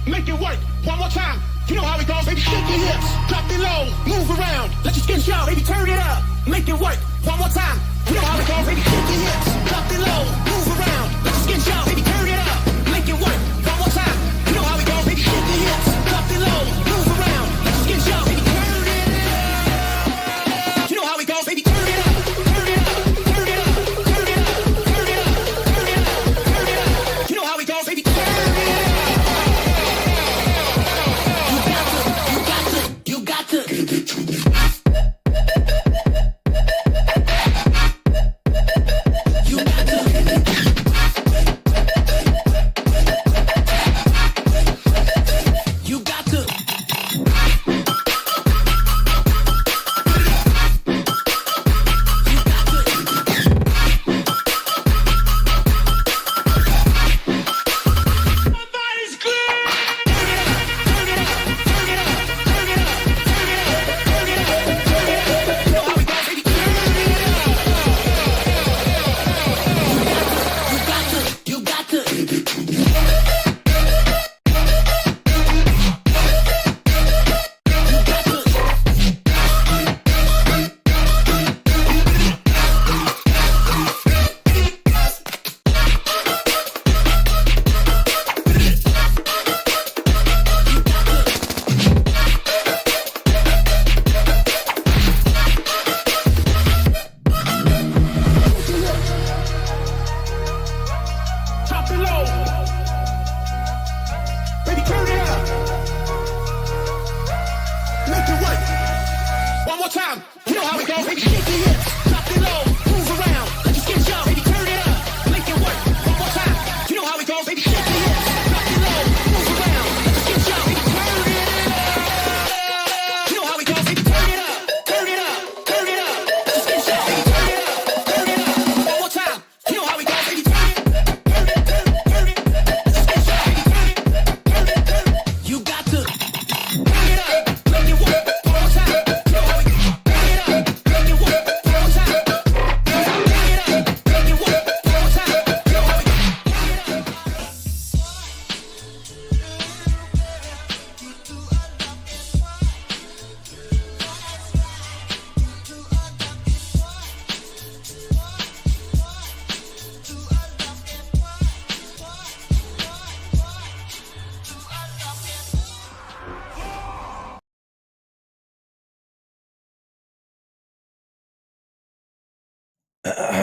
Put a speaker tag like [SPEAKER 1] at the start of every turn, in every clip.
[SPEAKER 1] Make it work. One more time. You know how it goes, baby. Shake your hips. Drop it low. Move around. Let your skin show, baby. Turn it up. Make it work. One more time. You know how it goes, baby. Shake your hips. Drop it low. Move around. Let your skin show, baby. Turn it up. Make it work. One more time. You know how it goes, baby. Shake your hips. Drop it low. Move around. Let your skin show, baby. Turn it up. You know how it goes, baby. Turn it up. Turn it up. Turn it up. Turn it up. Turn it up. Turn it up. Turn it up. You know how it goes, baby. Turn it up.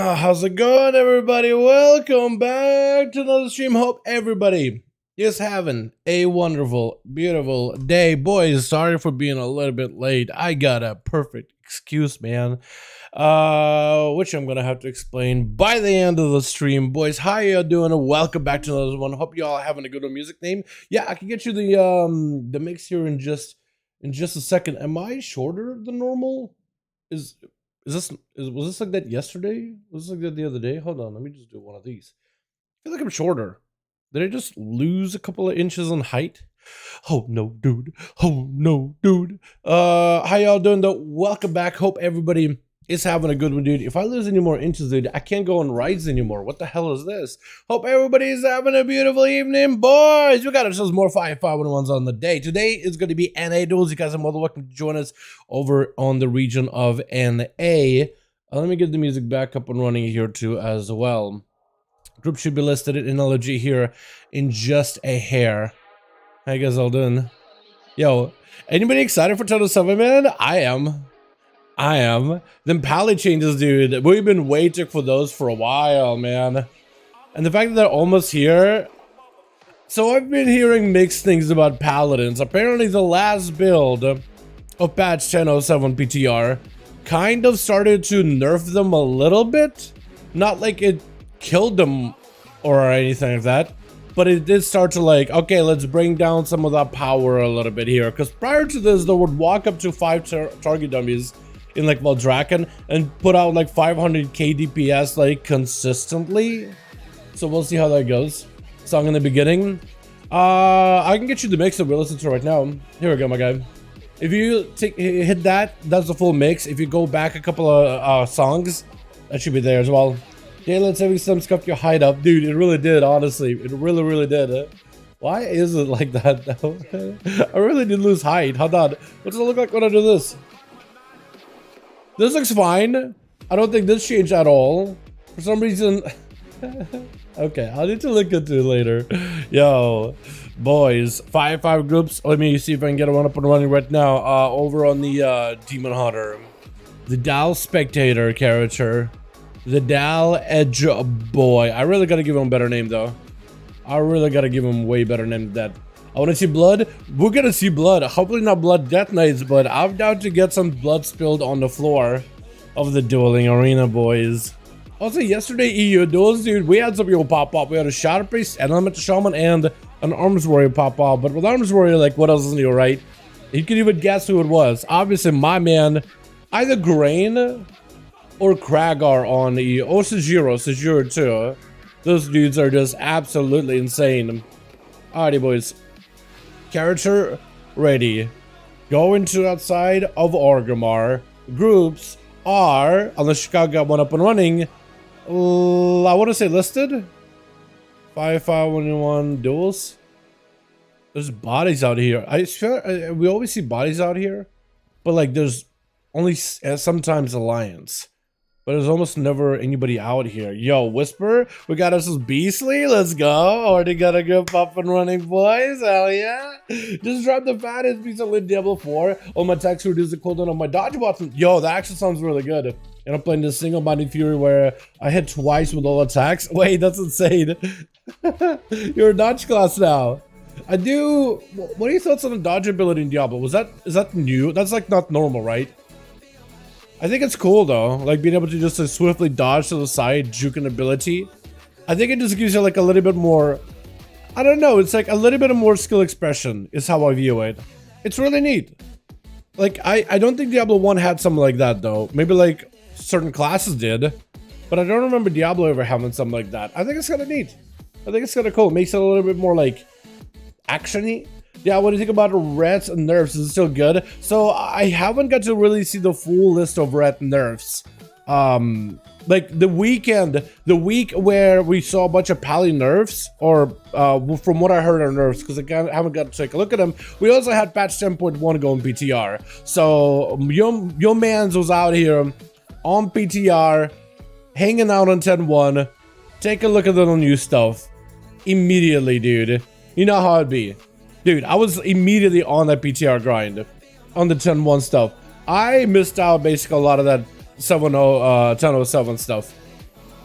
[SPEAKER 2] How's it going, everybody? Welcome back to another stream. Hope everybody is having a wonderful, beautiful day. Boys, sorry for being a little bit late. I got a perfect excuse, man, which I'm gonna have to explain by the end of the stream. Boys, how y'all doing? Welcome back to another one. Hope y'all having a good music name. Yeah, I can get you the mix here in just a second. Am I shorter than normal? Was this like that yesterday? Was this like that the other day? Hold on, let me just do one of these. I feel like I'm shorter. Did I just lose a couple of inches on height? Oh no, dude. Oh no, dude. How y'all doing though? Welcome back. Hope everybody is having a good one, dude. If I lose any more inches, dude, I can't go on rides anymore. What the hell is this? Hope everybody is having a beautiful evening, boys. We got ourselves more 5V5 1v1s on the day. Today is going to be NA duels. You guys are more than welcome to join us over on the region of NA. Let me get the music back up and running here too as well. Group should be listed in LG here in just a hair. How you guys all doing? Yo, anybody excited for Total 7, man? I am. Them palette changes, dude. We've been waiting for those for a while, man. And the fact that they're almost here. So I've been hearing mixed things about paladins. Apparently the last build of patch 10.07 PTR kind of started to nerf them a little bit. Not like it killed them or anything like that, but it did start to like, okay, let's bring down some of that power a little bit here. Because prior to this, they would walk up to 5 target dummies in like Valdraken and put out like 500k DPS like consistently. So we'll see how that goes. song in the beginning. I can get you the mix that we're listening to right now. Here we go, my guy. If you hit that, that's the full mix. If you go back a couple of songs, that should be there as well. Daylight saving some scuffed your hide up. Dude, it really did, honestly. It really did. Why is it like that, though? I really did lose height. Hold on. What's it look like when I do this? This looks fine. I don't think this changed at all. For some reason... Okay, I'll need to look into it later. Yo, boys, 5v5 groups. Let me see if I can get one up and running right now. Over on the Demon Hunter, the Dal Spectator character, the Dal Edge Boy. I really gotta give him a better name though. I really gotta give him a way better name than that. I want to see blood. We're gonna see blood. Hopefully not blood death knights, but I'm down to get some blood spilled on the floor of the dueling arena, boys. Also, yesterday EU duels, dude, we had some people pop up. We had a Shadow Priest, an Elemental Shaman, and an Arms Warrior pop up. But with Arms Warrior, like, what else is new, right? You can even guess who it was. Obviously, my man, either Grain or Kragar on EU. Or Sejiro too. Those dudes are just absolutely insane. Alrighty, boys. Character ready. Go into outside of Orgrimmar. Groups are, unless Chicago got one up and running, I want to say listed. 5v5 1v1 duels. There's bodies out here. I swear we always see bodies out here, but like there's only sometimes Alliance, but there's almost never anybody out here. Yo, Whisper, we got us Beastly. Let's go. Already got a group up and running, boys. Hell yeah. Just dropped the fattest piece of lit Diablo 4 on my attacks to reduce the cooldown on my dodge button. Yo, that actually sounds really good. And I'm playing this single minded fury where I hit twice with all attacks. Wait, that's insane. You're a dodge class now. I do. What are your thoughts on the dodge ability in Diablo? Is that new? That's like not normal, right? I think it's cool though, like being able to just swiftly dodge to the side, juking ability. I think it just gives you like a little bit more, I don't know, it's like a little bit of more skill expression is how I view it. It's really neat. Like, I don't think Diablo 1 had something like that though. Maybe like certain classes did, but I don't remember Diablo ever having something like that. I think it's kind of neat. I think it's kind of cool. It makes it a little bit more like action-y. Yeah, what do you think about reds and nerfs? Is it still good? So I haven't got to really see the full list of red nerfs. Like the week where we saw a bunch of pally nerfs, or from what I heard are nerfs, because I haven't got to take a look at them. We also had patch 10.1 going PTR. So your mans was out here on PTR, hanging out on 10.1. Take a look at the new stuff immediately, dude. You know how it'd be. Dude, I was immediately on that PTR grind, on the 10.1 stuff. I missed out basically a lot of that 10.07 stuff.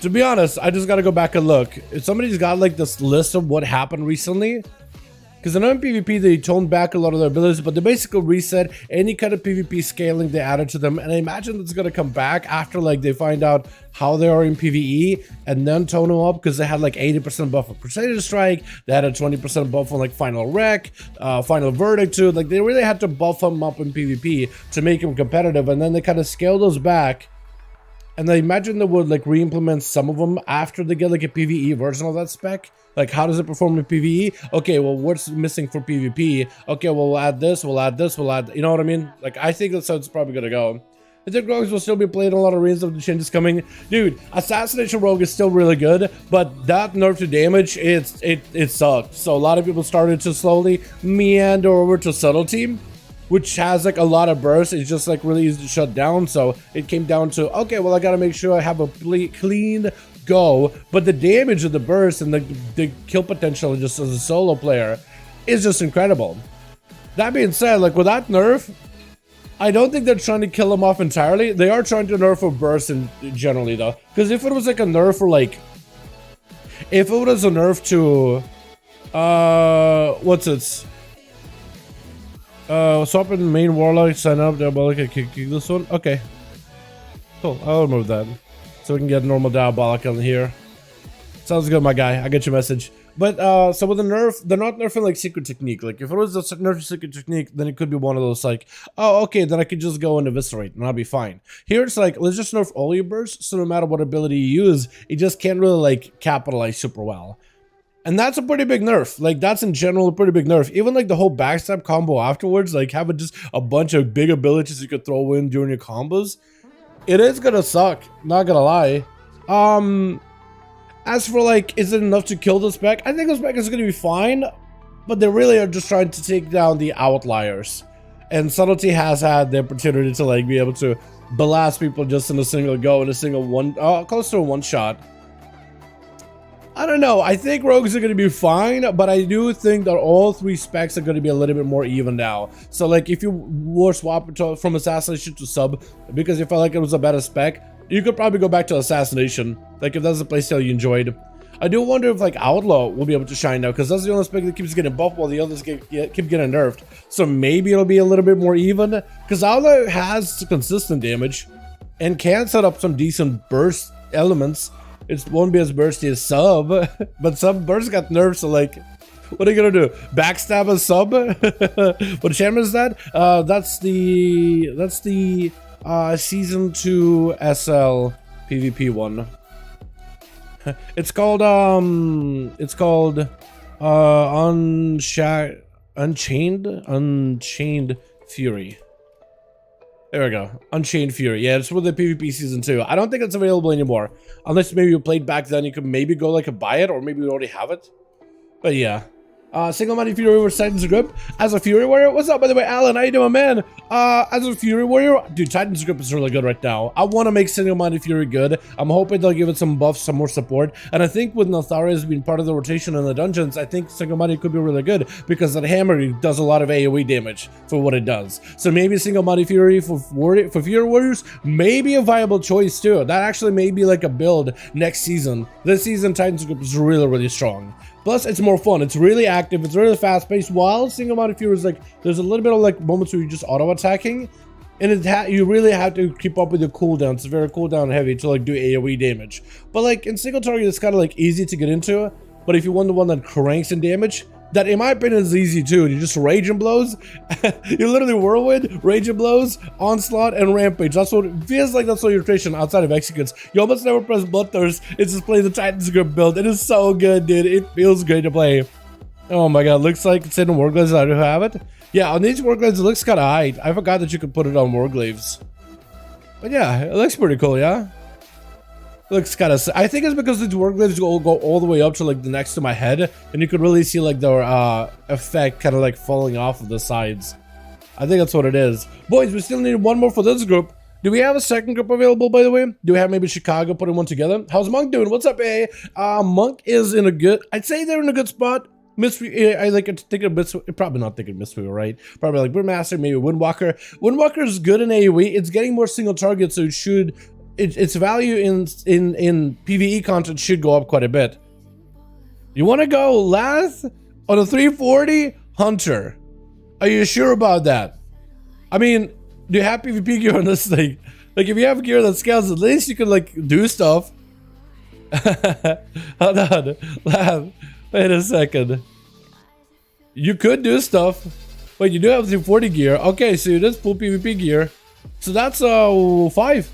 [SPEAKER 2] To be honest, I just gotta go back and look. If somebody's got like this list of what happened recently, because I know in PvP they toned back a lot of their abilities, but they basically reset any kind of PvP scaling they added to them, and I imagine it's gonna come back after like they find out how they are in PvE and then tone them up, because they had like 80% buff on Crusader Strike, they had a 20% buff on like Final Wreck, Final Verdict too. Like they really had to buff them up in PvP to make them competitive, and then they kind of scale those back. And I imagine they would like re-implement some of them after they get like a PvE version of that spec. Like, how does it perform in PvE? Okay, well, what's missing for PvP? Okay, well, we'll add this, we'll add this, we'll add... You know what I mean? Like, I think that's how it's probably gonna go. I think rogues will still be played in a lot of arenas of the changes coming. Dude, Assassination Rogue is still really good, but that nerf to damage, it sucked. So a lot of people started to slowly meander over to Subtlety, which has like a lot of bursts. It's just like really easy to shut down. So it came down to, okay, well, I gotta make sure I have a clean go, but the damage of the burst and the kill potential just as a solo player is just incredible. That being said, like with that nerf, I don't think they're trying to kill him off entirely. They are trying to nerf for burst in generally though, because if it was like a nerf for like, if it was a nerf to what's it, swap in main warlock, sign up diabolic, and kick this one. Okay, cool, I'll remove that so we can get normal diabolic on here. Sounds good, my guy. I get your message. But so with the nerf, they're not nerfing like secret technique. Like if it was a nerf secret technique, then it could be one of those like, oh, okay, then I could just go and eviscerate and I'll be fine. Here it's like, let's just nerf all your bursts, so no matter what ability you use, it just can't really like capitalize super well. And that's a pretty big nerf. Like, that's in general a pretty big nerf. Even like the whole backstab combo afterwards, like having just a bunch of big abilities you could throw in during your combos, it is gonna suck, not gonna lie. As for like, is it enough to kill the spec? I think the spec is gonna be fine, but they really are just trying to take down the outliers. And Subtlety has had the opportunity to like be able to blast people just in a single go, in a single close to a one shot. I don't know. I think rogues are going to be fine, but I do think that all three specs are going to be a little bit more even now. So like if you were swapped from assassination to sub, because you felt like it was a better spec, you could probably go back to assassination. Like if that's a playstyle you enjoyed. I do wonder if like Outlaw will be able to shine now, because that's the only spec that keeps getting buffed while the others keep getting nerfed. So maybe it'll be a little bit more even, because Outlaw has consistent damage and can set up some decent burst elements. It won't be as bursty as sub, but sub burst got nerfed, so like, what are you gonna do? Backstab a sub? What enchantment is that? That's the season 2 SL PvP one. It's called Unchained Fury. There we go. Unchained Fury. Yeah, it's for the PvP season 2. I don't think it's available anymore. Unless maybe you played back then, you could maybe go like buy it, or maybe you already have it. But yeah. Single-minded Fury with Titan's Grip as a Fury Warrior. What's up, by the way, Alan? How you doing, man? As a Fury Warrior, dude, Titan's Grip is really good right now. I want to make Single-minded Fury good. I'm hoping they'll give it some buffs, some more support. And I think with Natharius being part of the rotation in the dungeons, I think Single-minded could be really good, because that hammer does a lot of AoE damage for what it does. So maybe Single-minded Fury for Fury Warriors may be a viable choice too. That actually may be like a build next season. This season, Titan's Grip is really, really strong. Plus, it's more fun. It's really active. It's really fast-paced. While Single-minded Fury is like, there's a little bit of like moments where you're just auto-attacking, and you really have to keep up with your cooldown. It's very cooldown heavy to like do AoE damage. But like in single target, it's kind of like easy to get into. But if you want the one that cranks in damage, that in my opinion is easy too. You just rage and blows. You literally whirlwind, rage and blows, onslaught, and rampage. That's what it feels like. That's your rotation outside of executes. You almost never press Bloodthirst. It's just play the Titan's Grip build. It is so good, dude. It feels great to play. Oh my god, looks like it's in Warglaves. I do have it. Yeah, on these Warglaves, it looks kind of high. I forgot that you could put it on Warglaves. But yeah, it looks pretty cool, yeah? Looks kind of, I think it's because these Warglaves go all the way up to like the next to my head, and you could really see like the effect kind of like falling off of the sides. I think that's what it is. Boys, we still need one more for this group. Do we have a second group available, by the way? Do we have maybe Chicago putting one together? How's Monk doing? What's up, eh? Monk is in a good, I'd say they're in a good spot. I like to think of Mistweaver, probably not thinking Mistweaver, right? Probably like Brewmaster, maybe Windwalker. Windwalker is good in AoE. It's getting more single targets, so it should, its value in PvE content should go up quite a bit. You want to go last on a 340 Hunter? Are you sure about that? I mean, do you have PvP gear on this thing? Like, if you have gear that scales, at least you can like do stuff. Hold on, laugh. Wait a second. You could do stuff, but you do have 340 gear. Okay, so that's full PvP gear. So that's 5.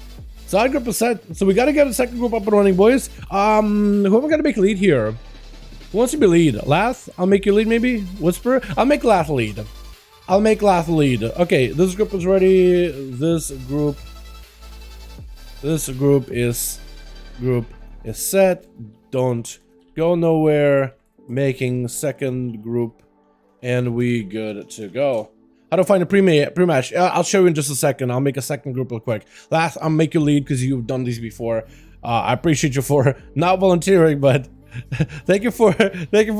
[SPEAKER 2] So 100%. So we gotta get a second group up and running, boys. Who am I gonna make lead here? Who wants to be lead? Lath? I'll make you lead, maybe? Whisper? I'll make Lath lead. I'll make Lath lead. Okay, this group is ready. This group is set. Don't go nowhere. Making second group, and we good to go. How to find a pre-match? I'll show you in just a second. I'll make a second group real quick. Last, I'll make you lead because you've done these before. I appreciate you for not volunteering, but thank you for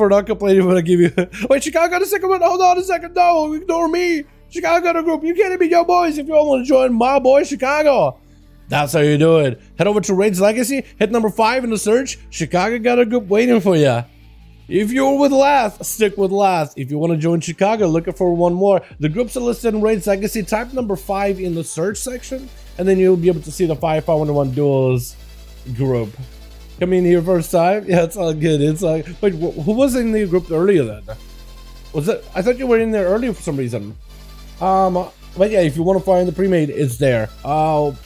[SPEAKER 2] not complaining when I give you. Wait, Chicago got a second one. Hold on a second. No, ignore me. Chicago got a group. You can't be your boys if you all want to join my boy Chicago. That's how you do it. Head over to Raids Legacy. Hit number 5 in the search. Chicago got a group waiting for you. If you're with Lath, stick with Lath. If you want to join Chicago, looking for one more. The groups are listed in Raids Legacy. Type number 5 in the search section, and then you'll be able to see the 5V5 1v1 Duels group. Coming here first time? Yeah, it's all good. It's like, wait, who was in the group earlier then? Was it? I thought you were in there earlier for some reason. But yeah, if you want to find the pre-made, it's there. Do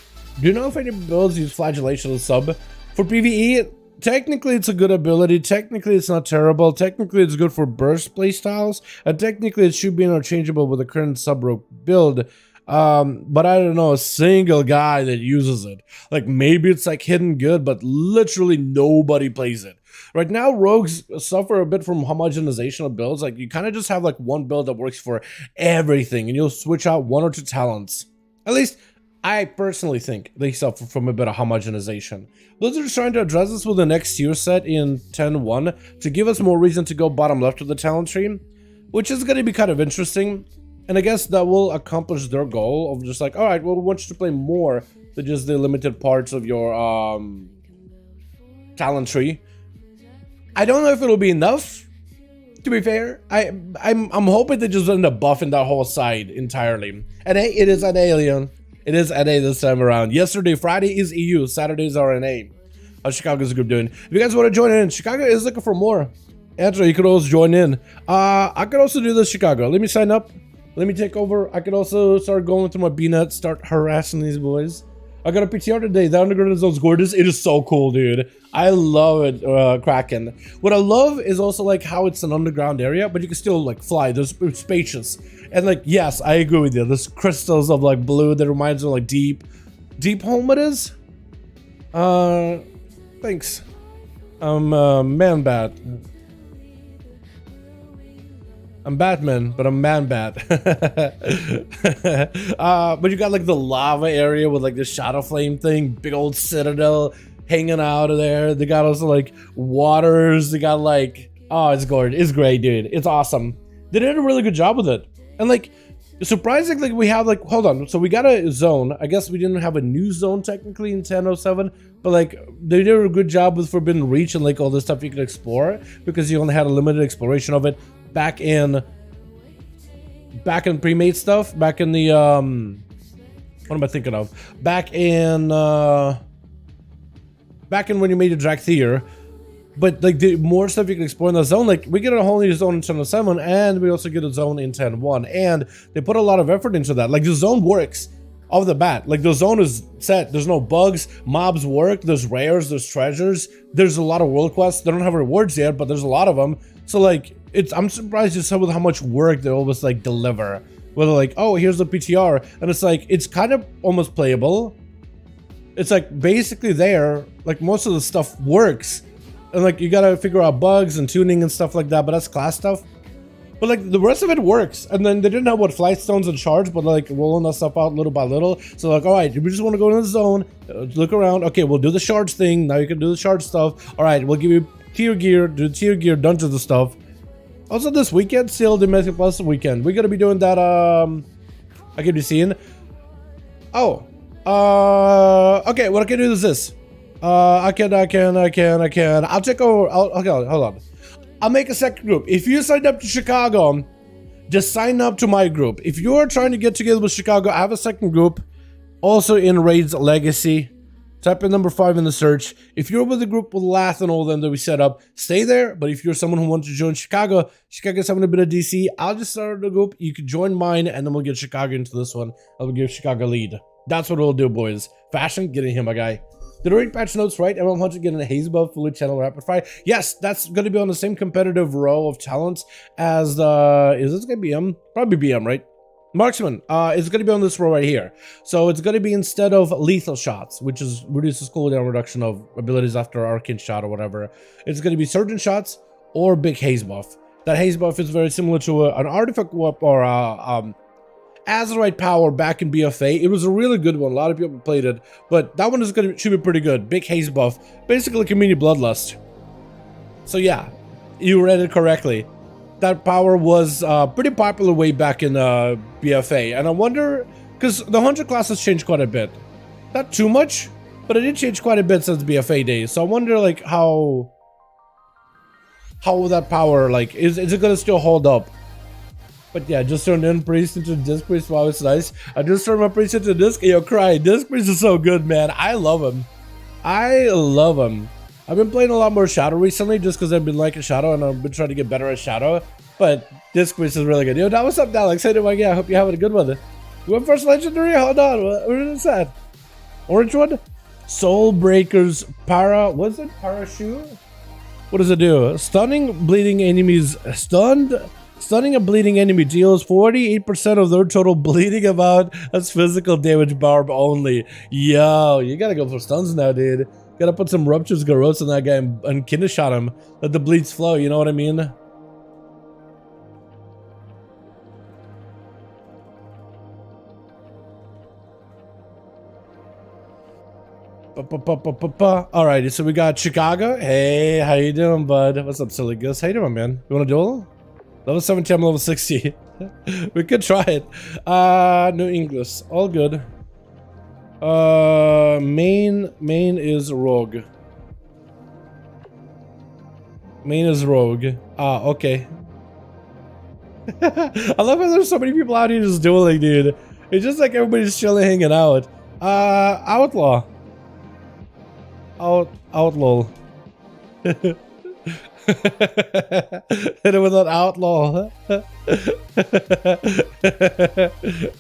[SPEAKER 2] you know if any builds use Flagellation as sub? For PvE, technically it's a good ability, technically it's not terrible, technically it's good for burst playstyles, and technically it should be interchangeable with the current sub-rogue build. But I don't know a single guy that uses it. Like, maybe it's like hidden good, but literally nobody plays it. Right now, rogues suffer a bit from homogenization of builds. Like, you kind of just have like one build that works for everything, and you'll switch out one or two talents. At least, I personally think they suffer from a bit of homogenization. Blizzard is trying to address this with the next tier set in 10.1 to give us more reason to go bottom left of the talent tree, which is going to be kind of interesting. And I guess that will accomplish their goal of just like, all right, well, we want you to play more than just the limited parts of your talent tree. I don't know if it'll be enough, to be fair. I'm hoping they just end up buffing that whole side entirely. And hey, it is an alien. It is NA this time around. Yesterday, Friday is EU. Saturdays are NA. How's Chicago's group doing? If you guys want to join in, Chicago is looking for more. Andrew, you could always join in. I could also do this, Chicago. Let me sign up. Let me take over. I could also start going through my BNet, start harassing these boys. I got a PTR today. The underground zone's gorgeous. It is so cool, dude. I love it, Kraken. What I love is also like how it's an underground area, but you can still like fly. It's spacious. And like, yes, I agree with you. There's crystals of like blue that reminds me of like deep home it is. Thanks. Man bat. I'm Batman, but I'm Man Bat. But you got like the lava area with like the shadow flame thing, big old citadel hanging out of there. They got also like waters. They got like, oh, it's gorgeous. It's great, dude. It's awesome. They did a really good job with it. And like, surprisingly, we have like, hold on. So we got a zone. I guess we didn't have a new zone technically in 10.07, but like they did a good job with Forbidden Reach and like all the stuff you could explore because you only had a limited exploration of it. Back in pre-made stuff, back in the what am I thinking of? Back in when you made a Drag Theater. But like the more stuff you can explore in the zone, like we get a whole new zone in 10.07 and we also get a zone in 10.1, and they put a lot of effort into that. Like the zone works off the bat. Like the zone is set. There's no bugs. Mobs work. There's rares. There's treasures. There's a lot of world quests. They don't have rewards yet, but there's a lot of them. So like I'm surprised just with how much work they always like deliver. Where they're like, oh, here's the PTR, and it's like it's kind of almost playable. It's like basically there. Like most of the stuff works, and like you gotta figure out bugs and tuning and stuff like that. But that's class stuff. But like the rest of it works. And then they didn't have what flight stones and shards, but like rolling that stuff out little by little. So like, all right, we just want to go in the zone, look around. Okay, we'll do the shards thing. Now you can do the shard stuff. All right, we'll give you tier gear, do tier gear, dungeons and stuff. Also this weekend, still Domestic Plus weekend. We're gonna be doing that. I can be seeing. Oh, okay. What I can do is this. I can. I'll take over. Okay, hold on. I'll make a second group. If you signed up to Chicago, just sign up to my group. If you're trying to get together with Chicago, I have a second group. Also in Raids Legacy. Type in number 5 in the search. If you're with the group with Lath and all them that we set up, stay there. But if you're someone who wants to join Chicago's having a bit of DC, I'll just start the group. You can join mine, and then we'll get Chicago into this one. I'll give Chicago lead. That's what we'll do, boys. Fashion, getting him, my guy. The raid patch notes, right? MM100 getting a haze buff, fully channel rapid fire. Yes, that's going to be on the same competitive row of talents as the... Is this going to be BM? Probably BM, right? Marksman is going to be on this row right here. So it's going to be instead of lethal shots, which is reduces cooldown reduction of abilities after arcane shot or whatever. It's going to be surgeon shots or big haze buff. That haze buff is very similar to an artifact whip or Azerite power back in BFA. It was a really good one. A lot of people played it, but that one is should be pretty good. Big haze buff, basically community bloodlust. So yeah, you read it correctly. That power was pretty popular way back in BFA, and I wonder because the 100 class has changed quite a bit. Not too much, but it did change quite a bit since BFA days. So I wonder like how that power like is it gonna still hold up? But yeah, just turned in priest into disc priest. Wow, it's nice. I just turned my priest into disc. Yo, cry. Disc priest is so good, man. I love him. I love him. I've been playing a lot more Shadow recently just because I've been liking Shadow and I've been trying to get better at Shadow. But disc priest is really good. Yo, what's up, Alex? Hey, yeah, I hope you're having a good one. You went first legendary? Hold on. What is that? Orange one? Soul Breaker's para. What's it? Parachute? What does it do? Stunning bleeding enemies. Stunning a bleeding enemy deals 48% of their total bleeding amount. That's physical damage barb only. Yo, you gotta go for stuns now, dude. Gotta put some Rupture's Garrotes on that guy and kinda shot him. Let the bleeds flow, you know what I mean? Alrighty, so we got Chicago. Hey, how you doing, bud? What's up, silly goose? How you doing, man? You want a duel? Level 17, I'm level 60. We could try it. No English. All good. Main is rogue. Main is rogue. Ah, okay. I love how there's so many people out here just dueling, dude. It's just like everybody's chilling, hanging out. Outlaw. Outlaw. Hit it with an outlaw.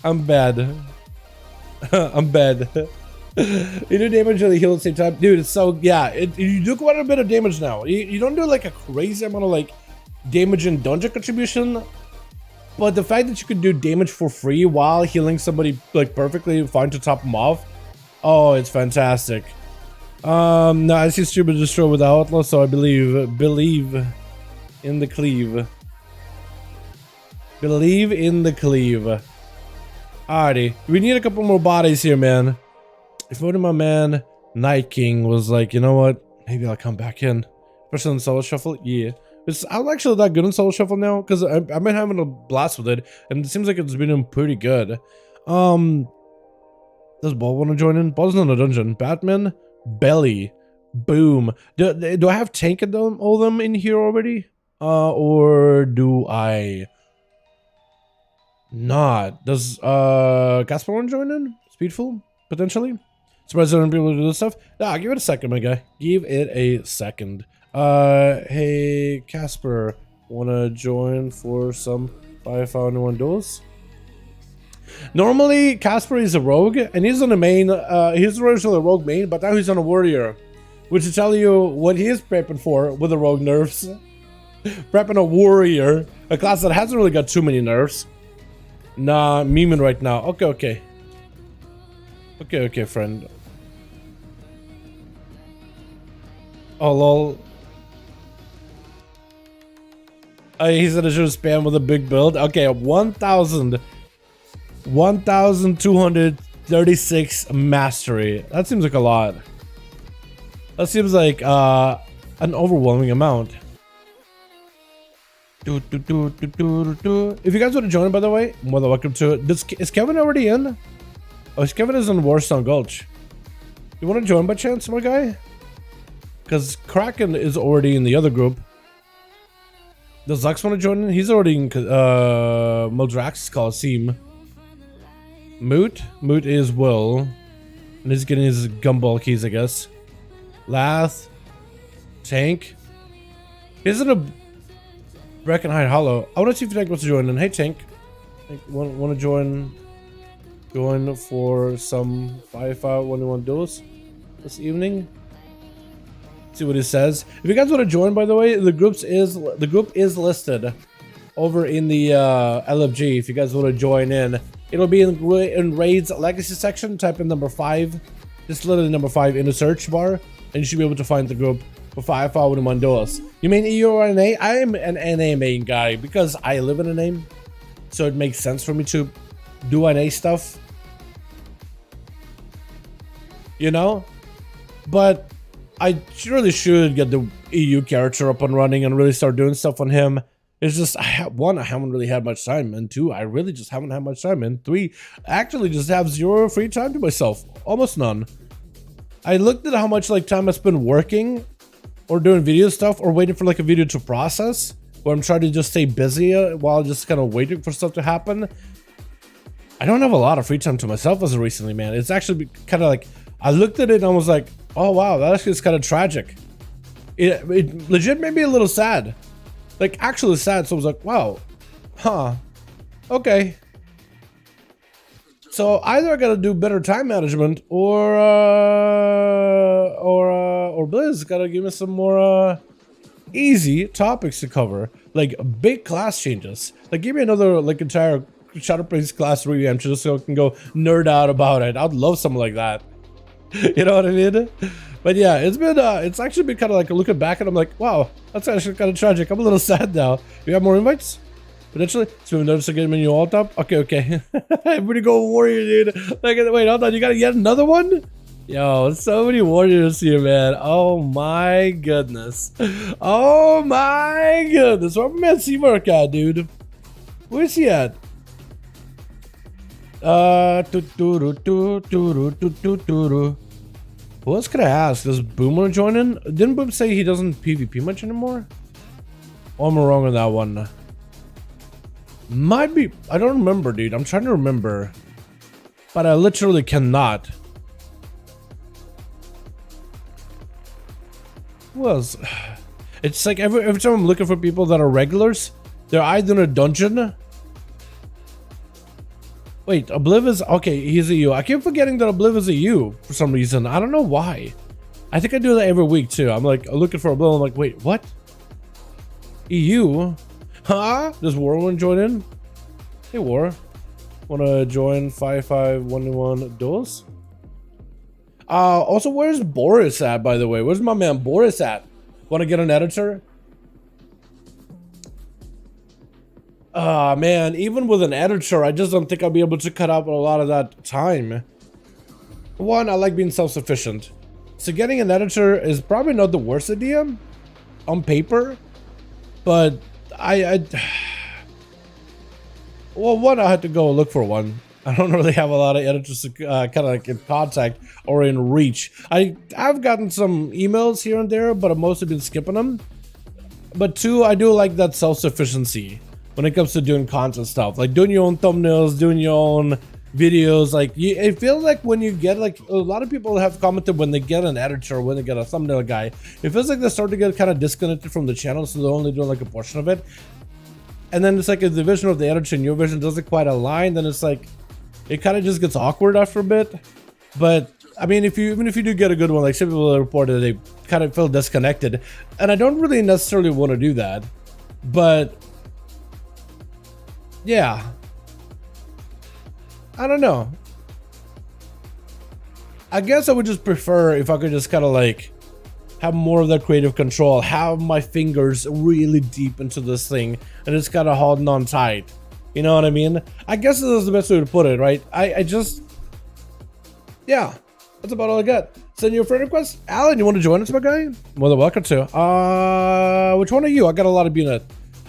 [SPEAKER 2] I'm bad. I'm bad. You do damage and heal at the same time. Dude, it's so, yeah, you do quite a bit of damage now. You don't do like a crazy amount of like damage and dungeon contribution. But the fact that you could do damage for free while healing somebody like perfectly fine to top them off. Oh, it's fantastic. No, I see Stupid Destroy with the Outlaw, so I believe in the cleave. Believe in the cleave. Alrighty, we need a couple more bodies here, man. If only my man Night King was like, you know what? Maybe I'll come back in. Especially in Solo Shuffle, yeah. I'm actually that good in Solo Shuffle now, because I've been having a blast with it, and it seems like it's been doing pretty good. Does Ball want to join in? Ball's not in a dungeon. Batman? Belly. Boom. Do I have Tank and all them in here already? Or do I not? Does Casper want to join in? Speedful? Potentially? Surprised I don't be able to do this stuff? Nah, give it a second, my guy. Give it a second. Hey, Casper. Wanna join for some 5V5 1v1 Duels? Normally, Casper is a rogue, and he's on the main, he's originally a rogue main, but now he's on a warrior. Which to tell you what he is prepping for with the rogue nerfs. Prepping a warrior, a class that hasn't really got too many nerfs. Nah, memeing right now. Okay. Okay, friend. Oh, lol. He said I should spam with a big build. Okay, 1,236 mastery. That seems like a lot. That seems like an overwhelming amount. If you guys want to join, by the way, more than welcome to it. Is Kevin already in? Oh, Kevin is in Warstone Gulch. You want to join by chance, my guy? Because Kraken is already in the other group. Does Zux want to join in? He's already in Modrax's Coliseum. Moot is Will. And he's getting his gumball keys, I guess. Lath. Tank. Isn't a Breckenhide Hollow. I want to see if Tank wants to join in. Hey, Tank. Want to join for some 5V5 1v1 Duels this evening? See what he says. If you guys want to join, by the way, the group is listed over in the LFG. If you guys want to join in, it'll be in Raid's Legacy section. Type in number 5, just literally number 5 in the search bar, and you should be able to find the group for 5V5 1v1 Duels. You mean EU or NA? I am an NA main guy because I live in a name, so it makes sense for me to do NA stuff. You know, but I really should get the EU character up and running and really start doing stuff on him. It's just, one, I haven't really had much time, and 2, I really just haven't had much time, and 3, I actually just have 0 free time to myself. Almost none. I looked at how much like time I spent working or doing video stuff or waiting for like a video to process, where I'm trying to just stay busy while just kind of waiting for stuff to happen. I don't have a lot of free time to myself as of recently, man. It's actually kind of like, I looked at it and I was like, oh wow, that actually is kind of tragic. It legit made me a little sad. Like, actually sad, so I was like, wow. Huh. Okay. So either I gotta do better time management, or Blizz gotta give me some more easy topics to cover, like big class changes. Like give me another like entire CyberPowerPC class revamp just so I can go nerd out about it. I'd love something like that. You know what I mean? But yeah, it's actually been kind of like looking back and I'm like, wow, that's actually kind of tragic. I'm a little sad now. You have more invites? Potentially? So we notice again when you all top? Okay. Everybody go warrior, dude. Like, wait, hold on, you gotta get another one? Yo, so many warriors here, man. Oh my goodness. Oh my goodness. Where's my man C-Mark at, dude? Where's he at? Who else could I ask? Does Boom want to join in? Didn't Boom say he doesn't PvP much anymore? Or am I wrong on that one? Might be. I don't remember, dude. I'm trying to remember. But I literally cannot. Who else? It's like every time I'm looking for people that are regulars, they're either in a dungeon. Wait, Obliv is... Okay, he's a U. I keep forgetting that Obliv is a U for some reason. I don't know why. I think I do that every week too. I'm like looking for Obliv. I'm like, wait, what? EU? Huh? Does War want to join in? Hey, War. Wanna join 5V5 1v1 Duels? Also, where's Boris at, by the way? Where's my man Boris at? Wanna get an editor? Man, even with an editor, I just don't think I'll be able to cut out a lot of that time. One, I like being self-sufficient. So getting an editor is probably not the worst idea on paper, but well, one, I had to go look for one. I don't really have a lot of editors kind of like in contact or in reach. I've gotten some emails here and there, but I've mostly been skipping them. But two, I do like that self-sufficiency when it comes to doing content stuff, like doing your own thumbnails, doing your own videos. Like it feels like when you get, like, a lot of people have commented when they get an editor, when they get a thumbnail guy, it feels like they start to get kind of disconnected from the channel, so they're only doing like a portion of it. And then it's like if the vision of the editor and your vision doesn't quite align, then it's like it kind of just gets awkward after a bit. But I mean, even if you do get a good one, like some people reported they kind of feel disconnected, and I don't really necessarily want to do that. But yeah, I don't know. I guess I would just prefer if I could just kind of like have more of that creative control, have my fingers really deep into this thing and it's kind of holding on tight. You know what I mean? I guess this is the best way to put it, right? Yeah, that's about all I got. Send you a friend request. Alan, you want to join us, my guy? More than welcome to. Which one are you? I got a lot of being at.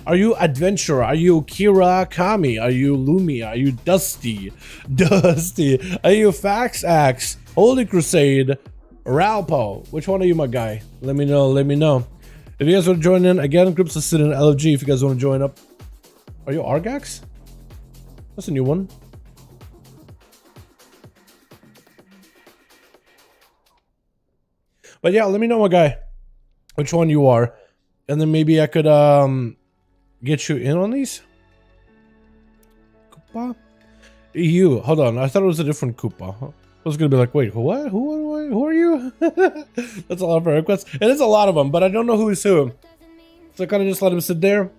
[SPEAKER 2] Are you Adventurer? Are you Kira Kami? Are you Lumi? Are you Dusty? Are you Fax Axe? Holy Crusade? Ralpo? Which one are you, my guy? Let me know. Let me know. If you guys want to join in, again, groups are sitting in LFG if you guys want to join up. Are you Argax? That's a new one. But yeah, let me know, my guy, which one you are. And then maybe I could get you in on these. Koopa? EU. Hold on. I thought it was a different Koopa. I was gonna be like, wait, what? Who are you? That's a lot of requests. It is a lot of them, but I don't know who's who. So I kind of just let him sit there.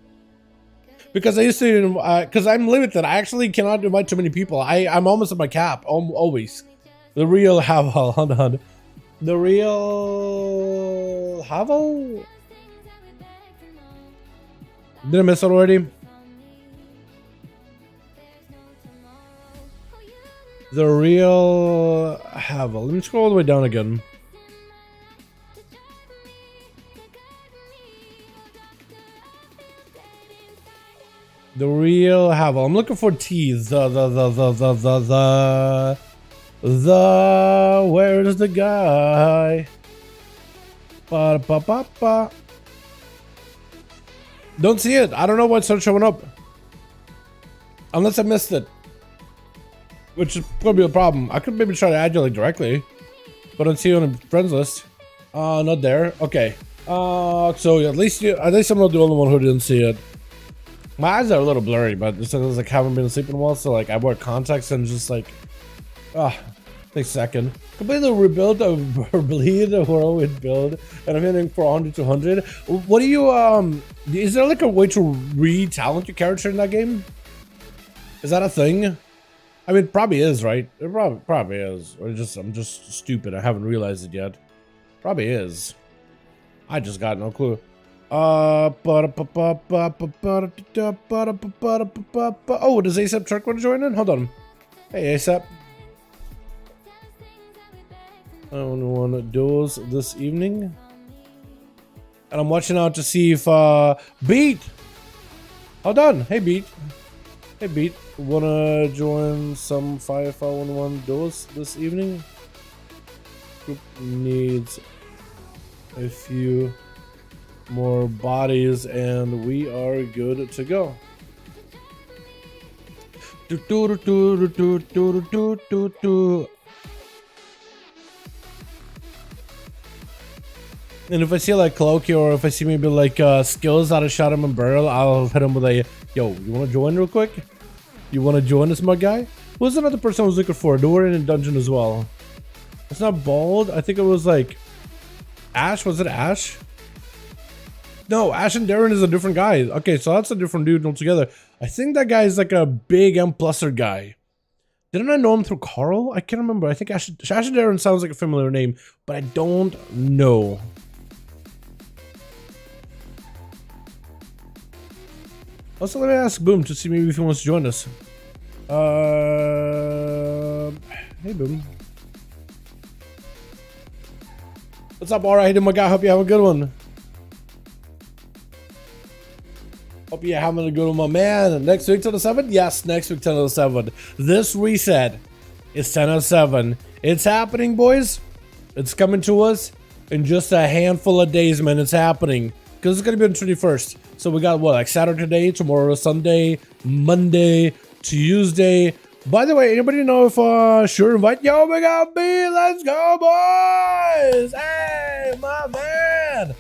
[SPEAKER 2] Because I used to, because I'm limited. I actually cannot invite too many people. I'm almost at my cap. Always. The real Havel. Hold on. The real Havel? Did I miss it already? The real Havel. Let me scroll all the way down again. The real Havel. I'm looking for T's. Where is the guy? Ba ba ba ba. Don't see it. I don't know why it's not showing up. Unless I missed it. Which is probably a problem. I could maybe try to add you like directly. But I don't see you on the friends list. Not there. Okay. So at least I'm not the only one who didn't see it. My eyes are a little blurry, but it's like I haven't been sleeping well, so like I wear contacts and just like Ah, take a second. Completely rebuild a bleed a whirlwind build, and I'm hitting 400 to 100. What do you is there like a way to re-talent your character in that game? Is that a thing? I mean, it probably is, right? It probably is. Or I'm just stupid. I haven't realized it yet. Probably is. I just got no clue. Oh, does ASAP Truck want to join in? Hold on. Hey, ASAP. I only want duels this evening. And I'm watching out to see if Beat. Hold on. Hey, Beat. Hey, Beat. Wanna join some 5V5 1v1 duels this evening? Group needs a few more bodies and we are good to go. And if I see like Cloaky or if I see maybe like skills out of Shot Him and Barrel, I'll hit him with a, yo, you wanna join real quick? You wanna join us, my guy? Who's another person I was looking for? They were in a dungeon as well. It's not Bald. I think it was like Ash. Was it Ash? No, Ash and Darren is a different guy. Okay, so that's a different dude altogether. I think that guy is like a big M-pluser guy. Didn't I know him through Carl? I can't remember. I think Ash and Darren sounds like a familiar name, but I don't know. Also, let me ask Boom to see maybe if he wants to join us. Hey, Boom. What's up, alright, my guy? Hope you have a good one. Hope you're having a good one, my man. Next week, 10:07? Yes, next week, 10:07. This reset is 10:07. It's happening, boys. It's coming to us in just a handful of days, man. It's happening. Because it's going to be on the 21st. So we got, what, like Saturday, tomorrow, Sunday, Monday, Tuesday. By the way, anybody know if sure invite? Yo, we got B. Let's go, boys. Hey, my man.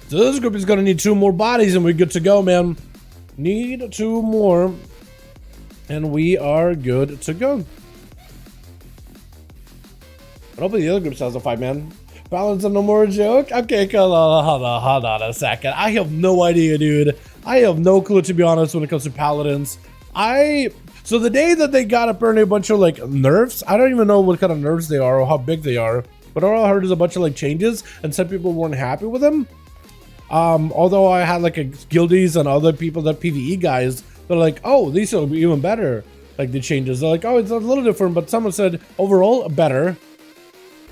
[SPEAKER 2] So this group is going to need 2 more bodies and we're good to go, man. Need 2 more. And we are good to go. But hopefully the other group has a 5, man. Balance of no more joke? Okay, hold on a second. I have no idea, dude. I have no clue, to be honest, when it comes to paladins. So the day that they got apparently a bunch of like nerfs, I don't even know what kind of nerfs they are or how big they are. But all I heard is a bunch of like changes and some people weren't happy with them. Although I had like guildies and other people that PvE guys, they're like, oh, these will be even better. Like the changes, they're like, oh, it's a little different, but someone said overall better.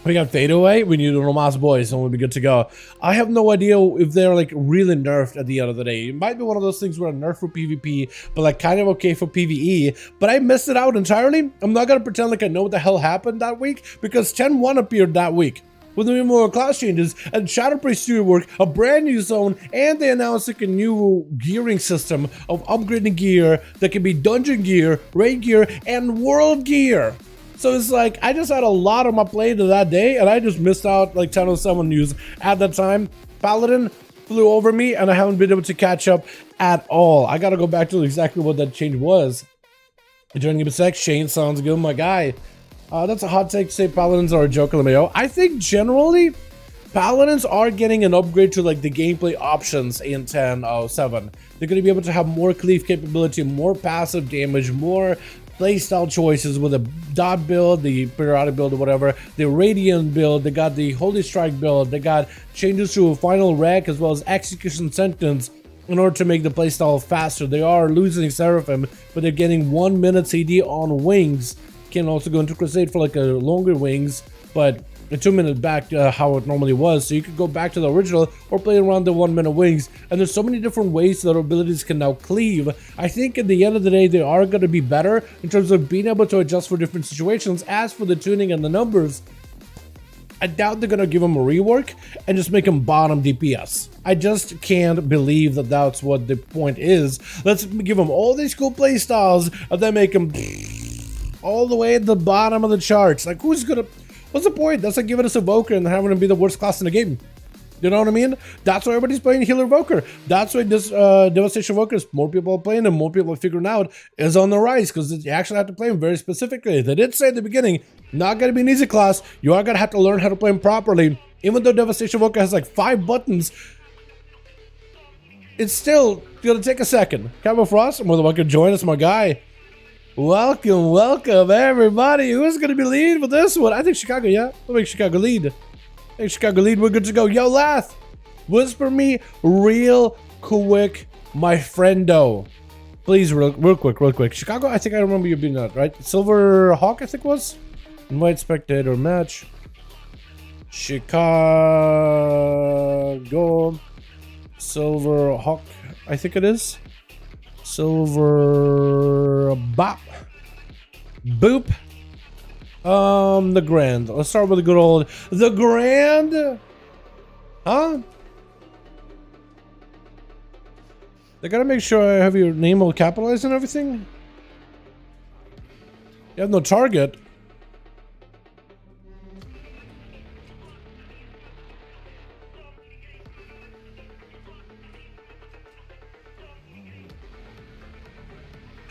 [SPEAKER 2] We got fade away. We need Romas boys, and we'll be good to go. I have no idea if they're like really nerfed at the end of the day. It might be one of those things where a nerf for PvP, but like kind of okay for PvE. But I missed it out entirely. I'm not gonna pretend like I know what the hell happened that week because 10.1 appeared that week with the more class changes and Shadowprey rework, a brand new zone, and they announced like a new gearing system of upgrading gear that can be dungeon gear, raid gear, and world gear. So it's like, I just had a lot on my plate that day, and I just missed out like 10:07 news at that time. Paladin flew over me, and I haven't been able to catch up at all. I gotta go back to exactly what that change was. Joining a sec, Shane sounds good, my guy. That's a hot take to say Paladins are a joke, LMAO. I think generally, Paladins are getting an upgrade to like the gameplay options in 10:07. They're gonna be able to have more cleave capability, more passive damage, more playstyle choices with a dot build, the periodic build or whatever, the radiant build, they got the holy strike build, they got changes to a final rec as well as execution sentence in order to make the playstyle faster. They are losing Seraphim, but they're getting 1 minute CD on wings. Can also go into Crusade for like a longer wings, but a 2 minute back how it normally was, so you could go back to the original or play around the 1 minute wings. And there's so many different ways that our abilities can now cleave. I think at the end of the day they are going to be better in terms of being able to adjust for different situations. As for the tuning and the numbers, I doubt they're going to give them a rework and just make them bottom DPS. I just can't believe that that's what the point is. Let's give them all these cool play styles and then make them all the way at the bottom of the charts. Like, who's gonna... What's the point? That's like giving us a Evoker and having him be the worst class in the game. You know what I mean? That's why everybody's playing Healer Evoker. That's why this Devastation Evokers, more people are playing and more people are figuring out, is on the rise, because you actually have to play him very specifically. They did say at the beginning, not going to be an easy class. You are going to have to learn how to play him properly. Even though Devastation Evoker has like 5 buttons, it's still going to take a second. Cabo Frost, I'm more than welcome to join us, my guy. Welcome, welcome, everybody. Who's going to be lead with this one? I think Chicago, yeah. We'll make Chicago lead. Hey, Chicago lead, we're good to go. Yo, Lath, whisper me real quick, my friendo. Please, real quick. Chicago, I think I remember you being that, right? Silver Hawk, I think was? Invite spectator match. Chicago. Silver Hawk, I think it is. Silver Bop. Boop. The Grand. Let's start with the good old the Grand. Huh? They gotta make sure I have your name all capitalized and everything. You have no target.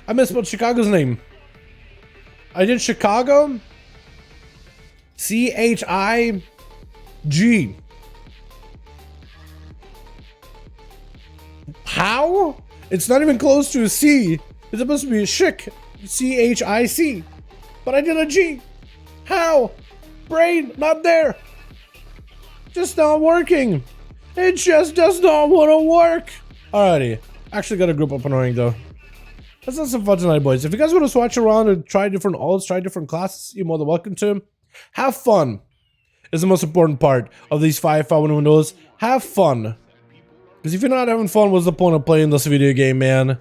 [SPEAKER 2] I misspelled Chicago's name. I did Chicago. C-H-I-G. How? It's not even close to a C. It's supposed to be a chic. C-H-I-C. But I did a G. How? Brain, not there. Just not working. It just does not want to work. Alrighty. Actually got a group up annoying though. Let's have some fun tonight, boys. If you guys want to swatch around and try different alts, try different classes, you're more than welcome to. Have fun is the most important part of these 5v5 1v1 duels. Have fun. Because if you're not having fun, what's the point of playing this video game, man?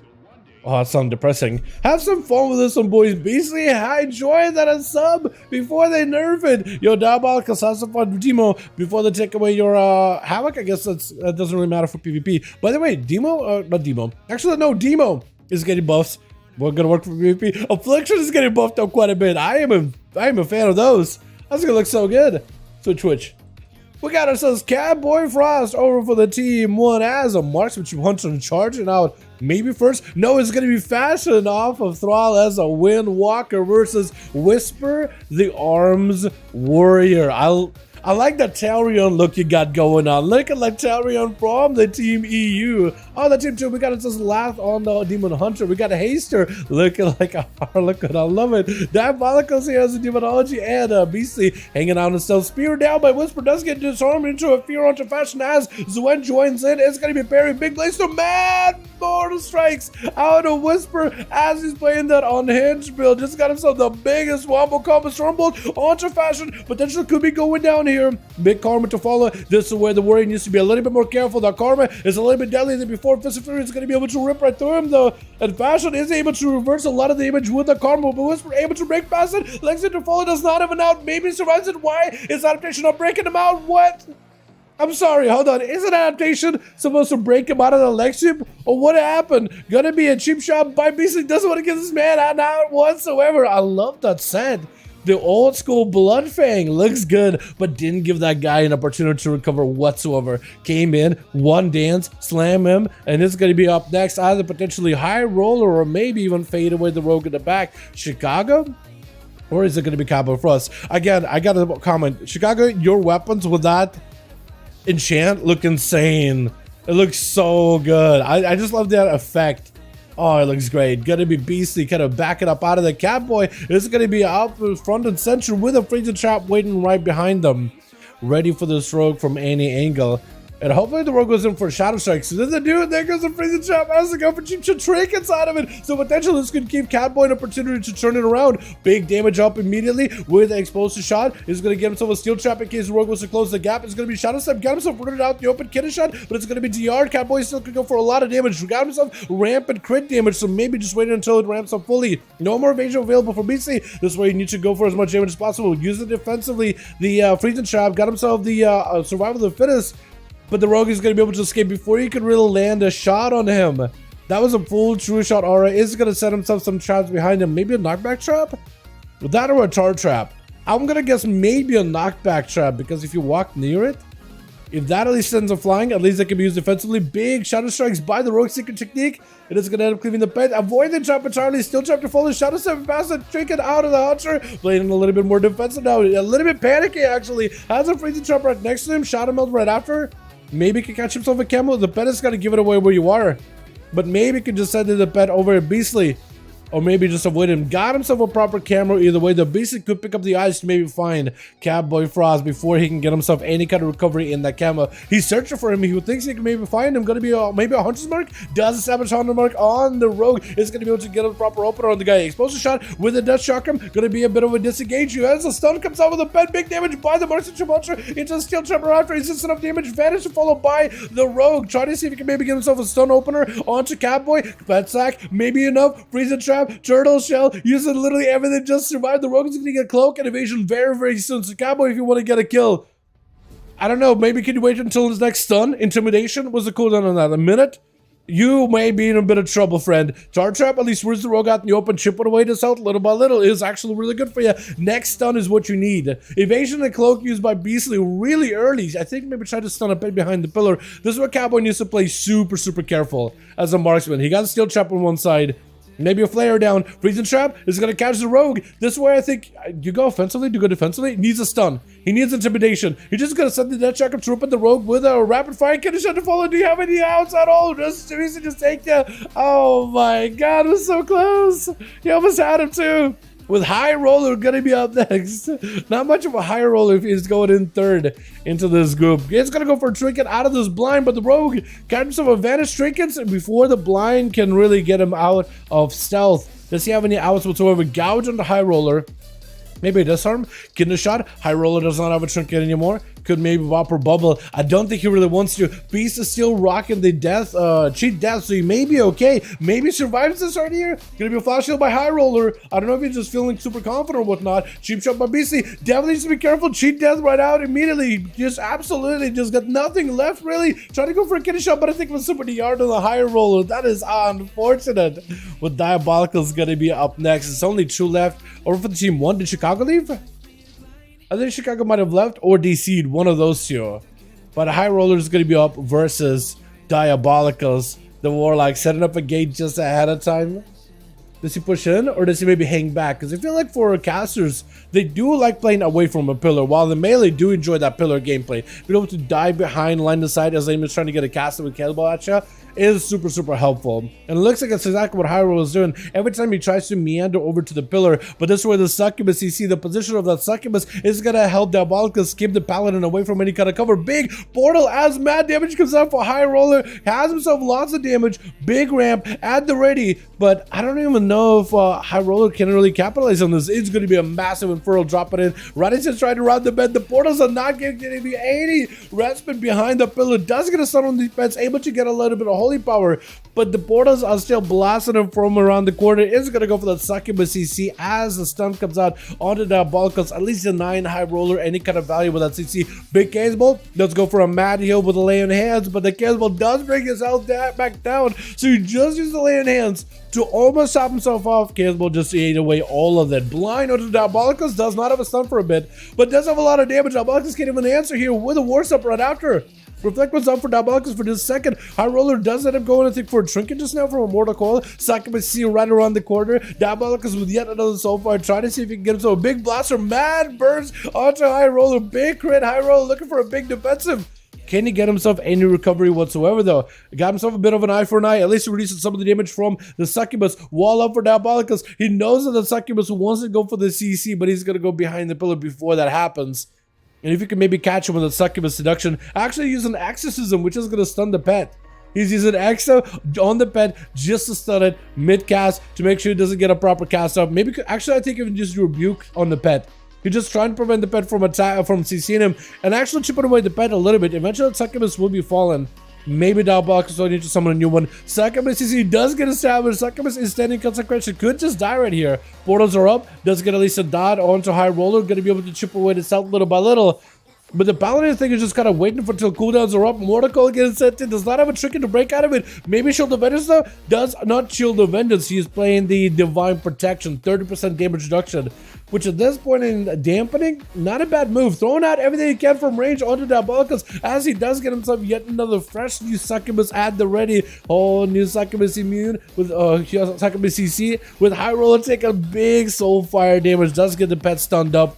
[SPEAKER 2] Oh, that sounds depressing. Have some fun with this one, boys. Basically, enjoy that a sub before they nerf it. Yo, Diabolical, have some fun with Demo before they take away your Havoc. I guess that doesn't really matter for PvP. By the way, not Demo. Actually, no, Demo is getting buffs. We're gonna work for PvP. Affliction is getting buffed up quite a bit. I am a fan of those. That's gonna look so good. So Twitch. We got ourselves Catboy Frost over for the team 1 as a marksmanship hunter charging out. Maybe first. No, it's gonna be Fashion off of Thrall as a Windwalker versus Whisper the Arms Warrior. I like that Talion look you got going on. Looking like Talion from the Team EU. On the Team 2, we got it just Lath on the Demon Hunter. We got a Haster looking like a Harlequin. I love it. Diabolicals here has a Demonology and a BC hanging out himself. Spear down by Whisper does get disarmed into a Fear Hunter fashion as Zuen joins in. It's going to be Barry. Big Blaze to Mad Mortal Strikes out of Whisper as he's playing that unhinged build. Just got himself the biggest wombo combo Stormbolt onto fashion. Potential could be going down here. Big Karma to follow. This is where the warrior needs to be a little bit more careful. The Karma is a little bit deadly than before. Fist of Fury is going to be able to rip right through him though. And Fashion is able to reverse a lot of the damage with the Karma. But Whisper able to break past it. Lexington to follow does not have an out. Maybe survives it. Why is adaptation not breaking him out? What? I'm sorry, hold on. Is an adaptation supposed to break him out of the Lexium? Or what happened? Gonna be a cheap shot by Beastly. Doesn't want to get this man out whatsoever. I love that set. The old school Bloodfang looks good, but didn't give that guy an opportunity to recover whatsoever. Came in, one dance, slam him, and it's going to be up next. Either potentially high roller or maybe even fade away the rogue in the back. Chicago? Or is it going to be Cabo Frost? Again, I got a comment. Chicago, your weapons with that enchant look insane. It looks so good. I just love that effect. Oh, it looks great. Gonna be Beastly kind of backing up out of the Catboy. It's gonna be out front and center with a freezing trap waiting right behind them. Ready for this rogue from any angle. And hopefully the rogue goes in for Shadow Strike. So does it do it? There goes the freezing trap. Has to go for cheap trick inside of it. So potentially this could give Catboy an opportunity to turn it around. Big damage up immediately with the explosive shot. Is going to get himself a steel trap in case the rogue wants to close the gap. It's going to be Shadow Step. Got himself rooted out the open kidney shot, but it's going to be DR. Catboy still could go for a lot of damage. Got himself rampant crit damage, so maybe just wait until it ramps up fully. No more evasion available for BC. This way you need to go for as much damage as possible. Use it defensively. The freezing trap. Got himself the survival of the fittest. But the rogue is going to be able to escape before you can really land a shot on him. That was a full true shot aura. Is going to set himself some traps behind him. Maybe a knockback trap? With that or a tar trap? I'm going to guess maybe a knockback trap because if you walk near it, If that at least sends them flying, at least they can be used defensively. Big shadow strikes by the rogue secret technique. It is going to end up cleaving the pet. Avoid the trap entirely. Still trap to follow. Shadow 7 past the trinket out of the hunter. Playing a little bit more defensive now. A little bit panicky actually. Has a freezing trap right next to him. Shadow melt right after. Maybe he can catch himself a camo. The pet is going to give it away where you are. But maybe he can just send the pet over at Beastly. Or maybe just avoid him. Got himself a proper camera either way. The Beastly could pick up the eyes to maybe find Catboy Frost before he can get himself any kind of recovery in that camera. He's searching for him. He thinks he can maybe find him. Gonna be maybe a hunter's mark. Does establish hunter mark on the rogue. Is gonna be able to get a proper opener on the guy. Explosive shot with a death shotgun. Gonna be a bit of a disengage. As the stun comes out with a pet. Big damage by the Marksmanship Hunter into a steel trapper after. He's just enough damage. Vanish followed by the rogue. Try to see if he can maybe get himself a stun opener onto Catboy. Pet sack. Maybe enough. Freezing trap. Turtle shell. Using literally everything just to survive. The rogue is going to get cloak and evasion very, very soon. So Catboy, if you want to get a kill, I don't know, maybe can you wait until his next stun? Intimidation was the cooldown on that. A minute? You may be in a bit of trouble, friend. Charge trap, at least where's the rogue out in the open? Chip it away this out little by little is actually really good for you. Next stun is what you need. Evasion and cloak used by Beastly really early. I think maybe try to stun a bit behind the pillar. This is where Catboy needs to play super, super careful as a marksman. He got a steel trap on one side. Maybe a flare down. Freezing trap is going to catch the rogue. This way, I think, you go offensively, do you go defensively? He needs a stun. He needs intimidation. He's just going to send the death shotgun to open the rogue with a rapid fire. Can you shut to follow? Do you have any outs at all? Just easy, just take you. Oh my god, it was so close. He almost had him too. With High Roller gonna be up next. Not much of a high roller if he's going in third into this group. He's gonna go for a trinket out of this blind, but the rogue got himself a vanish trinkets before the blind can really get him out of stealth. Does he have any outs whatsoever? Gouge on the High Roller. Maybe a disarm, getting a shot. High Roller does not have a trinket anymore. Could maybe Whopper Bubble. I don't think he really wants to. Beast is still rocking the death, cheat death, so he may be okay. Maybe survives this right here. Gonna be a flash shield by High Roller. I don't know if he's just feeling super confident or whatnot. Cheap shot by Beastly. Definitely needs to be careful. Cheat death right out immediately. Just absolutely just got nothing left really. Trying to go for a kitty shot, but I think it was super DR'd on the High Roller. That is unfortunate. With Diabolical's gonna be up next. It's only 2 left. Over for the team 1. Did Chicago leave? I think Chicago might have left or DC'd, one of those two. But High Roller is going to be up versus Diabolicals. The Warlock setting up a gate just ahead of time. Does he push in or does he maybe hang back? Because I feel like for casters, they do like playing away from a pillar, while the melee do enjoy that pillar gameplay. Being able to dive behind, line the side as aim is trying to get a caster with Cannonball at you is super, super helpful. And it looks like that's exactly what High Roller is doing. Every time he tries to meander over to the pillar, but this is where the Succubus, you see the position of that Succubus is going to help Diabolicus keep the Paladin away from any kind of cover. Big portal as mad damage comes out for High Roller. Has himself lots of damage. Big ramp at the ready, but I don't even know if High Roller can really capitalize on this. It's going to be a massive Infernal dropping in. Right as he's trying to round the bed, the portals are not getting any respite behind the pillar. Does get a stun on the defense, able to get a little bit of holy power, but the portals are still blasting him from around the corner. Is going to go for that Succubus CC as the stun comes out onto Diabolicals. At least a 9 High Roller, any kind of value with that CC. Big Chaos Bolt, let's go for a mad heal with a lay on hands, but the Chaos Bolt does bring his health back down, so he just used the lay on hands to almost top himself off. Chaos Bolt just ate away all of that. Blind onto Diabolicals, does not have a stun for a bit, but does have a lot of damage. Diabolicals can't even answer here with a War Step right after. Reflect was up for Diabolicals for just a second. High Roller does end up going, I think, for a trinket just now from a Mortal Coil. Succubus see right around the corner. Diabolicals with yet another Soulfire, trying to see if he can get himself a big blaster. Mad burst onto High Roller. Big crit. High Roller looking for a big defensive. Can he get himself any recovery whatsoever, though? Got himself a bit of an eye for an eye. At least he reduces some of the damage from the Succubus. Wall up for Diabolicals. He knows that the Succubus wants to go for the CC, but he's going to go behind the pillar before that happens. And if you can maybe catch him with a Succubus Seduction, actually using Exorcism, which is going to stun the pet. He's using Exa on the pet just to stun it mid-cast to make sure he doesn't get a proper cast up. Maybe, actually, I think if you just Rebuke on the pet. You're just trying to prevent the pet from CCing him and actually chipping away the pet a little bit. Eventually, the Succubus will be fallen. Maybe Diabolicals will need to summon a new one. Succubus CC does get established. Succubus is standing consecration. Could just die right here. Portals are up. Does get at least a dot onto High Roller. Going to be able to chip away the south little by little. But the Paladin thing is just kind of waiting for till cooldowns are up. Mortical gets sent in, does not have a trick to break out of it. Maybe Shield of Vengeance though? Does not Shield of Vengeance. He's playing the Divine Protection, 30% damage reduction. Which at this point in dampening, not a bad move. Throwing out everything he can from range onto Diabolicus as he does get himself yet another fresh new Succubus at the ready. Oh, new Succubus immune with Succubus CC with High Roller taking big Soulfire damage. Does get the pet stunned up,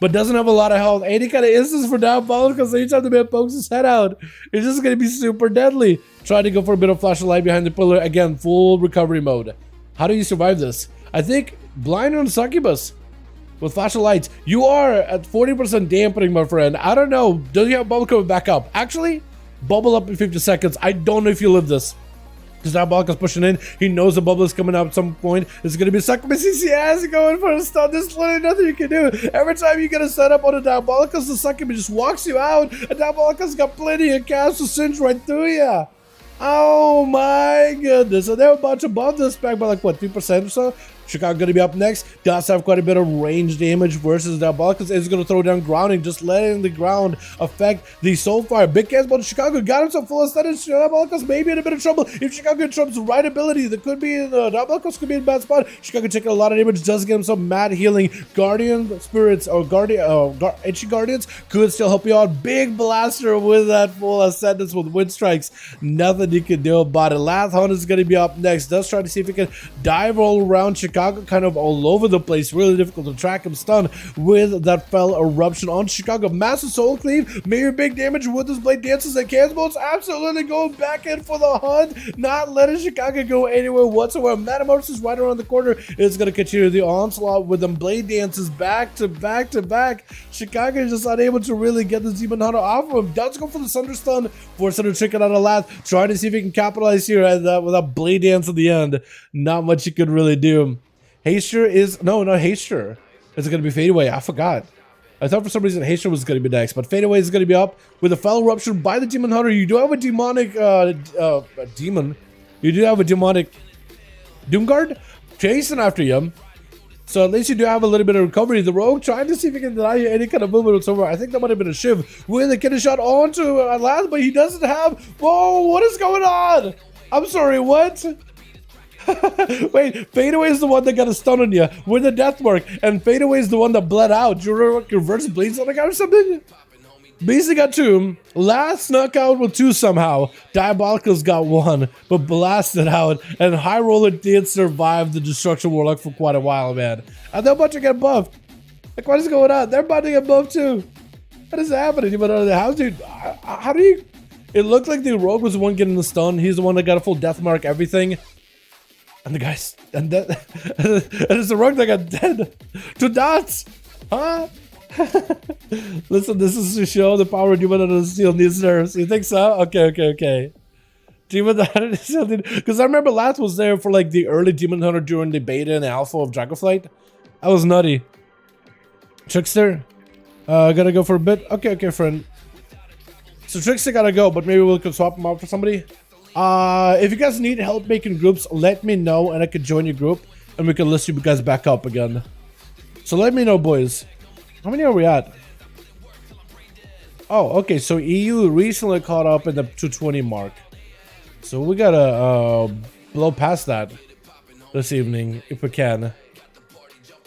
[SPEAKER 2] but doesn't have a lot of health. Any kind of instance for Diabolicus anytime the man pokes his head out, it's just going to be super deadly. Trying to go for a bit of flash of light behind the pillar. Again, full recovery mode. How do you survive this? I think blind on Succubus with flash of lights. You are at 40% dampening, my friend. I don't know. Do you have bubble coming back up? Actually, bubble up in 50 seconds. I don't know if you live this. Because Diabolicus pushing in. He knows the bubble is coming up at some point. It's going to be Succubus CCS going for a stun. There's literally nothing you can do. Every time you get a setup on a Diabolicus, the Succubus just walks you out. And Diabolicus got plenty of cast to cinch right through you. Oh my goodness. And they're about to bump this back by like, what, 3% or so? Chicago gonna be up next. Does have quite a bit of range damage versus Diabolicus. Is gonna throw down grounding, just letting the ground affect the Soulfire. Big cast, but Chicago got himself full of status. Diabolicus may be in a bit of trouble. If Chicago interrupts the right ability, that could be in Diabolicus could be in a bad spot. Chicago taking a lot of damage, does get him some mad healing. Guardian spirits or Ancient Guardians could still help you out. Big blaster with that full ascendance with wind strikes. Nothing you can do about it. Last Hunt is gonna be up next. Does try to see if he can dive all around Chicago. Kind of all over the place, really difficult to track him. Stun with that fell eruption on Chicago. Massive soul cleave, maybe big damage with his blade dances and cannons. Absolutely going back in for the hunt, not letting Chicago go anywhere whatsoever. Metamorphosis is right around the corner. It's going to continue the onslaught with them blade dances back to back to back. Chicago is just unable to really get the Demon Hunter off of him. Does go for the Thunder Stun, forcing him to trick it out of last, trying to see if he can capitalize here with that blade dance at the end. Not much he could really do. Haster is no, not Haster. Is it going to be Fadeaway? I forgot. I thought for some reason Haster was going to be next, but Fadeaway is going to be up with a fell eruption by the Demon Hunter. You do have a demonic demon. You do have a demonic Doomguard chasing after you. So at least you do have a little bit of recovery. The Rogue trying to see if he can deny you any kind of movement whatsoever. I think that might have been a Shiv with a kidney shot onto last, but he doesn't have. Whoa, what is going on? I'm sorry, what? Wait, Fadeaway is the one that got a stun on you with a death mark, and Fadeaway is the one that bled out. Do you remember reverse bleeds on the guy or something? Beastie got 2. Last snuck out with 2 somehow. Diabolicus got 1, but blasted out. And High Roller did survive the Destruction Warlock for quite a while, man. And they're about to get buffed. Like, what is going on? They're about to get buffed too. What is happening? How do you? It looked like the Rogue was the one getting the stun. He's the one that got a full death mark, everything. And the guys, and it's the Rogue that got dead. 2 dots, huh? Listen, this is to show the power of Demon Hunter Steel needs nerfs. You think so? Okay. Demon Hunter Steel, because I remember last was there for like the early Demon Hunter during the beta and alpha of Dragonflight. That was nutty. Trickster, gotta go for a bit. Okay, friend. So Trickster gotta go, but maybe we could swap him out for somebody. If you guys need help making groups, let me know and I could join your group and we can list you guys back up again. So let me know, boys. How many are we at? Oh, okay. So EU recently caught up in the 220 mark. So we gotta blow past that this evening if we can.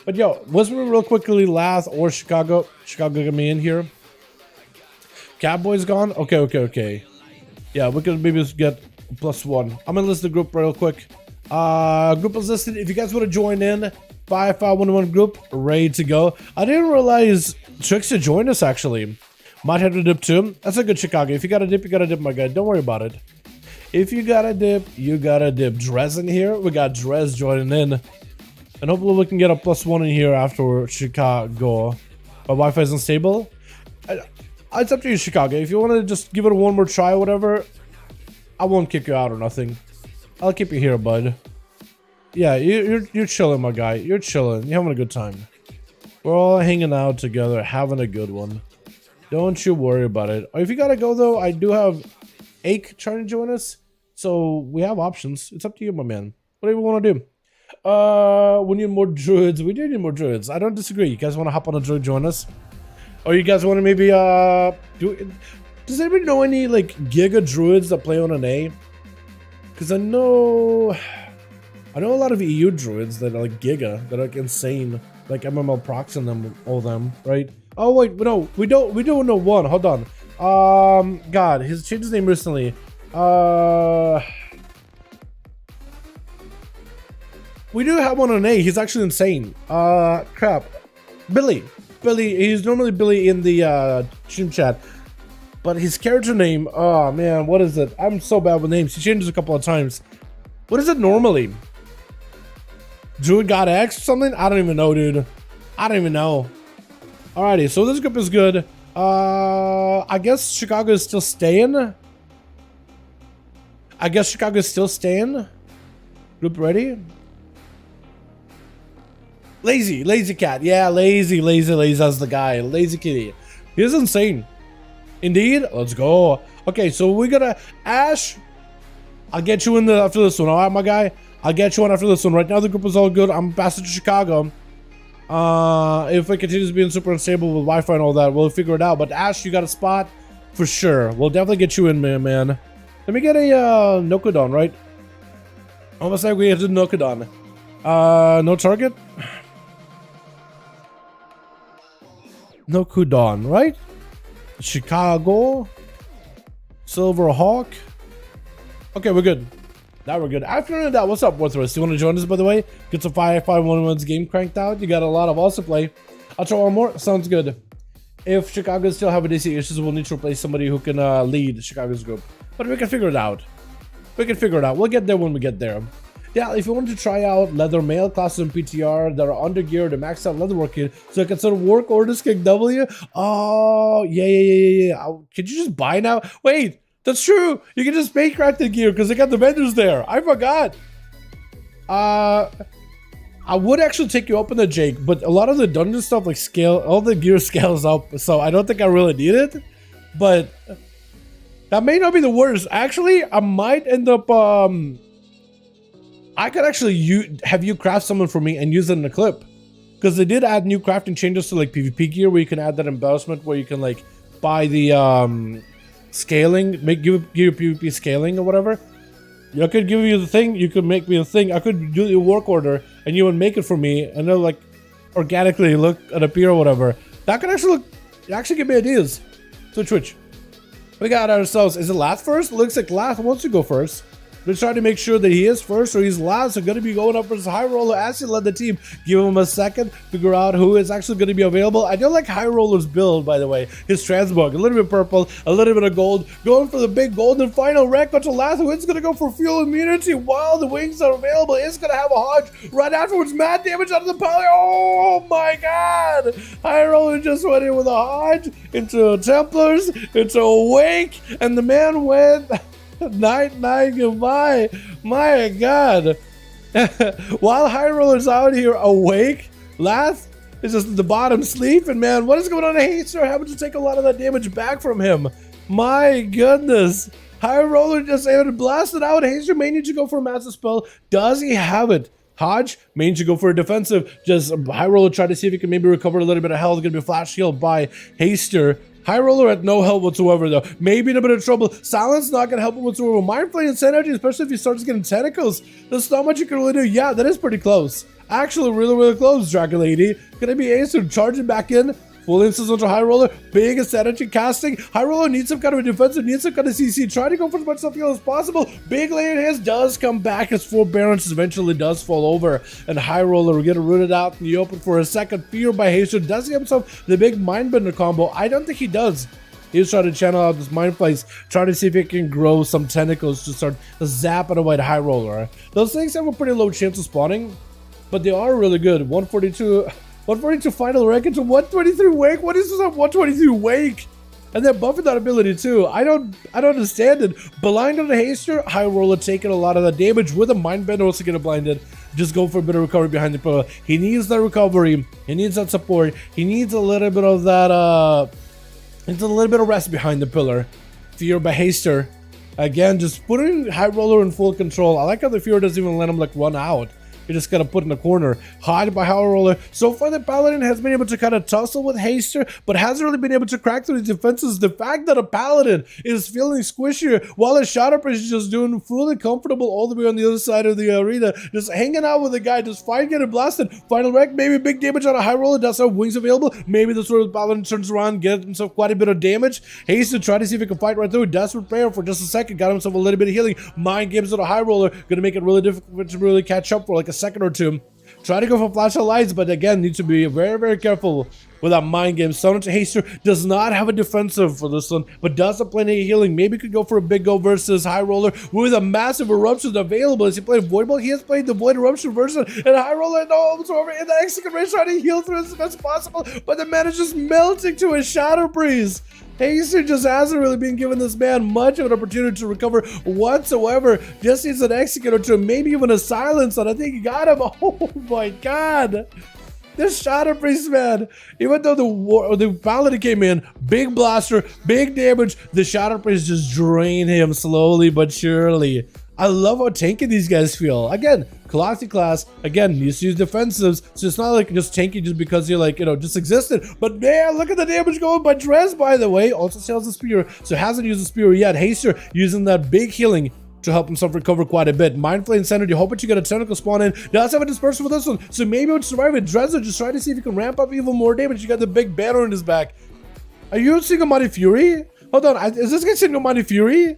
[SPEAKER 2] But yo, let's move real quickly. Last or Chicago get me in here. Catboy's gone. Okay. Yeah, we could maybe just get +1. I'm gonna list the group real quick. Group is listed. If you guys want to join in, 5V5 1v1 group, ready to go. I didn't realize Trickster joined us actually. Might have to dip too. That's a good Chicago. If you got a dip, you got a dip, my guy. Don't worry about it. If you got a dip, you got a dip. Drez in here. We got Drez joining in. And hopefully we can get a +1 in here after Chicago. My Wi-Fi is unstable. It's up to you, Chicago. If you want to just give it one more try or whatever, I won't kick you out or nothing. I'll keep you here, bud. Yeah, you're chilling, my guy. You're chilling. You're having a good time. We're all hanging out together, having a good one. Don't you worry about it. If you gotta go, though, I do have Ake trying to join us. So we have options. It's up to you, my man. Whatever you want to do. We need more druids. We do need more druids. I don't disagree. You guys want to hop on a druid, join us? Or you guys want to maybe does anybody know any like Giga druids that play on an A? Because I know a lot of EU druids that are like Giga, that are like insane, like MML proxing them, all them, right? Oh wait, no, we don't know one. Hold on. God, he's changed his name recently. We do have one on A. He's actually insane. Crap. Billy, he's normally Billy in the stream chat, but his character name, oh man, what is it? I'm so bad with names. He changes a couple of times. What is it normally? Druid God X or something? I don't even know, dude. I don't even know. Alrighty, so this group is good. I guess Chicago is still staying. Group ready? Lazy cat. Yeah, lazy. That's the guy. Lazy kitty. He is insane. Indeed. Let's go. Okay, so we gotta Ash. I'll get you in after this one. All right, my guy. I'll get you on after this one. Right now, the group is all good. I'm passing to Chicago. If it continues being super unstable with Wi-Fi and all that, we'll figure it out. But Ash, you got a spot for sure. We'll definitely get you in, man. Let me get a Nokodon, right? Almost like we have to Nokodon. No target. No Kudon, right? Chicago. Silver Hawk. Okay, we're good. Now we're good. After that, what's up, Worthless? You want to join us, by the way? Get some 5V5 1v1's game cranked out. You got a lot of also play. I'll try one more. Sounds good. If Chicago still have DC issues, we'll need to replace somebody who can lead Chicago's group. But we can figure it out. We'll get there when we get there. Yeah, if you want to try out leather mail classes in PTR that are under geared and maxed out leatherwork kit, so I can sort of work orders kick W. Oh, yeah. Could you just buy now? Wait, that's true. You can just pay crack the gear because they got the vendors there. I forgot. I would actually take you up on the Jake, but a lot of the dungeon stuff like scale, all the gear scales up, so I don't think I really need it. But that may not be the worst. Actually, I might end up I could actually have you craft someone for me and use it in a clip, because they did add new crafting changes to like PvP gear where you can add that embellishment where you can like buy the scaling, give you PvP scaling or whatever. I could give you the thing, you could make me a thing. I could do the work order and you would make it for me and it'll like organically look and appear or whatever. That could actually give me ideas. So Twitch, we got ourselves, is it last first? It looks like last wants to go first. We're trying to make sure that he is first or he's last. So going to be going up versus High Roller as he led the team. Give him a second, figure out who is actually going to be available. I don't like High Roller's build, by the way. His transmog, a little bit purple, a little bit of gold, going for the big golden final wreck. But the last one's going to go for fuel immunity while the wings are available. It's going to have a Hodge right afterwards. Mad damage out of the poly. Oh my god! High Roller just went in with a Hodge into Templars, into a Wake, and the man went. Night, goodbye. My god. While High Roller's out here awake, last is just at the bottom sleeping, man. What is going on? Haster having to take a lot of that damage back from him. My goodness. High Roller just able to blast it out. Haster may need to go for a massive spell. Does he have it? Hodge may need to go for a defensive. Just High Roller try to see if he can maybe recover a little bit of health. Gonna be flash healed by Haster. High Roller at no help whatsoever, though. Maybe in a bit of trouble. Silence not going to help him whatsoever. Mind Flay Insanity, especially if he starts getting tentacles. There's not much you can really do. Yeah, that is pretty close. Actually, really close, Dragon Lady. Gonna be Acer charging back in. Full instance onto High Roller. Big Insanity casting. High Roller needs some kind of a defensive, needs some kind of CC. Try to go for as much stuff as possible. Big lane his does come back. His forbearance eventually does fall over. And High Roller will get rooted out in the open for a second. Fear by Haster. Does he himself the big Mindbender combo? I don't think he does. He's trying to channel out this Mind Flays, trying to see if he can grow some tentacles to start zapping away the High Roller. Those things have a pretty low chance of spawning, but they are really good. 142 final rank into 123 wake. What is this on 123 wake? And then buffing that ability too. I don't understand it. Blind on the Haster, High Roller taking a lot of the damage with a Mindbender also getting blinded. Just go for a bit of recovery behind the pillar. He needs that recovery. He needs that support. He needs a little bit of that needs a little bit of rest behind the pillar. Fear by Haster. Again, just putting High Roller in full control. I like how the Fear doesn't even let him like run out. You're just gonna put in the corner. Hide by High Roller. So far, the Paladin has been able to kind of tussle with Haster, but hasn't really been able to crack through his defenses. The fact that a Paladin is feeling squishier while a Shadow Priest is just doing fully comfortable all the way on the other side of the arena, just hanging out with the guy, just fight, getting blasted. Final wreck, maybe big damage on a High Roller. Does have wings available. Maybe the sort of Paladin turns around, gets himself quite a bit of damage. Haster try to see if he can fight right through. Desperate prayer for just a second, got himself a little bit of healing. Mind games on a High Roller, gonna make it really difficult to really catch up for like a second or two. Try to go for flash of lights, but again, need to be very, very careful with that mind game. Sonic Haster does not have a defensive for this one, but does have plenty of healing. Maybe could go for a big go versus High Roller with a massive eruption available. As he played Void Ball, he has played the Void Eruption version, and High Roller no whatsoever in the execute range trying to heal through as best possible, but the man is just melting to a Shadow Breeze. Haster just hasn't really been given this man much of an opportunity to recover whatsoever. Just needs an execute or two, maybe even a silence, and I think he got him. Oh my god. This Shadow Priest, man, even though the Paladin came in, big blaster, big damage, the Shadow Priest just drained him slowly but surely. I love how tanky these guys feel. Again, classic class. Again, you use defensives, so it's not like just tanky just because you're like, you know, just existed. But man, look at the damage going by Drez, by the way. Also sells the spear, so hasn't used the spear yet. Haster using that big healing to help himself recover quite a bit. Mindful Insanity, hoping to get a tentacle spawn in. Does have a dispersion for this one, so maybe it would survive it. Dresser just trying to see if he can ramp up even more damage. You got the big banner in his back. Are you Single Mighty Fury? Hold on, is this guy Single Mighty Fury?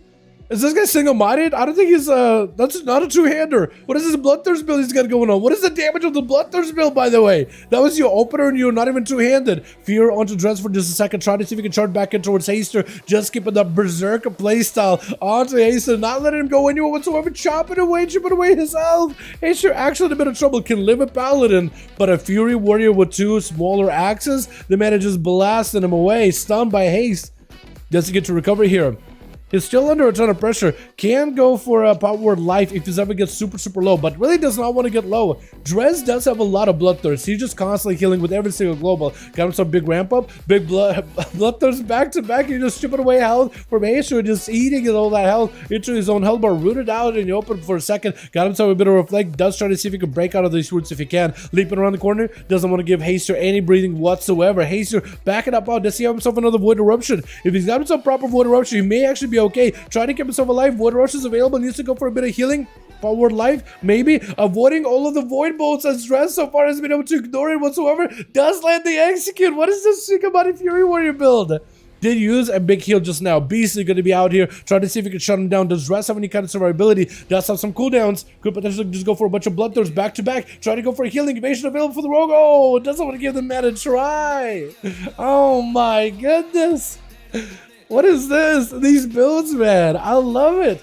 [SPEAKER 2] Is this guy single-minded? I don't think he's, that's not a two-hander. What is this Bloodthirst build he's got going on? What is the damage of the Bloodthirst build, by the way? That was your opener and you're not even two-handed. Fear onto Dress for just a second. Trying to see if he can charge back in towards Haster. Just keeping the Berserker playstyle onto Haster. Not letting him go anywhere whatsoever. Chopping away his health. Haster actually in a bit of trouble. Can live a Paladin, but a Fury Warrior with two smaller axes, the man is just blasting him away. Stunned by haste. Doesn't get to recover here. He's still under a ton of pressure. Can go for a Power Life if he ever gets super low, but really does not want to get low. Drez does have a lot of Bloodthirst. He's just constantly healing with every single global. Got himself big ramp up, big Bloodthirst back to back. He's just chipping away health from Acer, just eating all that health into his own health bar. Rooted out and you open for a second. Got himself a bit of reflect. Does try to see if he can break out of these roots if he can. Leaping around the corner. Doesn't want to give Haster any breathing whatsoever. Haster backing up out. Does he have himself another Void Eruption? If he's got himself proper Void Eruption, he may actually be okay. Trying to keep himself alive. Void Rush is available. Needs to go for a bit of healing. Forward life, maybe. Avoiding all of the Void Bolts as Dress so far has been able to ignore it whatsoever. Does land the execute. What is this Single Mighty Fury Warrior build? Did use a big heal just now. Beast is going to be out here trying to see if he can shut him down. Does Dress have any kind of survivability? Does have some cooldowns. Could potentially just go for a bunch of Bloodthirsts back to back. Trying to go for a healing evasion available for the Rogue. Oh, doesn't want to give the man a try. Oh my goodness. What is this? These builds, man. I love it.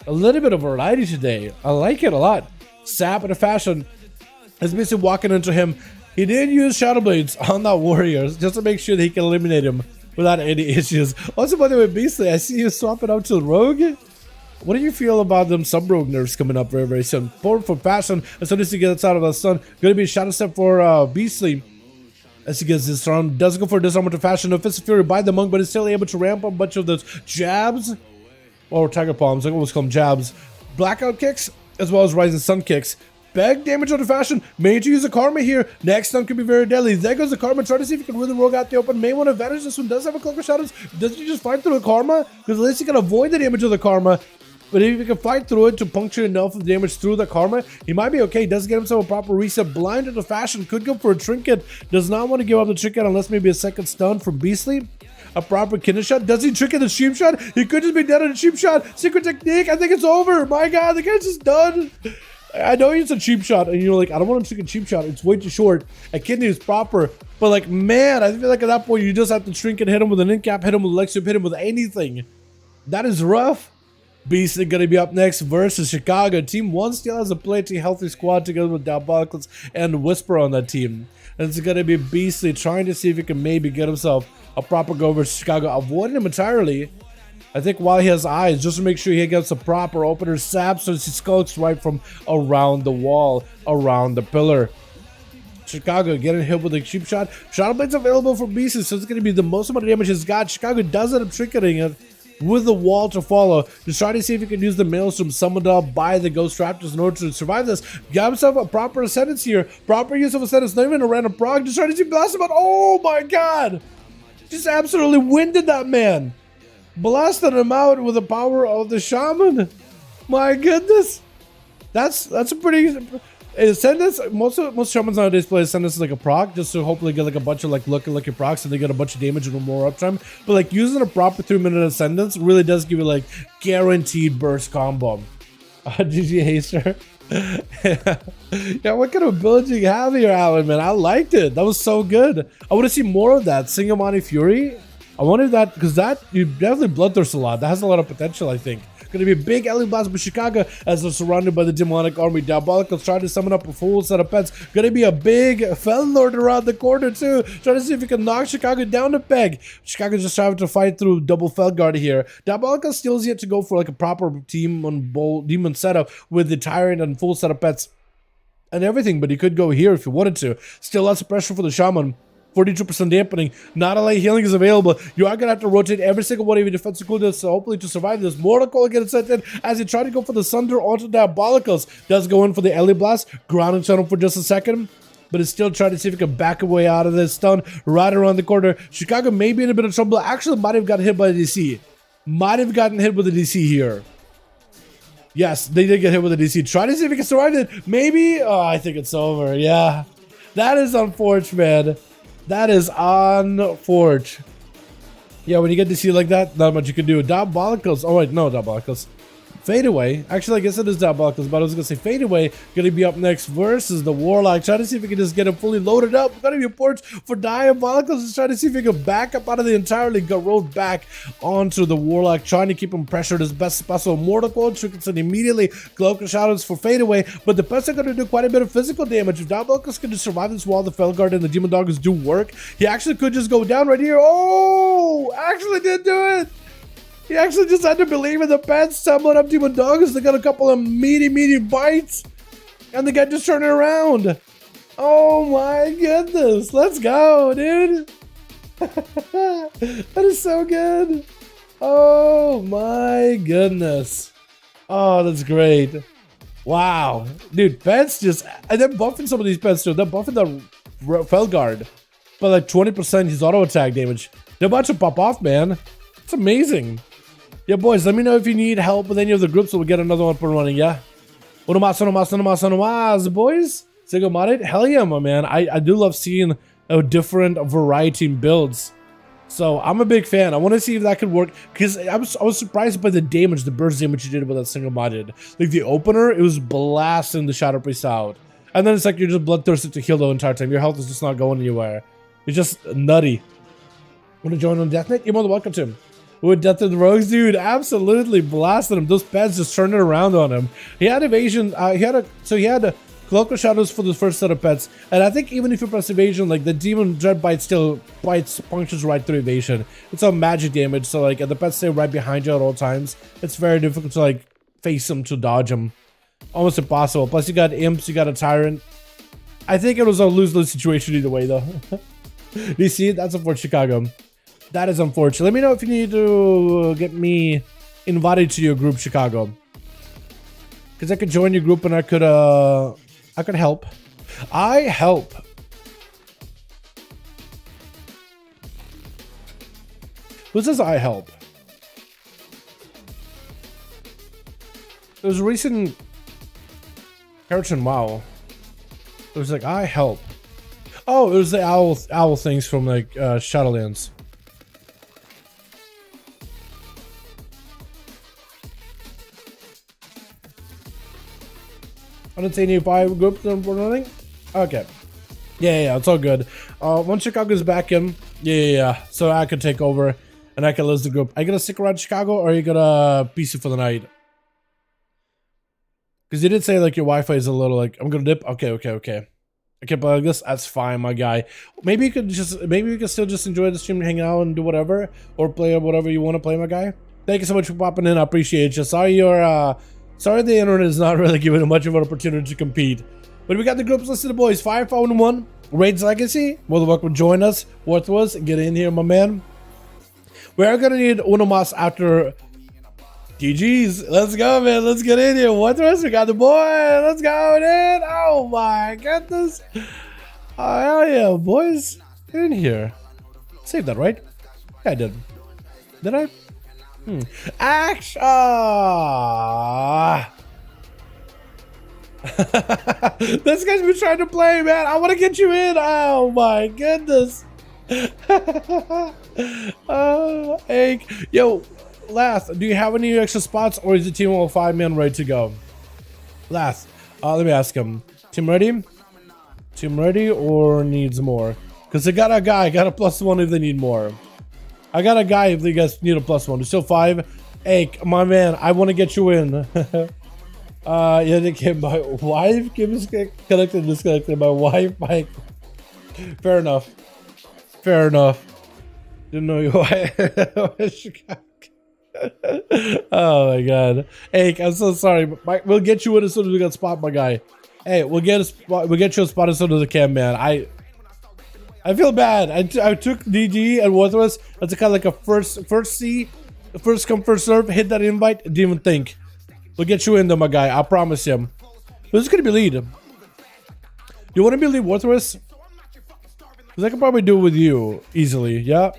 [SPEAKER 2] A little bit of variety today. I like it a lot. Sap in a fashion is basically walking into him. He did use Shadow Blades on that warrior just to make sure that he can eliminate him without any issues. Also, by the way, Beastly, I see you swapping out to the Rogue. What do you feel about them sub-rogue nerfs coming up very, very soon? Forward for Passion, as soon as he gets out of the sun. Going to be a Shadow Step for Beastly. As he gets this round, doesn't go for a disarmor to fashion. No Fist of Fury by the Monk, but is still able to ramp up a bunch of those jabs. Or Tiger Palms, I always call them jabs. Blackout kicks, as well as Rising Sun kicks. Big damage on the fashion. May to use a Karma here. Next stun could be very deadly. There goes the Karma. Try to see if he can really rogue out the open. May want to advantage this one. Does have a Cloak of Shadows. Doesn't he just fight through the Karma? Because at least he can avoid the damage of the Karma. But if he can fight through it to puncture enough of the damage through the Karma, he might be okay. Does get himself a proper reset. Blind into fashion. Could go for a trinket. Does not want to give up the trinket unless maybe a second stun from Beastly. A proper kidney shot. Does he trick in the cheap shot? He could just be dead in a cheap shot. Secret technique. I think it's over. My god, the guy's just done. I know it's a cheap shot, and you're like, I don't want him to take a cheap shot. It's way too short. A kidney is proper. But like, man, I feel like at that point, you just have to shrink and hit him with an in-cap, hit him with Lexium, hit him with anything. That is rough. Beast is going to be up next versus Chicago. Team 1 still has a plenty healthy squad together with Diabolicus and Whisper on that team. And it's going to be Beastly trying to see if he can maybe get himself a proper go versus Chicago. Avoiding him entirely. I think while he has eyes, just to make sure he gets a proper opener sap so he skulks right from around the wall, around the pillar. Chicago getting hit with a cheap shot. Shadow Blade's available for Beastly, so it's going to be the most amount of damage he's got. Chicago does end up tricketing it with the wall to follow to try to see if you can use the Maelstrom summoned up by the Ghost Raptors in order to survive this. Got himself a proper Ascendance here. Proper use of Ascendance, not even a random prog. Just trying to see blast him out. Oh my god! Just absolutely winded that man. Blasted him out with the power of the Shaman. My goodness. That's a pretty... Ascendance, most shamans nowadays play Ascendance like a proc, just to hopefully get like a bunch of like lucky procs and they get a bunch of damage and more uptime. But like using a proper 3-minute Ascendance really does give you like guaranteed burst combo. GG Haster. Yeah, what kind of build you have here, Alan, man? I liked it. That was so good. I want to see more of that. Singamani Fury. I wonder if that, because that, you definitely bloodthirst a lot. That has a lot of potential, I think. Going to be a big Ellie Blast for Chicago as they're surrounded by the demonic army. Diabolical's trying to summon up a full set of pets. Going to be a big Fellord around the corner too. Trying to see if he can knock Chicago down a peg. Chicago's just trying to fight through double Felguard here. Diabolical still is yet to go for like a proper team on bowl demon setup with the Tyrant and full set of pets and everything, but he could go here if he wanted to. Still lots of pressure for the Shaman. 42% dampening, not a light healing is available. You are going to have to rotate every single one of your defensive cooldowns, so hopefully to survive this. Mortal Coil gets sent in as he tried to go for the Sunder onto Diabolicals. Does go in for the Ellie Blast, ground and channel for just a second, but is still trying to see if he can back away out of this stun right around the corner. Chicago may be in a bit of trouble. Actually, might have gotten hit by the DC. Might have gotten hit with the DC here. Yes, they did get hit with the DC. Try to see if he can survive it. Maybe. Oh, I think it's over. Yeah. That is unfortunate, man. That is unfortunate. Yeah, when you get to see like that, not much you can do. Diabolicals. Oh, wait, no, Diabolicals. Fade Away. Actually, I guess it is Diabolicals, but I was going to say Fade Away going to be up next versus the Warlock. Try to see if we can just get him fully loaded up. Going to be a port for Diabolicals. Just trying to see if we can back up out of the entirely, go rolled back onto the Warlock. Trying to keep him pressured as best as possible. Mortal Coil, Trickinson immediately. Cloak of Shadows for Fade Away. But the pets are going to do quite a bit of physical damage. If Diabolicals can just survive this while the Felguard and the Demon Doggers do work, he actually could just go down right here. Oh! Actually did do it! He actually just had to believe in the pets, summoned up Demon Doggers. They got a couple of meaty bites. And the guy just turned it around. Oh my goodness. Let's go, dude. That is so good. Oh my goodness. Oh, that's great. Wow. Dude, pets just... And they're buffing some of these pets too. They're buffing the Felguard. But like 20% his auto attack damage. They're about to pop off, man. It's amazing. Yeah, boys, let me know if you need help with any of the groups, so we'll get another one up and running, yeah? Uno más, boys. Single modded? Hell yeah, my man. I do love seeing a different variety in builds. So, I'm a big fan. I want to see if that could work, because I was surprised by the damage, the burst damage you did with that single modded. Like, the opener, it was blasting the Shadow Priest out. And then it's like you're just bloodthirsty to heal the entire time. Your health is just not going anywhere. It's just nutty. Want to join on Deathnet? You're more than welcome to him. With Death of the Rogues, dude, absolutely blasted him. Those pets just turned it around on him. He had evasion. He had Cloak of Shadows for the first set of pets, and I think even if you press evasion, like the Demon Dread Bite still punctures right through evasion. It's all magic damage, so like the pets stay right behind you at all times. It's very difficult to like face them to dodge them. Almost impossible. Plus you got imps, you got a tyrant. I think it was a lose-lose situation either way, though. You see, that's for Chicago. That is unfortunate. Let me know if you need to get me invited to your group, Chicago. Because I could join your group and I could help. I help. Who says I help? There was a recent character in WoW. It was like, I help. Oh, it was the owl things from like Shadowlands. I didn't see any 5 groups or anything. Okay. Yeah, it's all good. Once Chicago's back in, yeah. So I could take over and I can lose the group. Are you gonna stick around Chicago or are you gonna piece it for the night? Because you did say like your Wi-Fi is a little like, I'm gonna dip. Okay. Okay, but I guess that's fine, my guy. Maybe you could still just enjoy the stream, hang out and do whatever, or play whatever you want to play, my guy. Thank you so much for popping in. I appreciate you. Sorry the internet is not really giving much of an opportunity to compete. But we got the groups listed, boys. 5V5 1v1 Raids Legacy. More than welcome to join us. Worthwas, get in here, my man. We're gonna need uno más after GG's. Let's go, man. Let's get in here. What the rest? We got the boy. Let's go, dude. Oh my goodness. Oh, hell yeah, boys. Get in here. Save that, right? Yeah, I did. Did I? Action! This guy's been trying to play, man. I want to get you in. Oh my goodness. Hey, yo, Last, do you have any extra spots, or is the team all 5 men ready to go? Last, let me ask him. Team ready? Team ready or needs more? Because I got a guy, got a +1 if they need more. I got a guy if you guys need a +1. There's still 5. Hey, my man, I want to get you in. Yeah, they came. My wife gets connected, disconnected. My wife, Mike. Fair enough. Fair enough. Didn't know you. Oh my god. Hey, I'm so sorry. Mike, we'll get you in as soon as we got a spot, my guy. Hey, we'll get a spot. We'll get you a spot as soon as I can, man. I feel bad. I took DG and Worthless. That's kind of like a first come first serve. Hit that invite. Didn't even think. We'll get you in though, my guy. I promise you. This is gonna be lead. You want to be lead Worthless? Because I can probably do it with you easily. Yeah.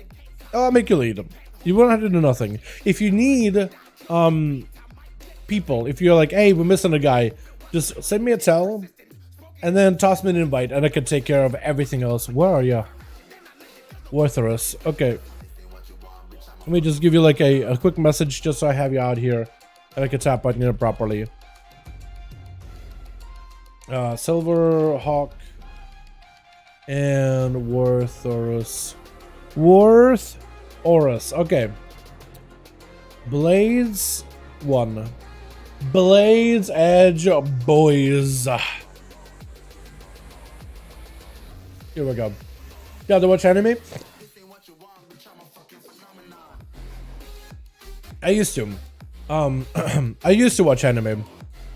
[SPEAKER 2] I'll make you lead. You won't have to do nothing. If you need people, if you're like, hey, we're missing a guy, just send me a tell and then toss me an invite and I can take care of everything else. Where are you? Worthless. Okay. Let me just give you like a quick message just so I have you out here and I can tap on you properly. Silver Hawk and Worthless. Orus, okay. Blades 1. Blades Edge boys. Here we go. Yeah, to watch anime? I used to. I used to watch anime.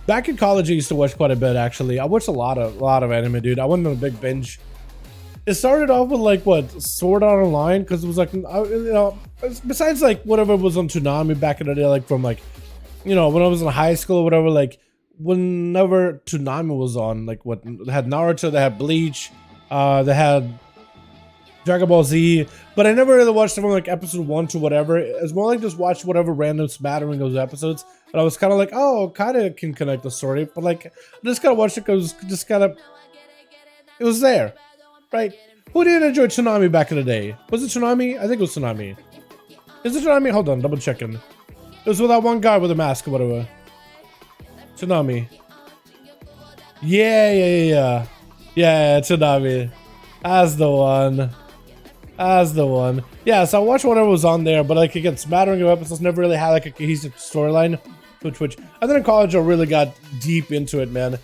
[SPEAKER 2] Back in college, I used to watch quite a bit. Actually, I watched a lot of anime, dude. I went on a big binge. It started off with like what Sword Art Online, because it was like, you know, besides like whatever was on Toonami back in the day, like from like, you know, when I was in high school or whatever, like whenever Toonami was on, like what they had Naruto, they had Bleach, they had Dragon Ball Z, but I never really watched them from like episode 1 to whatever. It's more like just watch whatever random smattering those episodes, and I was kind of like, oh, kind of can connect the story, but like I just kind of watched it because just kind of it was there. Right? Who didn't enjoy Tsunami back in the day? Was it Tsunami? I think it was Tsunami. Is it Tsunami? Hold on, double checking. It was with that one guy with a mask or whatever. Tsunami. Yeah, Tsunami. That's the one. That's the one. Yeah, so I watched whatever was on there, but like again, smattering of episodes, never really had like a cohesive storyline. Which I then in college I really got deep into it, man.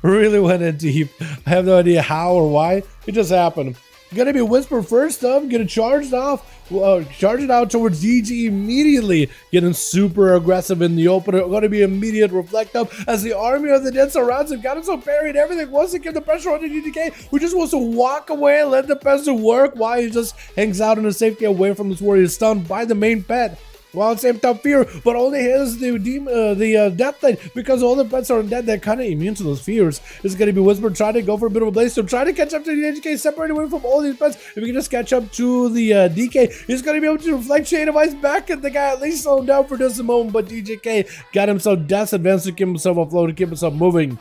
[SPEAKER 2] Really went in deep. I have no idea how or why. It just happened. Gonna be Whisper first up. Get it charged off. Charge it out towards DG immediately. Getting super aggressive in the opener. Gonna be immediate reflect up as the army of the dead surrounds him. Got him so buried. Everything wants to give the pressure on the DDK, who just wants to walk away and let the peasant work while he just hangs out in the safety away from this warrior, stunned by the main pet. While at the same time fear, but only his the death knight, because all the pets are undead, they're kind of immune to those fears. It's gonna be Whisper trying to go for a bit of a blaze, so try to catch up to the DK, separate away from all these pets. If we can just catch up to the DK, he's gonna be able to reflect Chain of Ice back at the guy, at least slow him down for just a moment. But DJK got himself death advance to keep himself afloat, to keep himself moving.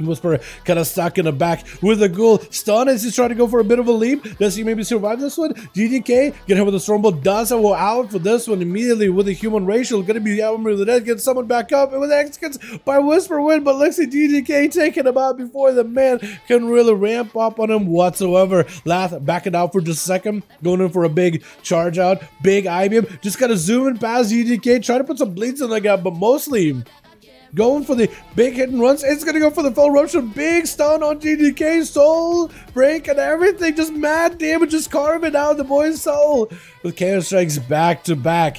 [SPEAKER 2] Whisper kind of stuck in the back with a ghoul. Stun as he's trying to go for a bit of a leap. Does he maybe survive this one? DDK get hit with a Stormbolt. Does go out for this one immediately with a human racial. Gonna be Armor of the Dead. Get someone back up. And with X by Whisper win, but let's see DDK taking him out before the man can really ramp up on him whatsoever. Lath backing out for just a second. Going in for a big charge out. Big IBM. Just gotta zoom in past DDK. Try to put some bleeds in the guy, but mostly going for the big hit and runs. It's gonna go for the full eruption. Big stun on GDK. Soul break and everything. Just mad damage. Just carving out the boy's soul with Chaos Strikes back to back.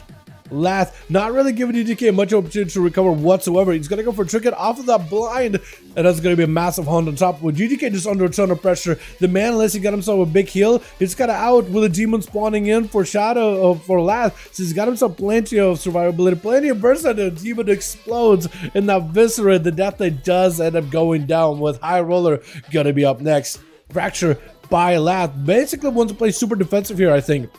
[SPEAKER 2] Lath, not really giving DK much opportunity to recover whatsoever. He's gonna go for a trinket off of that blind, and that's gonna be a massive hunt on top. With GDK just under a ton of pressure, the man, unless he got himself a big heal, he's kind of out with a demon spawning in for Shadow for Lath. So he's got himself plenty of survivability, plenty of burst, and the demon explodes in that viscera. The deathlight does end up going down, with High Roller gonna be up next. Fracture by Lath basically wants to play super defensive here, I think.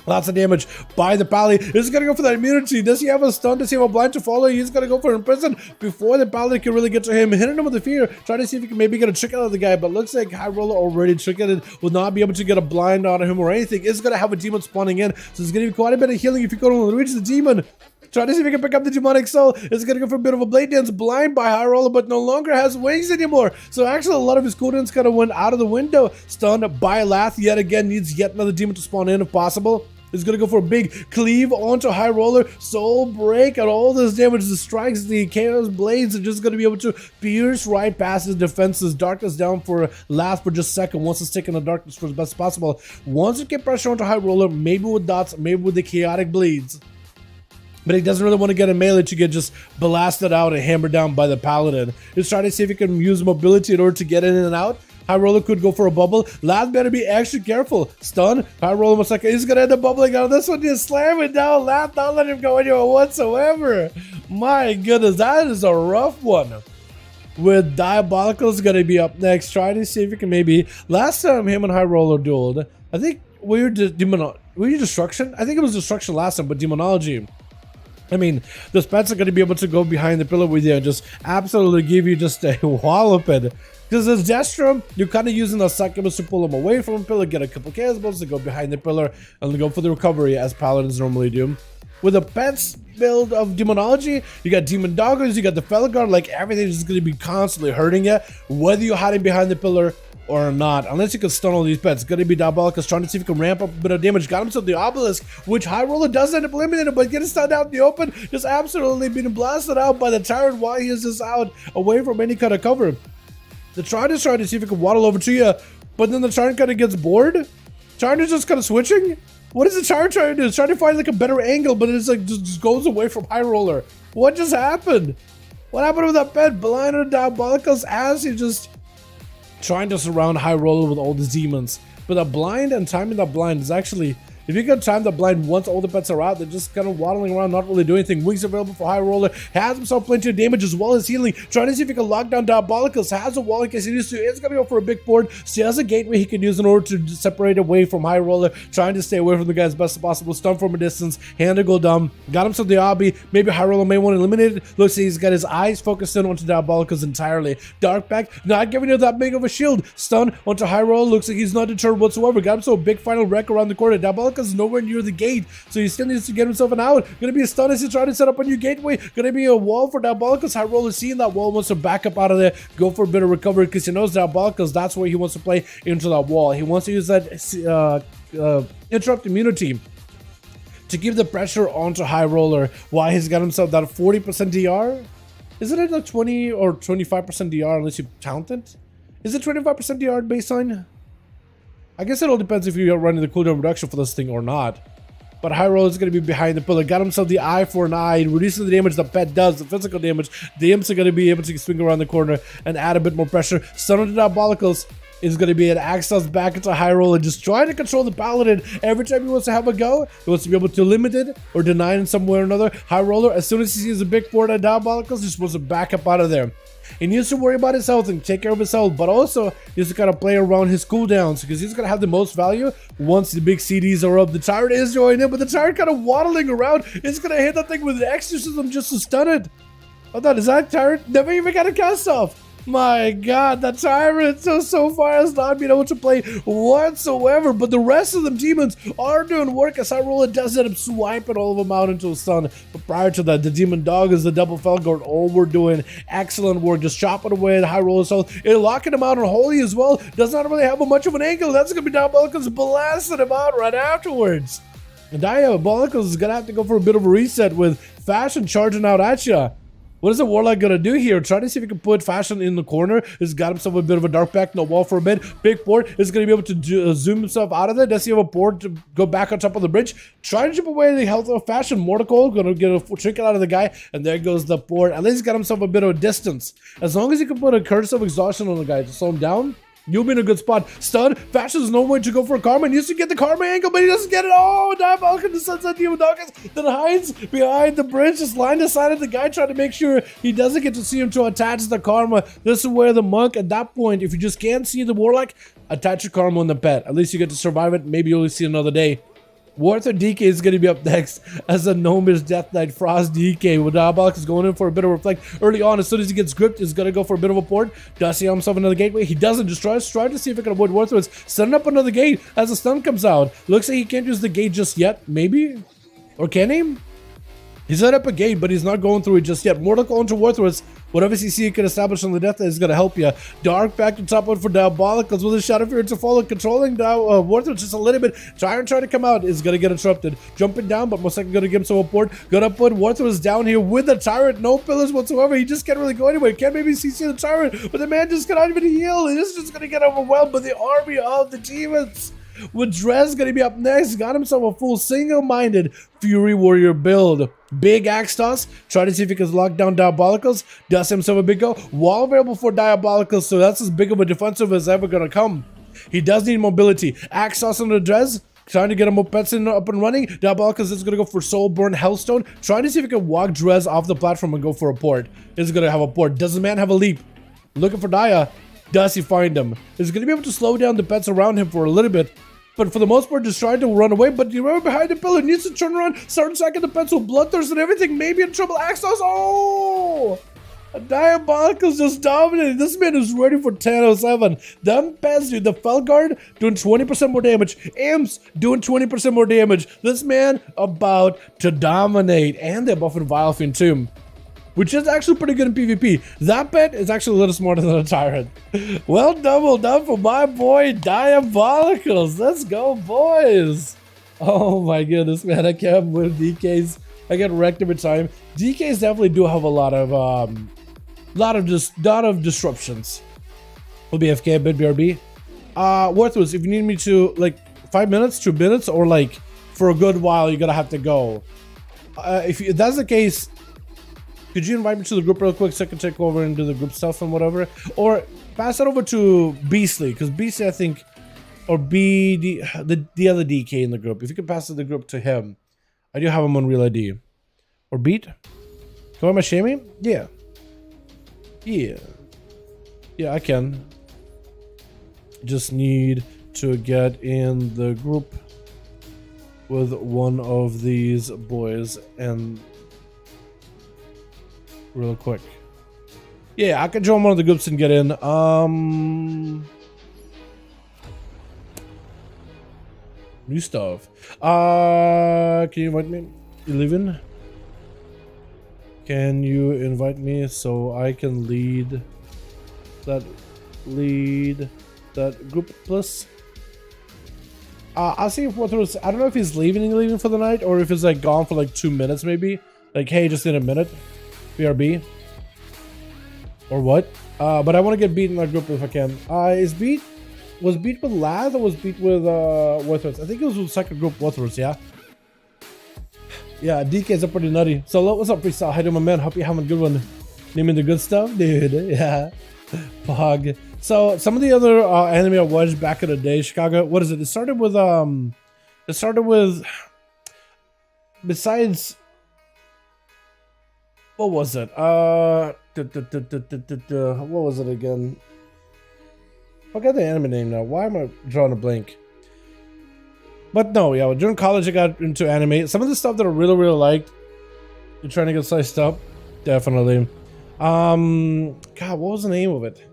[SPEAKER 2] Lots of damage by the Pally. He's gonna go for that immunity. Does he have a stun? Does he have a blind to follow? He's gonna go for imprison before the Pally can really get to him. Hitting him with the fear, trying to see if he can maybe get a trick out of the guy, but looks like High Roller already tricketed, will not be able to get a blind on him or anything. Is gonna have a demon spawning in, so it's gonna be quite a bit of healing if you go to reach the demon. Trying to see if he can pick up the demonic soul. It's gonna go for a bit of a blade dance, blind by High Roller, but no longer has wings anymore. So actually a lot of his cooldowns kind of went out of the window. Stunned by Lath yet again, needs yet another demon to spawn in if possible. He's gonna go for a big cleave onto High Roller, soul break, and all this damage, the strikes, the chaos blades are just gonna be able to pierce right past his defenses. Darkness down for Lath for just a second, wants to stick in the darkness for as best as possible. Wants to get pressure onto High Roller, maybe with dots, maybe with the chaotic bleeds. But he doesn't really want to get a melee to get just blasted out and hammered down by the Paladin. He's trying to see if he can use mobility in order to get in and out. High Roller could go for a bubble. Lath better be extra careful. Stun. High Roller looks like he's gonna end up bubbling out. This one just slam it down. Lath not let him go anywhere whatsoever. My goodness, that is a rough one. With Diabolical's gonna be up next, trying to see if he can maybe. Last time him and High Roller dueled, I think were you Destruction? I think it was Destruction last time, but Demonology. I mean, the Spets are going to be able to go behind the pillar with you and just absolutely give you just a walloping. Because as Destrum, you're kind of using the Succubus to pull him away from the pillar, get a couple chaos balls to go behind the pillar, and go for the recovery as Paladins normally do. With a Pets build of Demonology, you got Demon Doggers, you got the Felguard, like everything is going to be constantly hurting you, whether you're hiding behind the pillar or not, unless you can stun all these pets. It's gonna be Diabolicus trying to see if he can ramp up a bit of damage. Got himself the Obelisk, which High Roller does end up eliminating, but getting stunned out in the open, just absolutely being blasted out by the Tyrant while he is just out away from any kind of cover. The Tyrant is trying to see if he can waddle over to you, but then the Tyrant kind of gets bored. Tyrant is just kind of switching. What is the Tyrant trying to do? It's trying to find like a better angle, but it's like just goes away from High Roller. What just happened? What happened with that pet? Blinded Diabolicus as he just trying to surround High Roller with all the demons. But the blind and timing that blind is actually, if you can time the blind once all the pets are out, they're just kind of waddling around, not really doing anything. Wings available for High Roller, has himself plenty of damage as well as healing. Trying to see if he can lock down Diabolicus, has a wall in case he needs to. It's going to go for a big board. So he has a gateway he can use in order to separate away from High Roller, trying to stay away from the guy as best as possible. Stun from a distance, hand to go dumb. Got himself the obby. Maybe High Roller may want to eliminate it. Looks like he's got his eyes focused in onto Diabolicus entirely. Darkback, not giving you that big of a shield. Stun onto High Roller. Looks like he's not deterred whatsoever. Got himself a big final wreck around the corner. Diabolicus is nowhere near the gate, so he still needs to get himself an out. Gonna be a stun as he's trying to set up a new gateway. Gonna be a wall for Diabolicus. High Roller seeing that wall, wants to back up out of there, go for a bit of recovery because he knows Diabolicus, that's where he wants to play into that wall. He wants to use that interrupt immunity to give the pressure onto High Roller while he's got himself that 40% DR. Isn't it like 20 or 25% DR unless you count it? Is it 25% DR baseline? I guess it all depends if you're running the cooldown reduction for this thing or not. But High Roller is going to be behind the pillar. Got himself the eye for an eye, reducing the damage the pet does, the physical damage. The imps are going to be able to swing around the corner and add a bit more pressure. Stun into Diabolicus is going to be an access back into High Roller, just trying to control the Paladin. Every time he wants to have a go, he wants to be able to limit it or deny it in some way or another. High Roller, as soon as he sees a big board at Diabolicus, just wants to back up out of there. He needs to worry about his health and take care of his health, but also he needs to kind of play around his cooldowns because he's going to have the most value once the big CDs are up. The Tyrant is joining in, but the Tyrant kind of waddling around. It's going to hit that thing with an exorcism just to stun it. I thought, is that Tyrant? Never even got a cast off. My god, that Tyrant so far has not been able to play whatsoever, but the rest of the demons are doing work as High Roller does end up swiping all of them out into a stun. But prior to that, the Demon Dog is the double Felguard. All we're doing excellent work, just chopping away at High Roller's health and locking him out on Holy as well. Does not really have much of an angle. That's going to be Diabolicus blasting him out right afterwards. And Diabolicus is going to have to go for a bit of a reset with Fashion charging out at ya. What is the Warlock gonna do here? Try to see if he can put Fashion in the corner. He's got himself a bit of a dark back, no wall for a bit. Big port is gonna be able to zoom himself out of there. Does he have a port to go back on top of the bridge? Try to chip away the health of Fashion. Mortical gonna get a trinket out of the guy, and there goes the port. At least he's got himself a bit of a distance. As long as he can put a Curse of Exhaustion on the guy to slow him down, you'll be in a good spot. Stun. Fashion's no way to go for a Karma. He needs to get the Karma angle, but he doesn't get it. Oh, Diabolical descends on Demon Dawkins. Then hides behind the bridge. Just lined aside of the guy, trying to make sure he doesn't get to see him to attach the Karma. This is where the Monk, at that point, if you just can't see the Warlock, attach your Karma on the pet. At least you get to survive it. Maybe you'll see another day. Warthog DK is going to be up next as a Gnomish Death Knight Frost DK. With Diabolic is going in for a bit of reflect early on. As soon as he gets gripped, he's going to go for a bit of a port. Does he have himself another gateway? He doesn't. Just try to see if he can avoid Warthog. Setting up another gate as the stun comes out. Looks like he can't use the gate just yet. Maybe? Or can he? He set up a gate, but he's not going through it just yet. Mortal into Warthog. Whatever CC you can establish on the Death Knight is going to help you. Dark back to top one for Diabolicals with a Shadow Fury to follow, controlling Warthog just a little bit. Trying to come out is going to get interrupted. Jumping down, but most likely going to give him some support. Gonna put Warthog down here with the Tyrant. No pillars whatsoever. He just can't really go anywhere. Can't maybe CC the Tyrant, but the man just cannot even heal. He's just going to get overwhelmed by the army of the demons. With Drez going to be up next, got himself a full single-minded Fury Warrior build. Big axe toss, try to see if he can lock down Diabolicals. Does himself a big go. Wall available for Diabolicals, so that's as big of a defensive as ever going to come. He does need mobility. Axe toss on the Drez, trying to get him up and running. Diabolicals is going to go for Soulborn Hellstone, trying to see if he can walk Drez off the platform and go for a port. He's going to have a port. Does the man have a leap? Looking for Dia. Does he find him? He's going to be able to slow down the pets around him for a little bit. But for the most part, just trying to run away. But you remember behind the pillar, needs to turn around, start sacking the pets with Bloodthirst and everything. Maybe in trouble. Axos. Oh! Diabolicals just dominated. This man is ready for 1007. Them pets, dude. The Felguard doing 20% more damage. Imps doing 20% more damage. This man about to dominate. And they're buffing Vilephiend too, which is actually pretty good in PvP. That pet is actually a little smarter than a Tyrant. Well, double done for my boy Diabolicals. Let's go, boys. Oh my goodness, man. I can't win DKs. I get wrecked every time. DKs definitely do have a lot of disruptions. We'll be FK a bit, BRB. Worthless, if you need me to, like, 5 minutes, 2 minutes, or like for a good while, you're gonna have to go. If that's the case, could you invite me to the group real quick so I can take over and do the group stuff and whatever? Or pass it over to Beastly, because Beastly, I think, or the other DK in the group. If you could pass the group to him. I do have him on Real ID. Or Beat? Come on, my shaming? Yeah. Yeah. Yeah, I can. Just need to get in the group with one of these boys and real quick. Yeah, I can join one of the groups and get in. New stuff. Can you invite me? You leaving? Can you invite me so I can lead that group, plus? I'll see if Warthog, I don't know if he's leaving for the night or if he's like gone for like 2 minutes maybe. Like, hey, just in a minute. BRB. Or what? But I want to get Beat in that group if I can. Was Beat with Laz or was Beat with Warthog? I think it was with second group Warthog, yeah? Yeah, DKs are pretty nutty. So what's up, Freestyle? How you doing, my man? Hope you're having a good one. Naming the good stuff? Dude, yeah. Pog. So some of the other anime I watched back in the day, Chicago, what is it? It started with besides, what was it? What was it again? I forgot the anime name now. Why am I drawing a blank? But no, yeah, during college I got into anime. Some of the stuff that I really, really liked. You're trying to get sliced up? Definitely. God, what was the name of it?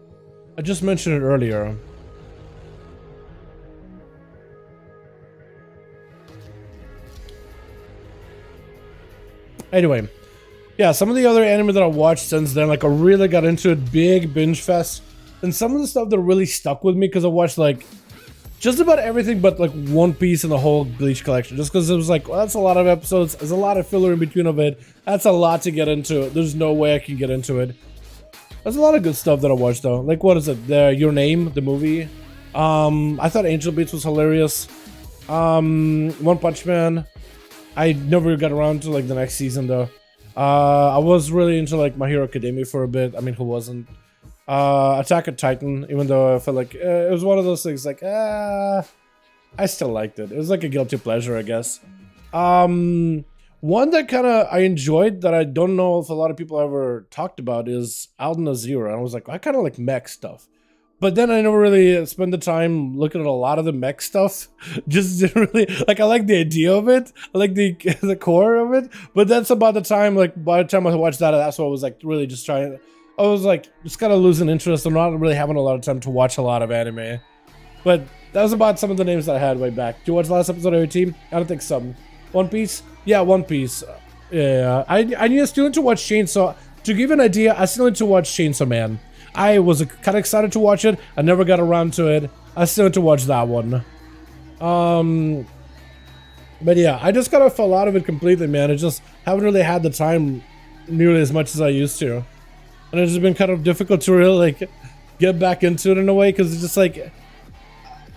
[SPEAKER 2] I just mentioned it earlier. Anyway, yeah, some of the other anime that I watched since then, like I really got into it, big binge fest. And some of the stuff that really stuck with me, because I watched like just about everything but like One Piece and the whole Bleach collection, just because it was like, well, that's a lot of episodes, there's a lot of filler in between of it, that's a lot to get into, there's no way I can get into it. There's a lot of good stuff that I watched though, like what is it, Your Name, the movie, I thought Angel Beats was hilarious, One Punch Man, I never got around to like the next season though. I was really into like My Hero Academia for a bit, I mean who wasn't? Attack on Titan, even though I felt like it was one of those things like, I still liked it. It was like a guilty pleasure, I guess. One that kind of I enjoyed that I don't know if a lot of people ever talked about is Alden Azira. I was like, I kind of like mech stuff. But then I never really spent the time looking at a lot of the mech stuff. Just didn't really, like I like the idea of it. I like the core of it. But that's about the time, like by the time I watched that, that's what I was like really just trying. I was like, just kind of losing interest. I'm not really having a lot of time to watch a lot of anime. But that was about some of the names that I had way back. Did you watch the last episode of your team? I don't think so. One Piece? Yeah, One Piece. Yeah, I still need to watch Chainsaw. To give you an idea, I still need to watch Chainsaw Man. I was kind of excited to watch it. I never got around to it. I still need to watch that one. But yeah, I just kind of fell out of it completely, man. I just haven't really had the time nearly as much as I used to. And it's just been kind of difficult to really like get back into it in a way, because it's just like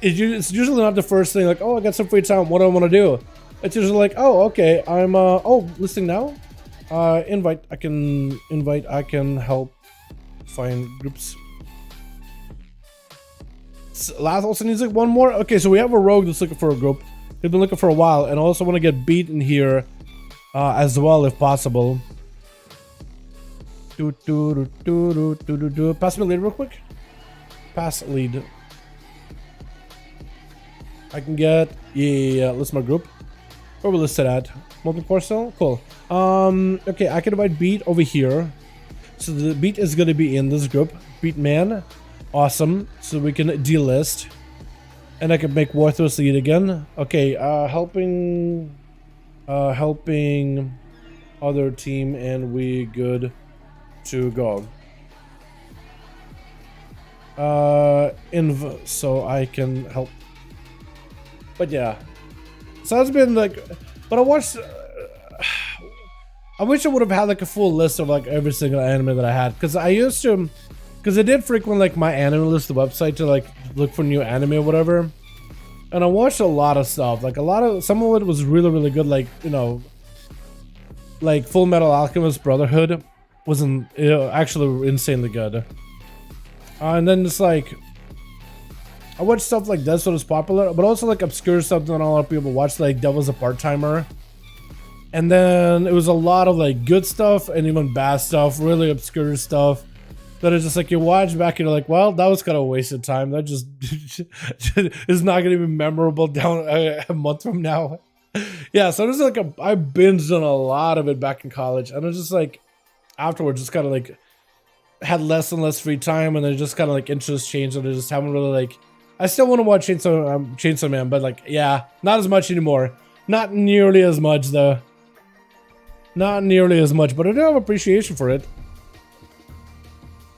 [SPEAKER 2] it's usually not the first thing like, oh, I got some free time, what do I want to do? It's usually like, oh, okay, I'm listening now, invite, I can help find groups. Last also needs like one more. Okay, so we have a rogue that's looking for a group. They've been looking for a while, and I also want to get beat in here as well if possible. Pass me a lead real quick. Pass lead. I can get, yeah, list my group. Where we listed at? Multi-core cell? Cool. Okay, I can invite beat over here. So the beat is gonna be in this group. Beat man. Awesome. So we can delist. And I can make Warthos lead again. Okay, helping other team, and we good to go. Inv, so I can help. But yeah, so that's been like, but I watched, I wish I would have had like a full list of like every single anime that I had, because I used to, because I did frequent like my anime list, the website, to like look for new anime or whatever, and I watched a lot of stuff, like some of it was really good, like, you know, like Full Metal Alchemist Brotherhood wasn't, you know, actually insanely good. And then it's like, I watched stuff like this that was popular, but also like obscure stuff that not a lot of people watch, like Devil's a Part-Timer. And then it was a lot of like good stuff and even bad stuff, really obscure stuff that is just like you watch back and you're like, well, that was kind of a waste of time. That just is not going to be memorable down a month from now. Yeah, so there's like I binged on a lot of it back in college, and it was just like afterwards just kind of like had less and less free time, and then just kind of like interest changed, and I just haven't really like, I still want to watch Chainsaw Man, but like, yeah, not as much anymore. Not nearly as much though. Not nearly as much, but I do have appreciation for it.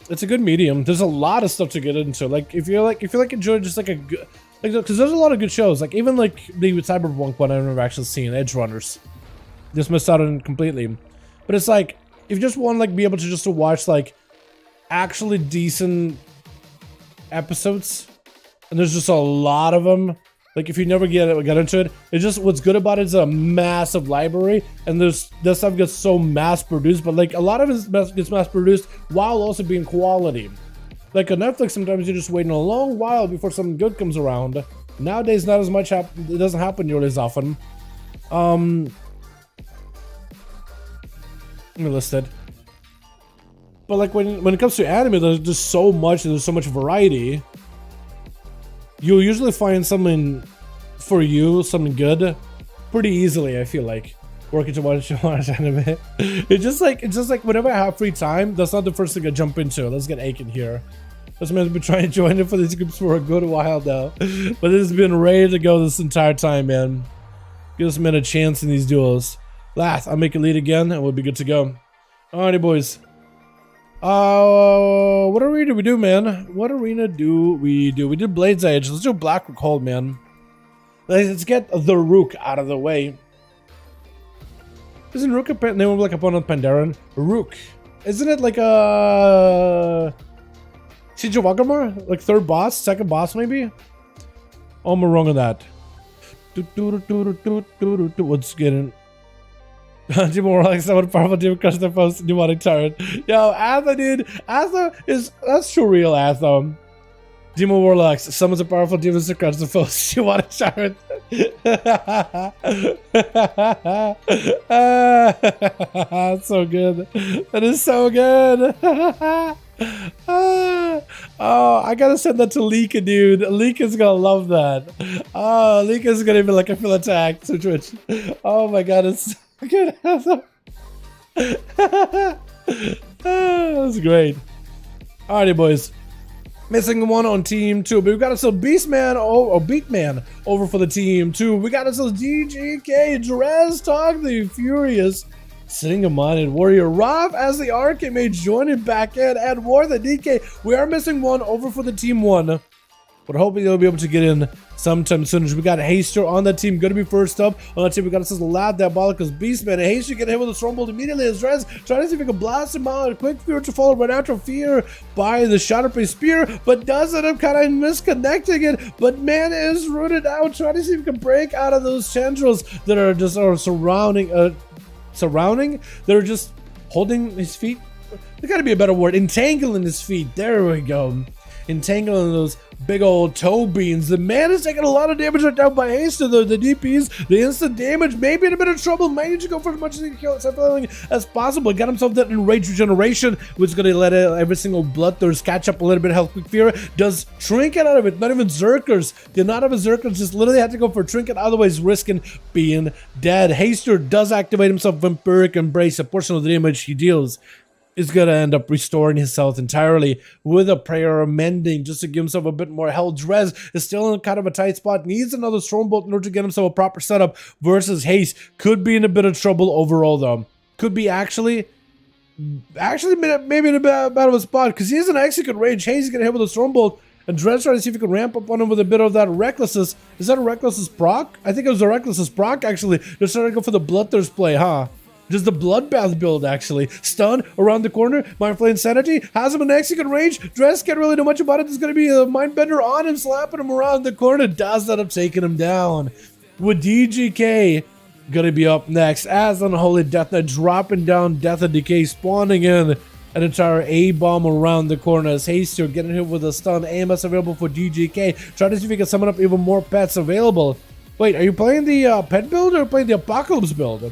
[SPEAKER 2] It's a good medium. There's a lot of stuff to get into. Like if you're like enjoying just like a good, like, because there's a lot of good shows. Like even like the Cyberpunk one I've never actually seen, Edge Runners. Just missed out on it completely. But it's like if you just want to like be able to just to watch like actually decent episodes, and there's just a lot of them. Like if you never get into it, it's just what's good about it is a massive library, and this stuff gets so mass produced, but like a lot of it gets mass produced while also being quality. Like on Netflix, sometimes you're just waiting a long while before something good comes around. Nowadays, not as much it doesn't happen nearly as often. Let me list it. But like when it comes to anime, there's just so much, and there's so much variety. You'll usually find something for you, something good, pretty easily. I feel like working to watch anime. It's just like whenever I have free time, that's not the first thing I jump into. Let's get Aiken here. That's meant to be trying to join in for these groups for a good while now, but this has been ready to go this entire time, man. Give this man a chance in these duels. Last, I'll make a lead again, and we'll be good to go. Alrighty, boys. What arena do we do, man? What arena do we do? We did Blade's Edge. Let's do Black Rook Hold, man. Let's get the Rook out of the way. Isn't Rook a name of like opponent Pandaren? Rook. Isn't it like a Siege of Agamar? Like third boss, second boss maybe? Oh, I'm wrong on that. What's getting? Jim Warlock, someone powerful Jim crush the post demonic turret. Yo, Atha, dude. Atha is that's true real Atha. Demo Warlocks summons a powerful demon to crush the foes. You want a turret? That's so good. That is so good. Oh, I gotta send that to Leeka, dude. Leeka's gonna love that. Oh, Leeka's gonna be like a full attack to Twitch. Oh my god, it's so good. That's great. Alrighty, boys. Missing one on team 2, but we got ourselves Beastman or Beatman over for the team 2. We got ourselves DGK, Drez Talk the Furious, Single-Minded Warrior, Rav as the Arcade Mage joining back in, and War the DK. We are missing one over for the team 1. But hoping they'll be able to get in sometime soon. We got Haster on that team, gonna be first up. On that team, we got ourselves Lad Diabolicus Beastman. And Haster get hit with a Stormbolt immediately as Drez trying to see if he can blast him out. A quick fear to follow right after fear by the Shatterprey Spear, but does end up kind of misconnecting it. But man is rooted out, trying to see if he can break out of those tendrils that are just surrounding. They're just holding his feet. There gotta be a better word. Entangling his feet. There we go. Entangling those big old toe beans. The man is taking a lot of damage right down by Haster. The DPs, the instant damage, maybe in a bit of trouble. Might need to go for as much as possible. Got himself that enraged regeneration, which is going to let every single bloodthirst catch up a little bit of health. Quick fear does trinket out of it. Not even Zerkers. Did not have a Zerkers. Just literally had to go for trinket, otherwise risking being dead. Haster does activate himself Vampiric Embrace. A portion of the damage he deals is going to end up restoring his health entirely with a prayer of mending just to give himself a bit more health. Drez is still in kind of a tight spot, needs another Stormbolt in order to get himself a proper setup versus Haste. Could be in a bit of trouble overall though. Could be actually maybe in a bit of a spot because he has an execute range. Haste is going to hit with a Stormbolt and Drez trying to see if he can ramp up on him with a bit of that Recklessness. Is that a Recklessness proc? I think it was a Recklessness proc actually. They're starting to go for the Bloodthirst play, huh? Just the Bloodbath build, actually. Stun around the corner. Mindflay Insanity has him in execute range. Drez can't really know much about it. There's going to be a Mindbender on him, slapping him around the corner. Does end up taking him down. With DGK going to be up next. As Unholy Death Knight dropping down Death and Decay, spawning in an entire A-bomb around the corner. As Haster getting hit with a stun. AMS available for DGK. Trying to see if he can summon up even more pets available. Wait, are you playing the pet build or playing the Apocalypse build?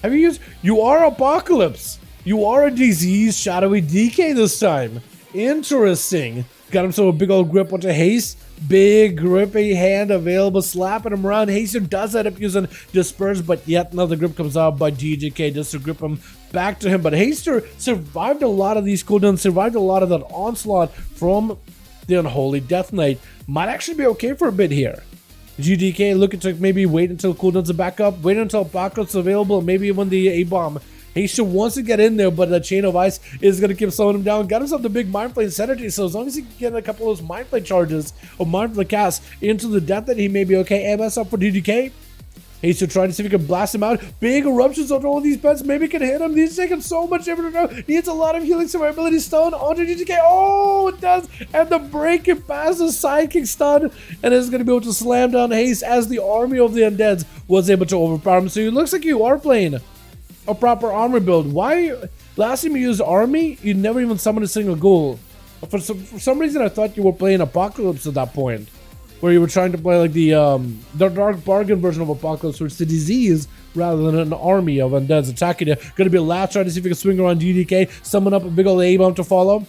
[SPEAKER 2] Have you used? You are Apocalypse. You are a disease shadowy DK this time. Interesting. Got himself a big old grip onto Haste. Big grippy hand available, slapping him around. Haster does end up using Disperse, but yet another grip comes out by DGK just to grip him back to him. But Haster survived a lot of these cooldowns, survived a lot of that onslaught from the Unholy Death Knight. Might actually be okay for a bit here. GDK looking to maybe wait until cooldowns are back up, wait until Apocalypse is available, maybe even the A-bomb. Haster wants to get in there, but the Chain of Ice is going to keep slowing him down. Got himself the big Mindflay Insanity, so as long as he can get a couple of those Mindflay charges or Mindflay casts into the death, that he may be okay. MS up for DDK. Haster trying to see if he can blast him out. Big eruptions on all these pets. Maybe can hit him. He's taking so much damage now. Needs a lot of healing survivability stun onto DGK. Oh, it does. And the break it past the sidekick stun. And is going to be able to slam down Haste as the army of the undeads was able to overpower him. So it looks like you are playing a proper armor build. Why? Last time you used army, you never even summoned a single ghoul. For some reason, I thought you were playing Apocalypse at that point, where you were trying to play like the Dark Bargain version of Apocalypse, where it's the disease rather than an army of undeads attacking you. Gonna be a last try to see if you can swing around DDK, summon up a big old A-bomb to follow.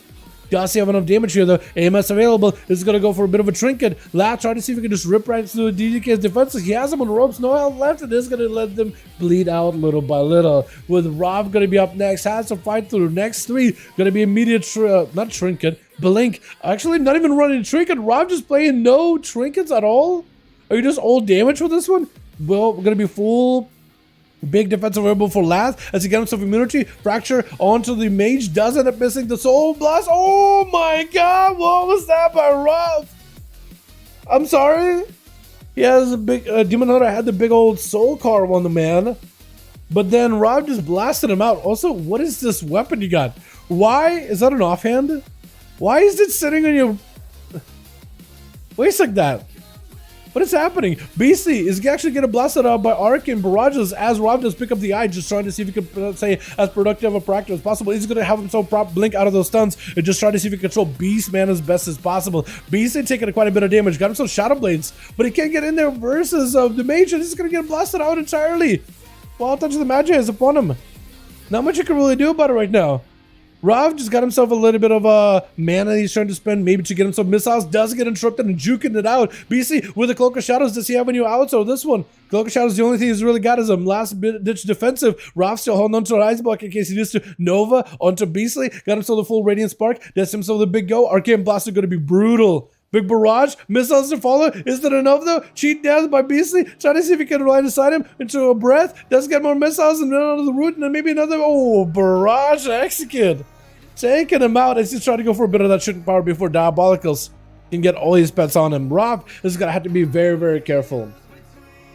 [SPEAKER 2] Does he have enough damage here though? AMS available. This is gonna go for a bit of a trinket. Last try to see if he can just rip right through DDK's defenses. He has him on ropes, no health left, and this is gonna let them bleed out little by little. With Rob gonna be up next, has to fight through. Next three gonna be immediate not trinket. Blink. Actually, not even running trinket. Rob just playing no trinkets at all? Are you just all damage for this one? Well, we're gonna be full Big defensive variable for last as he gets himself immunity. Fracture onto the mage. Does end up missing the soul blast. Oh my god, what was that by Ruff? I'm sorry. He has a big Demon Hunter had the big old soul carve on the man. But then Rob just blasted him out. Also, what is this weapon you got? Why is that an offhand? Why is it sitting on your waist like that? What is happening? BC is actually getting blasted out by Arcane Barrages as Rob does pick up the eye, just trying to see if he can say as productive a practice as possible. He's going to have himself blink out of those stuns and just try to see if he can control Beast Man as best as possible. BC taking quite a bit of damage, got himself Shadow Blades, but he can't get in there versus the mage, and he's going to get blasted out entirely. While Touch of the Magi is upon him. Not much you can really do about it right now. Rav just got himself a little bit of mana he's trying to spend, maybe to get himself missiles, does get interrupted and juking it out. BC with the Cloak of Shadows, does he have any outs? So this one, Cloak of Shadows, the only thing he's really got is a last ditch defensive. Rav still holding onto an Ice Block in case he needs to. Nova onto Beastly, got himself the full Radiant Spark, that's himself the big go. Arcane Blast is going to be brutal. Big barrage, missiles to follow. Is that enough though? Cheat down by Beastly, trying to see if he can line aside him into a breath. Does get more missiles and run out of the root, and then maybe another. Oh, barrage execute. Taking him out as he's trying to go for a bit of that shooting power before Diabolicals can get all his pets on him. Rob is going to have to be very, very careful.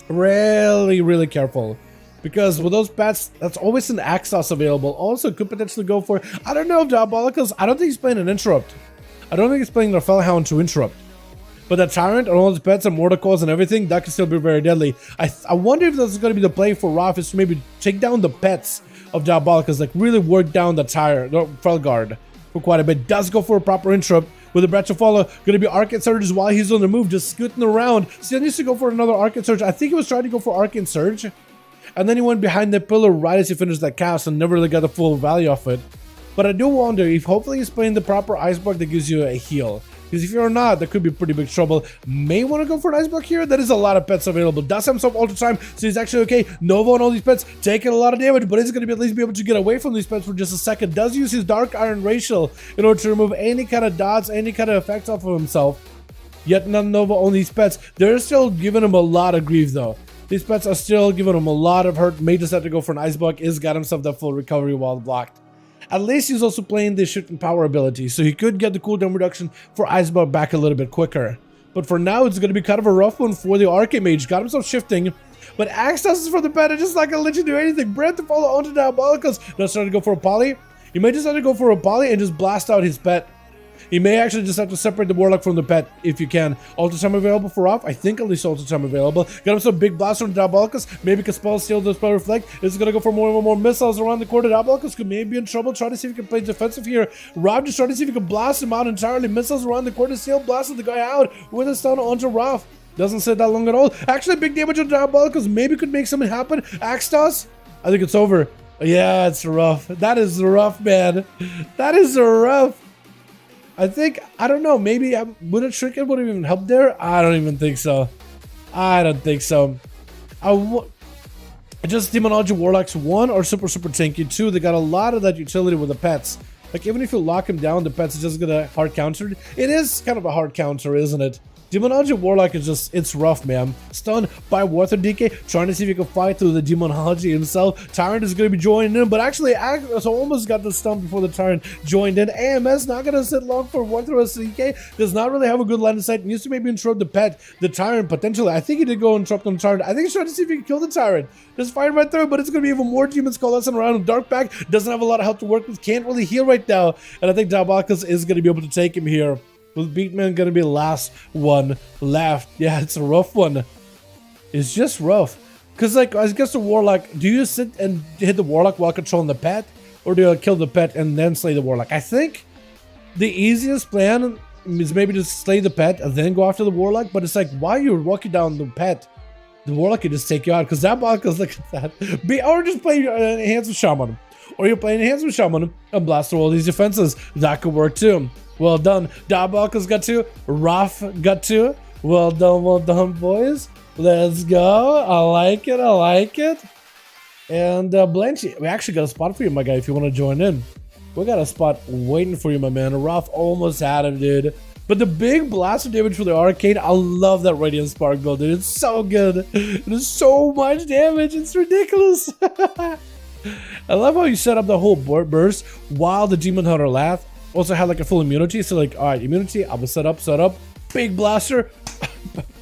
[SPEAKER 2] Really, really careful. Because with those pets, that's always an ASUS available. Also, could potentially go for, I don't know if Diabolicals, I don't think he's playing an Interrupt. I don't think he's playing the Fellhound to Interrupt. But that Tyrant and all his pets and Mortacles and everything, that can still be very deadly. I wonder if that's going to be the play for Rob, is to maybe take down the pets of Diabolicals, like really work down the Felguard for quite a bit. Does go for a proper interrupt with a Breath to follow. Gonna be Arcane Surge while he's on the move, just scooting around. Still needs to go for another Arcane Surge. I think he was trying to go for Arcane Surge, and then he went behind the pillar right as he finished that cast and never really got the full value of it. But I do wonder if hopefully he's playing the proper Ice Block that gives you a heal. Because if you're not, that could be pretty big trouble. May want to go for an Ice Block here. That is a lot of pets available. Does have himself Ultra Time, so he's actually okay. Nova on all these pets, taking a lot of damage, but he's going to at least be able to get away from these pets for just a second. Does use his Dark Iron Racial in order to remove any kind of dots, any kind of effects off of himself. Yet none Nova on these pets. They're still giving him a lot of grief though. These pets are still giving him a lot of hurt. May just have to go for an Ice Block. Is got himself that full recovery while blocked. At least he's also playing the shooting power ability, so he could get the cooldown reduction for Ice Block back a little bit quicker. But for now, it's going to be kind of a rough one for the Arcane Mage. Got himself shifting, but Access is for the pet. It's just not going to let you do anything. Breath to follow onto Diabolicals. Does try to go for a poly. He may just have to go for a poly and just blast out his pet. He may actually just have to separate the Warlock from the pet if you can. Ultra Time available for off. I think at least Ultra Time available. Got him some big blast from Diabolicals. Maybe can spell steal the spell reflect. Is going to go for more and more missiles around the corner. Diabolicals could maybe be in trouble. Trying to see if he can play defensive here. Rob just trying to see if he can blast him out entirely. Missiles around the corner. Still blasting the guy out with a stun onto Rob. Doesn't sit that long at all. Actually, big damage on Diabolicals. Maybe could make something happen. Axtos. I think it's over. Yeah, it's rough. That is rough, man. That is rough. I think, I don't know, maybe would a trinket would have even helped there? I don't even think so. I don't think so. Just Demonology Warlocks 1 are super tanky 2. They got a lot of that utility with the pets. Like even if you lock him down, the pets is just gonna hard counter. It is kind of a hard counter, isn't it? Demonology Warlock is just, it's rough, man. Stunned by Warther DK, trying to see if he can fight through the Demonology himself. Tyrant is going to be joining in, but actually, almost got the stun before the Tyrant joined in. AMS not going to sit long for Warther as DK. Does not really have a good line of sight. Needs to maybe interrupt the pet, the Tyrant, potentially. I think he did go interrupt on the Tyrant. I think he's trying to see if he can kill the Tyrant. Just fire right through, but it's going to be even more demons coalescing around him. Darkback doesn't have a lot of help to work with, can't really heal right now, and I think Diabolicals is going to be able to take him here. With Beatman gonna be the last one left. Yeah, it's a rough one. It's just rough. Cause like, I guess the Warlock, do you sit and hit the Warlock while controlling the pet? Or do you kill the pet and then slay the Warlock? I think the easiest plan is maybe to slay the pet and then go after the Warlock. But it's like, while you're walking down the pet, the Warlock can just take you out. Cause that Warlock is like that. Or just play Enhanced Shaman. Or you're playing Enhanced Shaman and blast through all these defenses. That could work too. Well done. Diabolicals got 2. Raf got 2. Well done, boys. Let's go. I like it. I like it. And Blanchy, we actually got a spot for you, my guy, if you want to join in. We got a spot waiting for you, my man. Raf almost had him, dude. But the big blaster damage for the arcade, I love that Radiant Spark build, dude. It's so good. It is so much damage. It's ridiculous. I love how you set up the whole burst while the Demon Hunter Lath also had like a full immunity. So like, all right, immunity, I will set up, big blaster,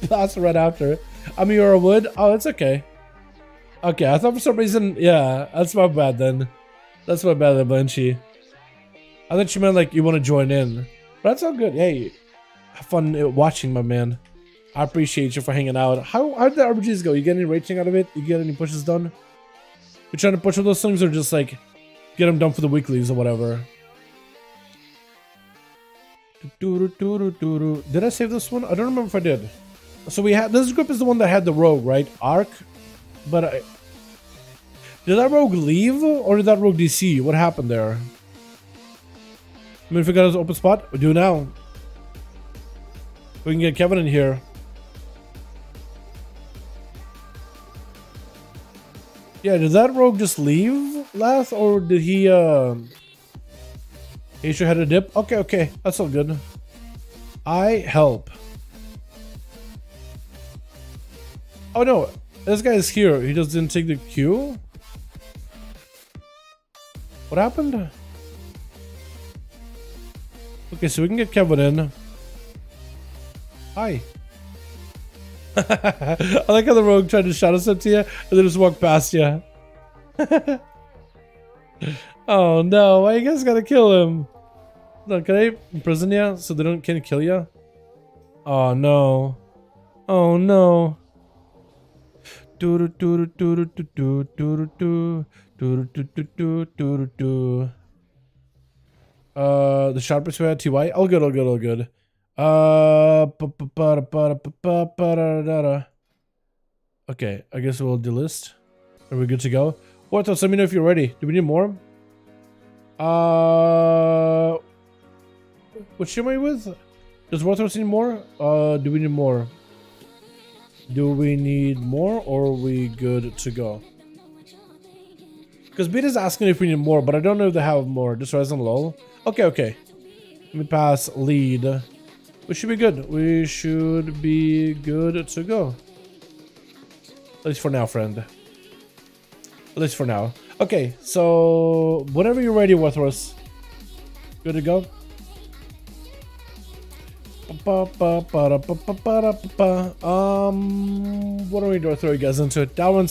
[SPEAKER 2] blaster right after. I mean, you're a wood. Oh, it's okay. Okay, I thought for some reason, yeah, that's my bad then. That's my bad, Blinchy. I thought you meant like you want to join in. But that's all good. Hey, have fun watching, my man. I appreciate you for hanging out. How did the RPGs go? You get any rating out of it? You get any pushes done? You trying to push with those things or just like get them done for the weeklies or whatever? Did I save this one? I don't remember if I did. So we had this group is the one that had the rogue, right? Arc. But did that rogue leave or did that rogue DC? What happened there? I mean, if we got his open spot, we do now. We can get Kevin in here. Yeah, did that rogue just leave last, or did he should had a dip? Okay, that's all good. I help. Oh no, this guy is here. He just didn't take the queue. What happened? Okay, so we can get Kevin in. Hi. I like how the rogue tried to shout us up to you and then just walk past you. Oh no, why you guys gotta kill him? No, can I imprison you so they can't kill you? Oh no. Oh no. The sharpest way at TY. All good. Okay, I guess we'll delist. Are we good to go? Warthos, let me know if you're ready. Do we need more? What ship am I with? Does Warthos need more? Do we need more? Do we need more or are we good to go? Because Beta's asking if we need more, but I don't know if they have more. Just rise and lol. Okay. Let me pass lead. We should be good. We should be good to go. At least for now, friend. At least for now. Okay, so whenever you're ready, Warthos. Good to go? What are we doing? Throw you guys into it. Dalaran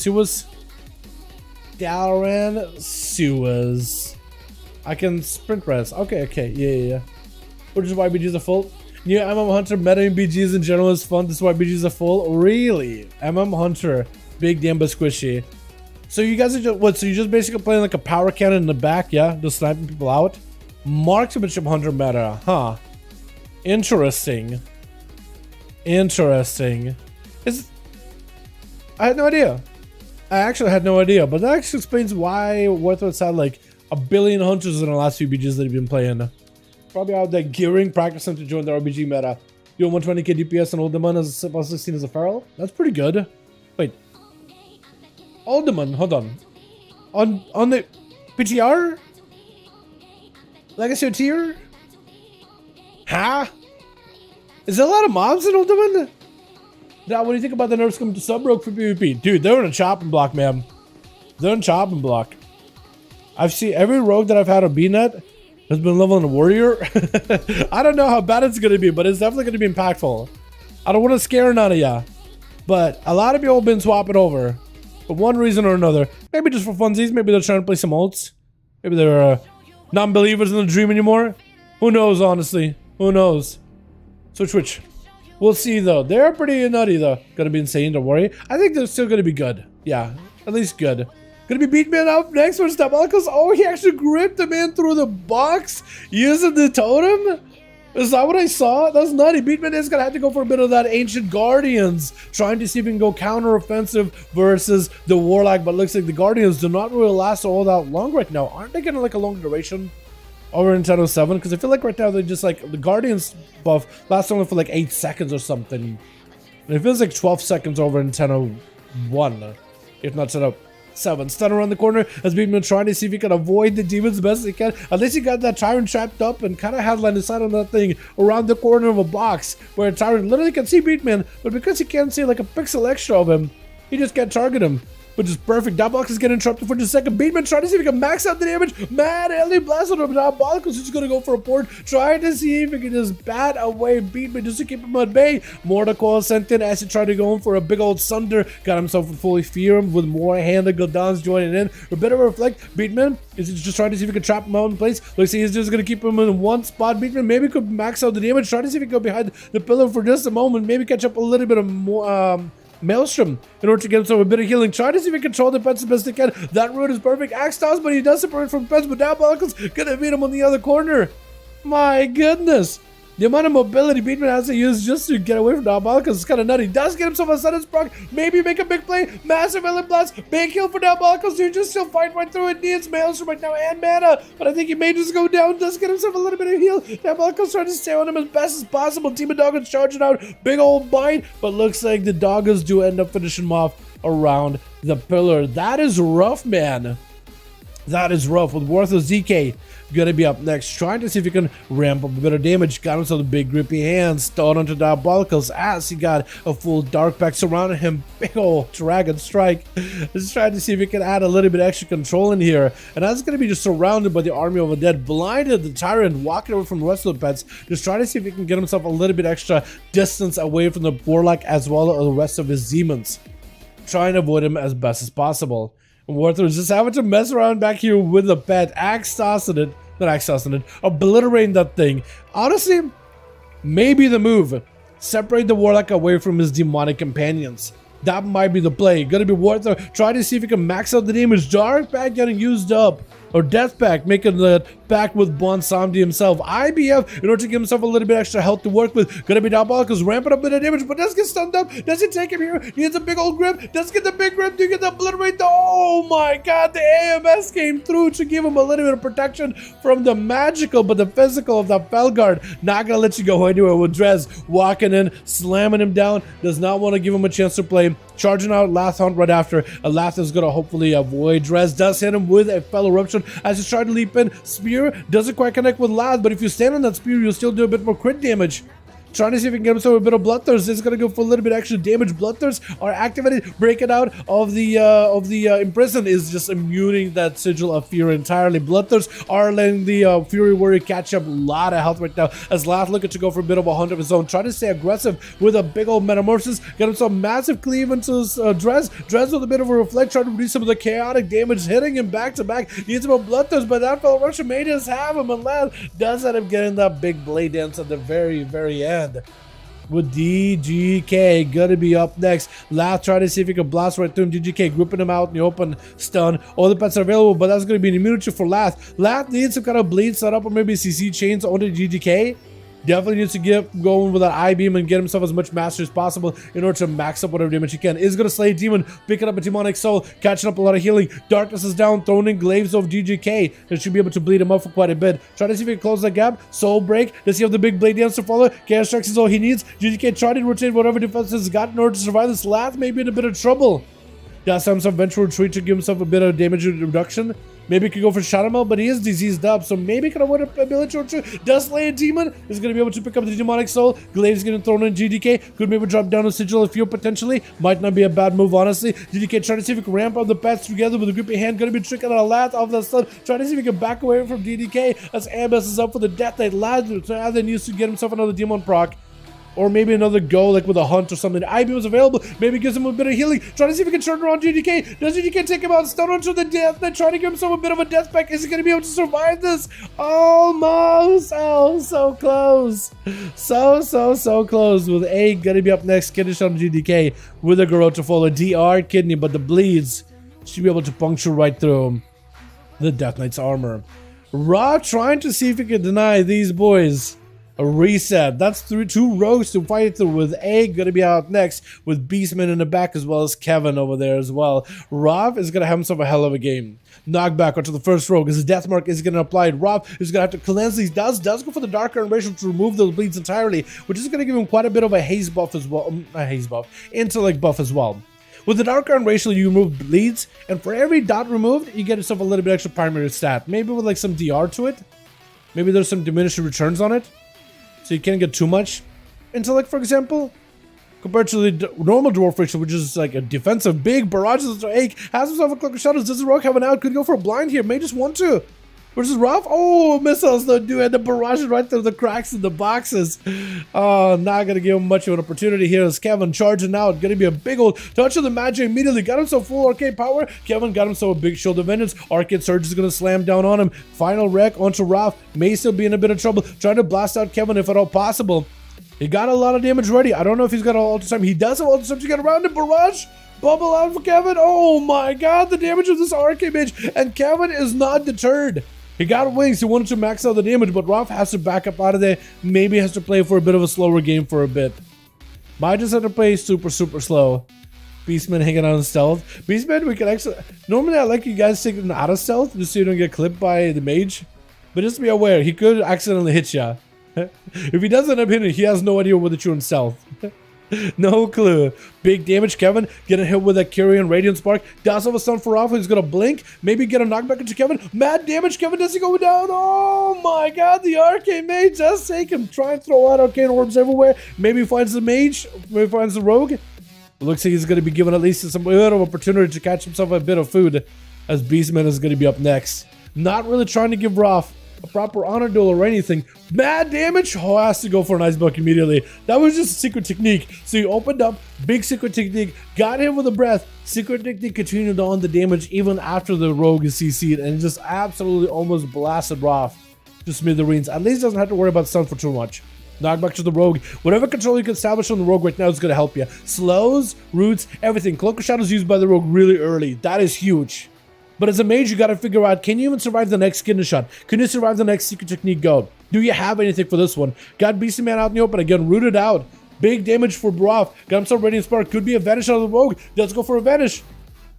[SPEAKER 2] Suez. I can sprint res. Okay. Yeah. Which is why BGs are full. New MM Hunter meta in BGs in general is fun. This is why BGs are full. Really? MM Hunter. Big damn but squishy. So you guys are just what? So you're just basically playing like a power cannon in the back, yeah? Just sniping people out? Marksmanship Hunter meta, huh? Interesting. I had no idea. I actually had no idea, but that actually explains why Warthos had like a billion hunters in the last few BGs that he's been playing. Probably out there gearing, practicing to join the RPG meta. Doing 120k DPS and Oldemon as 16 as a feral. That's pretty good. Wait. Oldemon, hold on. On the PTR? Legacy tier? Huh? Is there a lot of mobs in Oldemon? Now, what do you think about the nerfs coming to sub-rogue for PvP? Dude, they're in a chopping block, man. They're in chopping block. I've seen every rogue that I've had on BNet has been leveling a warrior. I don't know how bad it's going to be, but it's definitely going to be impactful. I don't want to scare none of ya, but a lot of people have been swapping over for one reason or another. Maybe just for funsies. Maybe they're trying to play some ults. Maybe they're non-believers in the dream anymore. Who knows, honestly? Who knows? Switch. We'll see, though. They're pretty nutty, though. Gonna be insane, don't worry. I think they're still gonna be good. Yeah, at least good. Gonna be Beatman up next for Diabolicals. Oh, he actually gripped the man through the box using the totem? Is that what I saw? That's nutty. Beatman is gonna have to go for a bit of that Ancient Guardians, trying to see if he can go counter-offensive versus the Warlock, but looks like the Guardians do not really last all that long right now. Aren't they getting like a longer duration over in 1007? Because I feel like right now they're just like the Guardians buff lasts only for like 8 seconds or something. And it feels like 12 seconds over in 1001, if not set up 7. Stun around the corner as Beatman trying to see if he can avoid the demons the best as he can. At least he got that Tyrant trapped up and kind of had line of sight on that thing around the corner of a box where Tyrant literally can see Beatman, but because he can't see like a pixel extra of him, he just can't target him. Which is perfect. Diabolical is getting interrupted for just a second. Beatman trying to see if he can max out the damage. Mad Alien Blast on him. Diabolical is just going to go for a port. Trying to see if he can just bat away Beatman just to keep him at bay. Mortal sent in as he tried to go in for a big old Sunder. Got himself a fully fear with more hand and Gildans joining in. A bit of a reflect. Beatman is just trying to see if he can trap him out in place. Looks like he's just going to keep him in one spot. Beatman maybe could max out the damage. Trying to see if he can go behind the pillar for just a moment. Maybe catch up a little bit of more. Maelstrom in order to get himself a bit of healing. Try to see if he can control the pets the best he can. That route is perfect. Axe toss, but he does separate from pets, but Diabolical's gonna beat him on the other corner. My goodness. The amount of mobility Beatman has to use just to get away from Diabolical is kind of nutty. Does get himself a sudden proc. Maybe make a big play. Massive Alien Blast. Big kill for Diabolical. So you just still fight right through it. Needs Maelstrom right now and mana. But I think he may just go down. Does get himself a little bit of heal. Diabolical's trying to stay on him as best as possible. Demon Doggers charging out. Big old bite. But looks like the Doggers do end up finishing him off around the pillar. That is rough, man. That is rough. With Worthless ZK gonna be up next, trying to see if he can ramp up a bit of damage. Got himself the big grippy hands, stalled onto Diabolicals as he got a full dark pack surrounding him. Big old Dragon Strike. Just trying to see if he can add a little bit extra control in here. And that's gonna be just surrounded by the army of the dead. Blinded the Tyrant, walking away from the rest of the pets. Just trying to see if he can get himself a little bit extra distance away from the Warlock as well as the rest of his demons. Trying to avoid him as best as possible. Warthor is just having to mess around back here with the pet. Axe tossing it. Not axe tossing it. Obliterating that thing. Honestly, maybe the move. Separate the Warlock away from his demonic companions. That might be the play. Gonna be Warthor. Try to see if he can max out the damage. Dark Pack getting used up. Or Death Pack, making the pact with Bon Samdi himself. IBF, in order to give himself a little bit extra health to work with. Gonna be Diabolical's ramping up with the damage, but does get stunned up. Does he take him here? He has a big old grip. Does get the big grip. Do you get the obliterate? Oh my god, the AMS came through to give him a little bit of protection from the magical, but the physical of that Felguard. Not gonna let you go anywhere with Drez walking in, slamming him down. Does not want to give him a chance to play. Charging out Lath Hunt right after. Lath is gonna hopefully avoid Drez. Does hit him with a Fell Eruption as he's trying to leap in. Spear doesn't quite connect with Lath, but if you stand on that spear, you'll still do a bit more crit damage. Trying to see if we can get himself a bit of Bloodthirst. It's gonna go for a little bit extra damage. Bloodthirst are activated. Break it out of the Imprison is just immuning that Sigil of Fear entirely. Bloodthirst are letting the Fury Warrior catch up. A lot of health right now as Lath looking to go for a bit of a hunt of his own. Trying to stay aggressive with a big old Metamorphosis. Get himself massive cleave into his Drez. Drez with a bit of a reflect, trying to reduce some of the chaotic damage, hitting him back to back. Needs him a Bloodthirst, but that fellow Russian may just have him, and Lath does end up getting that big blade dance at the very, very end. With DGK gonna be up next. Lath trying to see if he can blast right through him. DGK gripping him out in the open, stun. All the pets are available, but that's gonna be an immunity for Lath. Lath needs some kind of bleed set up or maybe CC chains onto DGK. Definitely needs to get going with that I-beam and get himself as much mastery as possible in order to max up whatever damage he can. Is going to slay a demon, picking up a demonic soul, catching up a lot of healing. Darkness is down, throwing in glaives of DGK. That should be able to bleed him up for quite a bit. Trying to see if he can close that gap. Soul break. Does he have the big blade dance to follow? Chaos Strikes is all he needs. DGK trying to rotate whatever defense he's got in order to survive this. Lath may be in a bit of trouble. Does have some ventral retreat to give himself a bit of damage reduction. Maybe he could go for Shadow Melt, but he is diseased up, so maybe he can avoid a ability or two. Does slay a demon, is going to be able to pick up the demonic soul. Glaive is getting thrown in GDK. Could maybe drop down a Sigil of Fear potentially. Might not be a bad move, honestly. GDK trying to see if he can ramp up the paths together with a grippy hand. Going to be tricking out a Lath off that stun. Trying to see if he can back away from DDK as Ambus is up for the Death Knight. Lath then needs to get himself another demon proc. Or maybe another go, like with a hunt or something. IB was available. Maybe gives him a bit of healing. Trying to see if he can turn around GDK. Does GDK take him out? Stun onto the death. Then trying to give himself a bit of a death pack. Is he going to be able to survive this? Almost. Oh, so close. So close. With A going to be up next. Kiddish on GDK. With a girl to follow. DR kidney, but the bleeds should be able to puncture right through the Death Knight's armor. Ra trying to see if he can deny these boys a reset. That's through two rogues to fight through, with A gonna be out next, with Beastman in the back as well as Kevin over there as well. Rav is gonna have himself a hell of a game. Knockback onto the first rogue. His death mark is gonna apply. Rav is gonna have to cleanse these. Does go for the Dark Iron Racial to remove those bleeds entirely, which is gonna give him quite a bit of a haze buff as well. Not haze buff, intellect buff as well. With the Dark Iron ratio, you remove bleeds, and for every dot removed, you get yourself a little bit extra primary stat. Maybe with like some DR to it. Maybe there's some diminished returns on it, so you can't get too much. Intellect, for example, compared to the normal dwarf ratio, which is like a defensive big barrages. Hey, has himself a cloak of shadows. Does the rogue have an out? Could go for a blind here. May just want to. Versus Rough. Oh, missiles though, dude. The barrage right through the cracks in the boxes. Oh, not gonna give him much of an opportunity here as Kevin charging out. Gonna be a big old touch of the magic immediately. Got himself full arcade power. Kevin got himself a big shield of vengeance. Arcade Surge is gonna slam down on him. Final wreck onto Ralph. May still be in a bit of trouble. Trying to blast out Kevin if at all possible. He got a lot of damage ready. I don't know if he's got all the time. He does have all the time to get around the barrage. Bubble out for Kevin. Oh my god, the damage of this arcade mage. And Kevin is not deterred. He got wings, he wanted to max out the damage, but Ralph has to back up out of there. Maybe has to play for a bit of a slower game for a bit. Might just have to play super slow. Beastman hanging out in stealth. Beastman, we can actually... Normally I like you guys taking out of stealth just so you don't get clipped by the mage. But just be aware, he could accidentally hit ya. If he doesn't end up hitting, he has no idea whether you're in stealth. No clue. Big damage, Kevin. Getting hit with that Kyrian Radiant Spark. Does have a stun for Ralph. He's gonna blink. Maybe get a knockback into Kevin. Mad damage, Kevin. Does he go down? Oh my god, the arcade mage just take him. Try and throw out arcane orbs everywhere. Maybe finds the mage. Maybe finds the rogue. It looks like he's gonna be given at least some bit of opportunity to catch himself a bit of food, as Beastman is gonna be up next. Not really trying to give Ralph a proper honor duel or anything. Mad damage. Oh, has to go for an ice buck immediately. That was just a secret technique. So he opened up, big secret technique, got him with a breath. Secret technique continued on the damage even after the rogue is CC'd and just absolutely almost blasted Roth to smithereens. At least doesn't have to worry about stun for too much. Knockback to the rogue. Whatever control you can establish on the rogue right now is going to help you. Slows, roots, everything. Cloak of Shadows used by the rogue really early. That is huge. But as a mage, you gotta figure out, can you even survive the next skin shot? Can you survive the next secret technique go? Do you have anything for this one? Got Beastie Man out in the open again, rooted out. Big damage for Broth. Got himself Radiant Spark. Could be a vanish out of the rogue. Let's go for a vanish.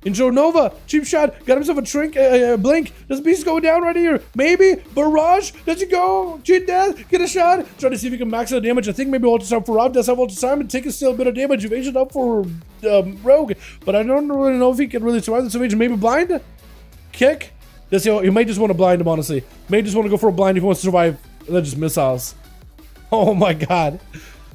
[SPEAKER 2] Intro Nova. Cheap shot. Got himself a blink. Does Beast go down right here? Maybe. Barrage. Does he go? Cheat death. Get a shot. Try to see if he can max out the damage. I think maybe ultrasound for Rob. Does have ultrasound and take still a bit of damage. Evasion up for rogue. But I don't really know if he can really survive this evasion. Maybe blind? Kick? He may just want to blind him, honestly. May just want to go for a blind if he wants to survive. And then just missiles. Oh my god.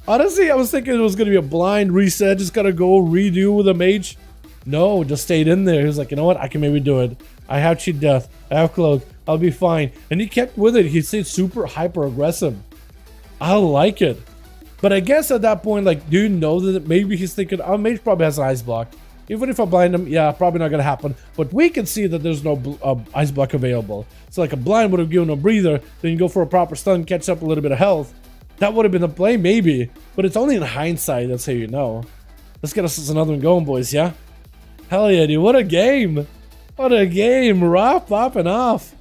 [SPEAKER 2] Honestly, I was thinking it was going to be a blind reset. Just got to go redo with a mage. No, just stayed in there. He was like, you know what? I can maybe do it. I have cheat death. I have cloak. I'll be fine. And he kept with it. He stayed super hyper aggressive. I like it. But I guess at that point, like, do you know that maybe he's thinking, oh, mage probably has an ice block. Even if I blind him, yeah, probably not going to happen. But we can see that there's no ice block available. So like a blind would have given a breather. Then you go for a proper stun, catch up a little bit of health. That would have been the play, maybe. But it's only in hindsight, that's how you know. Let's get us another one going, boys, yeah? Hell yeah, dude. What a game. What a game. Rough popping off.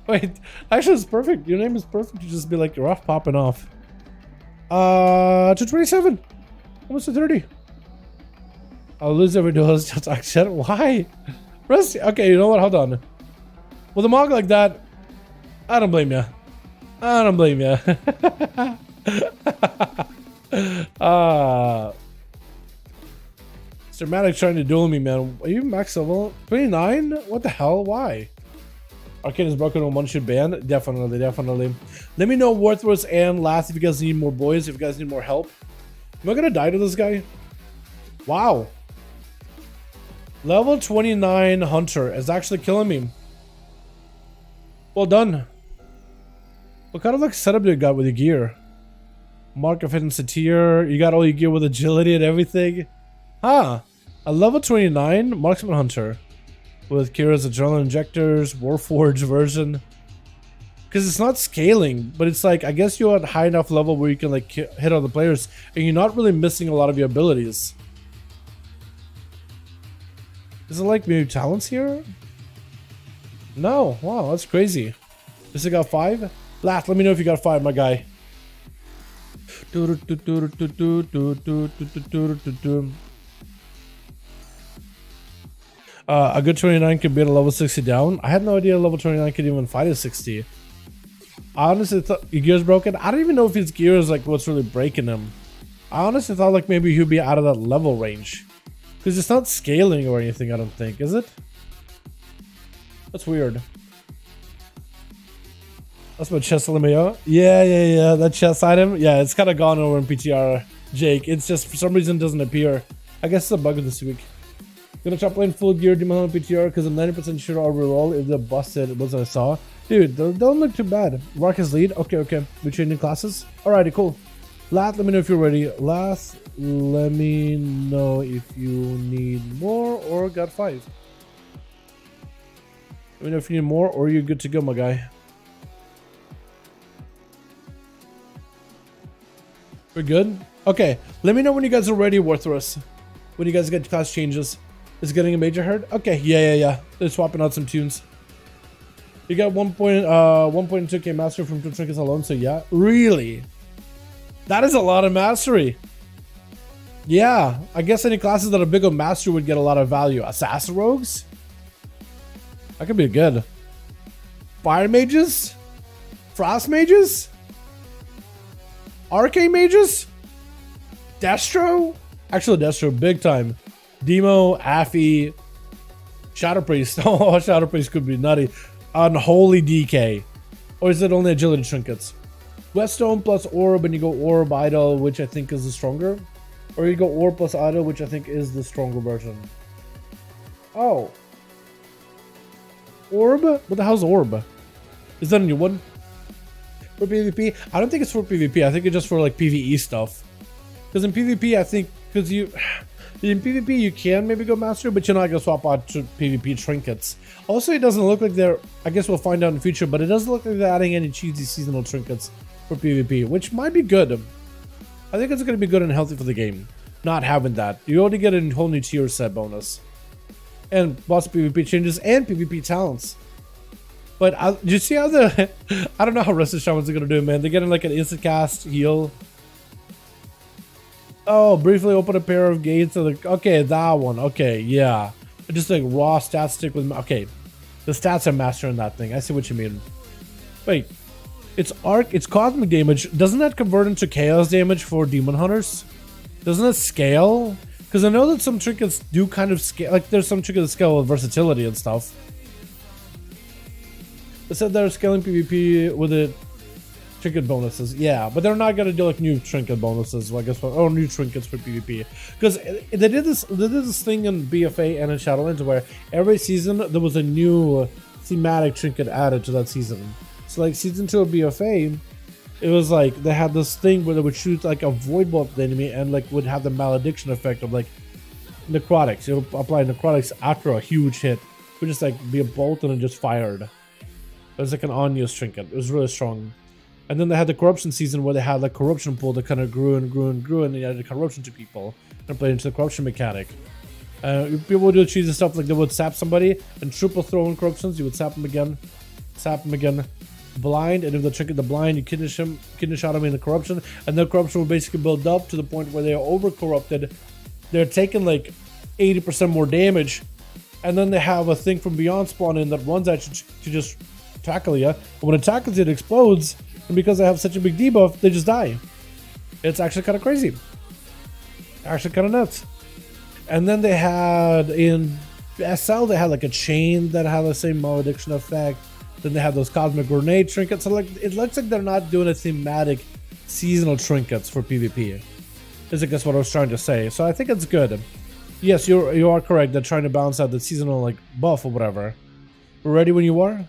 [SPEAKER 2] Wait, actually, it's perfect. Your name is perfect. You just be like, rough popping off. 227. Almost to 30. I'll lose every duel. Just accept. Why? Rusty. Okay, you know what? Hold on. With a mog like that, I don't blame you. I don't blame you. Dramatic trying to duel me, man. Are you max level 29? What the hell? Why? Arcane is broken on one should ban. Definitely. Let me know Worthless and last if you guys need more boys. If you guys need more help. Am I gonna die to this guy? Wow. Level 29 Hunter is actually killing me. Well done. What kind of like setup do you got with your gear? Mark of Hidden Satyr. You got all your gear with agility and everything. Huh. A level 29 Marksman Hunter. With Kira's Adrenaline Injectors, Warforged version. Because it's not scaling, but it's like, I guess you're at high enough level where you can like hit other players. And you're not really missing a lot of your abilities. Is it like new talents here? No. Wow, that's crazy. Does it got 5? Laugh, let me know if you got 5, my guy. A good 29 could beat a level 60 down. I had no idea a level 29 could even fight a 60. I honestly thought your gear's broken. I don't even know if his gear is like what's really breaking him. I honestly thought like maybe he'd be out of that level range. Because it's not scaling or anything, I don't think, is it? That's weird. That's my chest LMAO. Yeah. That chest item. Yeah, it's kind of gone over in PTR, Jake. It's just for some reason doesn't appear. I guess it's a bug of this week. Gonna try playing full gear Demon Hunter PTR because I'm 90% sure I'll reroll if the busted was I saw. Dude, they don't look too bad. Marcus lead. Okay. We changing classes. Alrighty, cool. Lat, let me know if you're ready. Last, let me know if you need more or got 5. Let me know if you need more or you're good to go, my guy. We're good? Okay, let me know when you guys are ready, Worthless. When you guys get class changes. Is getting a major herd? Okay, yeah. They're swapping out some tunes. You got 1.2k mastery from 2 trinkets alone, so yeah. Really? That is a lot of mastery. Yeah, I guess any classes that are big on mastery would get a lot of value. Assassin rogues? That could be good. Fire mages? Frost mages? Arcane mages? Destro? Actually, Destro, big time. Demo, Affy, Shadow Priest. Oh, Shadow Priest could be nutty. Unholy DK. Or is it only agility trinkets? Whetstone plus Orb, and you go Orb Idol, which I think is the stronger. Or you go Orb plus Idol, which I think is the stronger version. Oh. Orb? What the hell's Orb? Is that a new one? For PvP? I don't think it's for PvP. I think it's just for like PvE stuff. Because in PvP, I think, because you... In PvP, you can maybe go master, but you're not going to swap out to PvP trinkets. Also, it doesn't look like they're... I guess we'll find out in the future, but it doesn't look like they're adding any cheesy seasonal trinkets for PvP, which might be good. I think it's going to be good and healthy for the game, not having that. You already get a whole new tier set bonus. And lots of PvP changes and PvP talents. But do you see how the... I don't know how Restless Shamans are going to do, man. They're getting like an instant cast, heal... Oh, briefly open a pair of gates. Okay, that one. Okay, yeah. Just like raw stats stick with... Okay, the stats are mastering that thing. I see what you mean. Wait, it's cosmic damage. Doesn't that convert into chaos damage for demon hunters? Doesn't it scale? Because I know that some trinkets do kind of scale. Like there's some trinkets that scale with versatility and stuff. They said they're scaling PvP with it. Trinket bonuses, yeah, but they're not gonna do like new trinket bonuses, well, I guess, or new trinkets for PvP, because they did this thing in BFA and in Shadowlands where every season there was a new thematic trinket added to that season. So like season 2 of BFA, it was like they had this thing where they would shoot like a void bolt at the enemy and like would have the malediction effect of like necrotics. You apply necrotics after a huge hit, it would just like be a bolt and it just fired. It was like an on-use trinket. It was really strong. And then they had the corruption season where they had like corruption pool that kind of grew and they added corruption to people and played into the corruption mechanic. People would do cheesy stuff like they would sap somebody and triple throw in corruptions. You would sap them again, blind, and if they trigger the blind, you kidney shot them in the corruption, and the corruption will basically build up to the point where they are over corrupted. They're taking like 80% more damage, and then they have a thing from beyond spawn in that runs at you to just tackle you. And when it tackles you, it explodes. And because they have such a big debuff, they just die. It's actually kind of crazy. Actually kind of nuts. And then they had, in SL, they had like a chain that had the same malediction effect. Then they had those cosmic grenade trinkets. So like, it looks like they're not doing a thematic seasonal trinkets for PvP. Is I guess what I was trying to say. So I think it's good. Yes, you are correct. They're trying to balance out the seasonal like buff or whatever. We're ready when you are?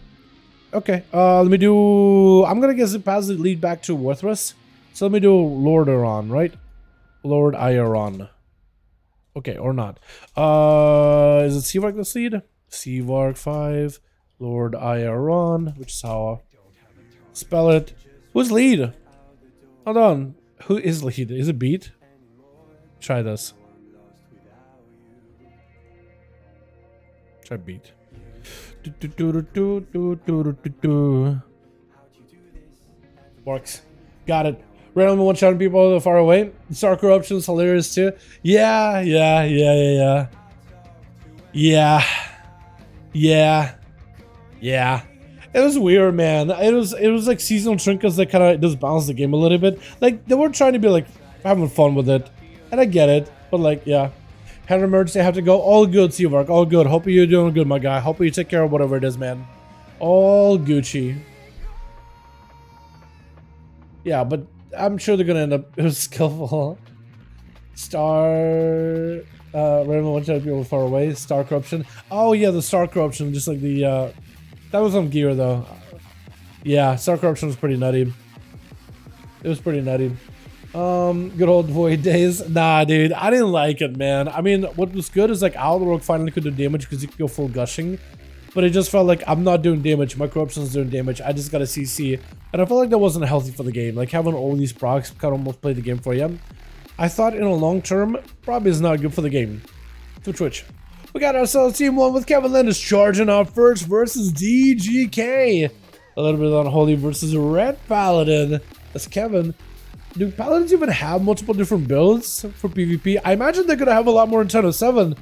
[SPEAKER 2] Okay, let me do... I'm gonna guess it passes the lead back to Worthless. So let me do Lord Iron, right? Lord Iron. Okay, or not. Is it Seavark this lead? Seavark 5, Lord Iron, which is how I spell it. Who's lead? Hold on. Who is lead? Is it beat? Try this. Try beat. Works. Got it. Randomly one shotting people far away. Star corruption is hilarious too. Yeah. It was weird, man. It was like seasonal trinkets that kind of just balance the game a little bit. Like they were trying to be like having fun with it, and I get it, but like yeah. Had an emergency, have to go. All good, Seavark. All good. Hope you're doing good, my guy. Hope you take care of whatever it is, man. All Gucci. Yeah, but I'm sure they're gonna end up skillful. Star random one shot people far away. Star corruption. Oh yeah, the star corruption, just like the that was on gear though. Yeah, star corruption was pretty nutty. It was pretty nutty. Good old void days. Nah, dude, I didn't like it, man. I mean, what was good is like Rogue finally could do damage because he could go full gushing. But it just felt like I'm not doing damage. My corruption's doing damage. I just got a CC. And I felt like that wasn't healthy for the game. Like having all these procs kind of almost play the game for you. I thought in a long term, probably is not good for the game. To Twitch. We got ourselves team 1 with Kevin Landis charging out first versus DGK. A little bit of Unholy versus Red Paladin. That's Kevin. Do Paladins even have multiple different builds for PvP? I imagine they're going to have a lot more in 10.07.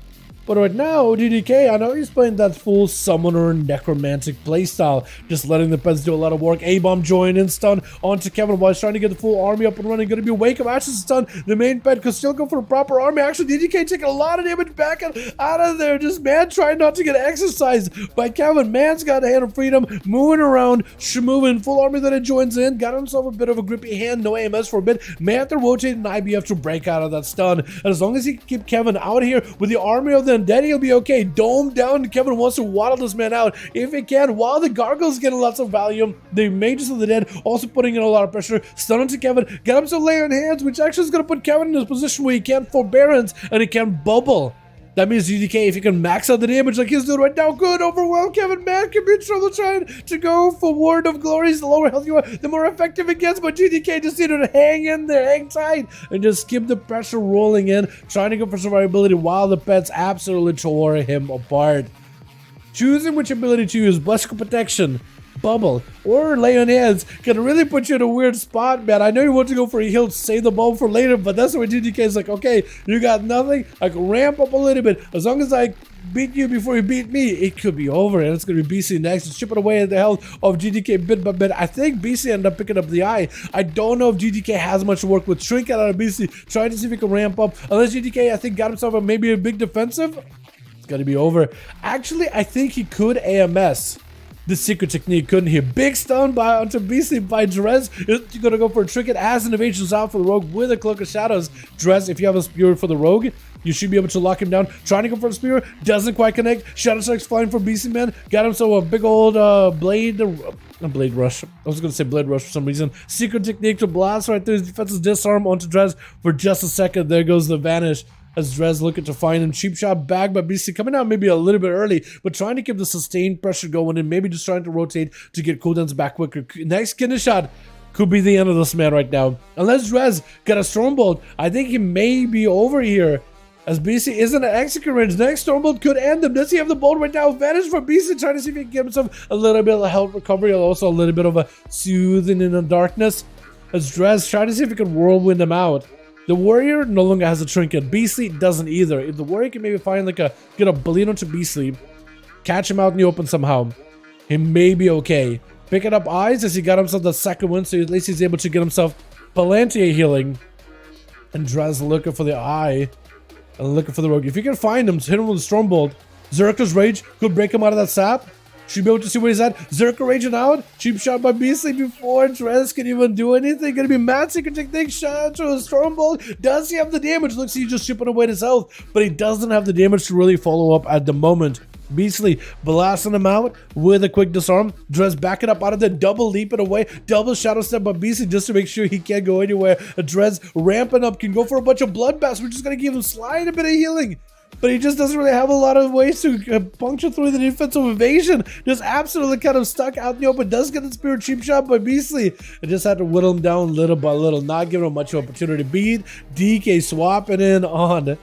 [SPEAKER 2] But right now, DDK, I know he's playing that full summoner necromantic playstyle, just letting the pets do a lot of work. A-bomb join in stun onto Kevin while he's trying to get the full army up and running. Gonna be Wake of Ashes stun. The main pet could still go for a proper army. Actually, DDK taking a lot of damage back out of there. Just man trying not to get exercised by Kevin. Man's got a hand of freedom, moving around, moving full army that it joins in. Got himself a bit of a grippy hand, no AMS for a bit. May have to rotate an IBF to break out of that stun. And as long as he can keep Kevin out here with the army of the undead, he'll be okay. Dome down. Kevin wants to waddle this man out if he can, while the gargoyles getting lots of value. The mages of the dead also putting in a lot of pressure. Stun into Kevin. Get him some lay on hands, which actually is going to put Kevin in his position where he can't forbearance and he can bubble. That means DDK, if you can max out the damage like he's doing right now, good, overwhelm Kevin. Man can be in trouble trying to go for Word of Glories. The lower health you are, the more effective it gets. But DDK just needed to hang in there, hang tight, and just keep the pressure rolling in, trying to go for survivability while the pets absolutely tore him apart. Choosing which ability to use, Blessical Protection, Bubble, or Lay on Hands can really put you in a weird spot, man. I know you want to go for a heal to save the bubble for later, but that's where DDK is like, okay, you got nothing. I can ramp up a little bit. As long as I beat you before you beat me, it could be over, and it's going to be BC next. It's chipping away at the health of GDK bit by bit. I think BC ended up picking up the eye. I don't know if GDK has much to work with. Trinket out of BC, trying to see if he can ramp up. Unless GDK, I think, got himself maybe a big defensive. It's going to be over. Actually, I think he could AMS the secret technique, couldn't he? Big stun by onto BC by Drez. You're gonna go for a Trinket as innovations out for the rogue with a Cloak of Shadows. Drez, if you have a spear for the rogue, you should be able to lock him down. Trying to go for a spear, doesn't quite connect. Shadow Strike's flying for BC man. Got him so a big old blade rush. I was gonna say blade rush for some reason. Secret technique to blast right through his defense's disarm onto Drez for just a second. There goes the vanish. As Drez looking to find him. Cheap shot back by BC, coming out maybe a little bit early, but trying to keep the sustained pressure going and maybe just trying to rotate to get cooldowns back quicker. Next kidney shot could be the end of this man right now. Unless Drez got a Stormbolt, I think he may be over here. As BC isn't an execute range, next Stormbolt could end him. Does he have the bolt right now? Advantage for BC, trying to see if he can get himself a little bit of health recovery, and also a little bit of a soothing in the darkness. As Drez trying to see if he can whirlwind him out. The warrior no longer has a trinket. Beastly doesn't either. If the warrior can maybe find like get a bleed onto Beastly, catch him out in the open somehow, he may be okay. Picking up eyes as he got himself the second win, so at least he's able to get himself Palantir healing. And Drez looking for the eye and looking for the rogue. If you can find him, hit him with a Stormbolt. Zerka's Rage could break him out of that sap. Should be able to see where he's at. Zerka raging out. Cheap shot by Beastly before Drez can even do anything. Gonna be mad secret technique shot to a Stormbolt. Does he have the damage? Looks like he's just chipping away his health, but he doesn't have the damage to really follow up at the moment. Beastly blasting him out with a quick disarm. Drez backing up out of the double leaping away. Double shadow step by Beastly just to make sure he can't go anywhere. Drez ramping up, can go for a bunch of bloodbaths. We're just gonna give him slide a bit of healing. But he just doesn't really have a lot of ways to puncture through the defensive evasion. Just absolutely kind of stuck out in the open. Does get the spirit cheap shot by Beastly. I just had to whittle him down little by little, not giving him much opportunity to beat. DK swapping in on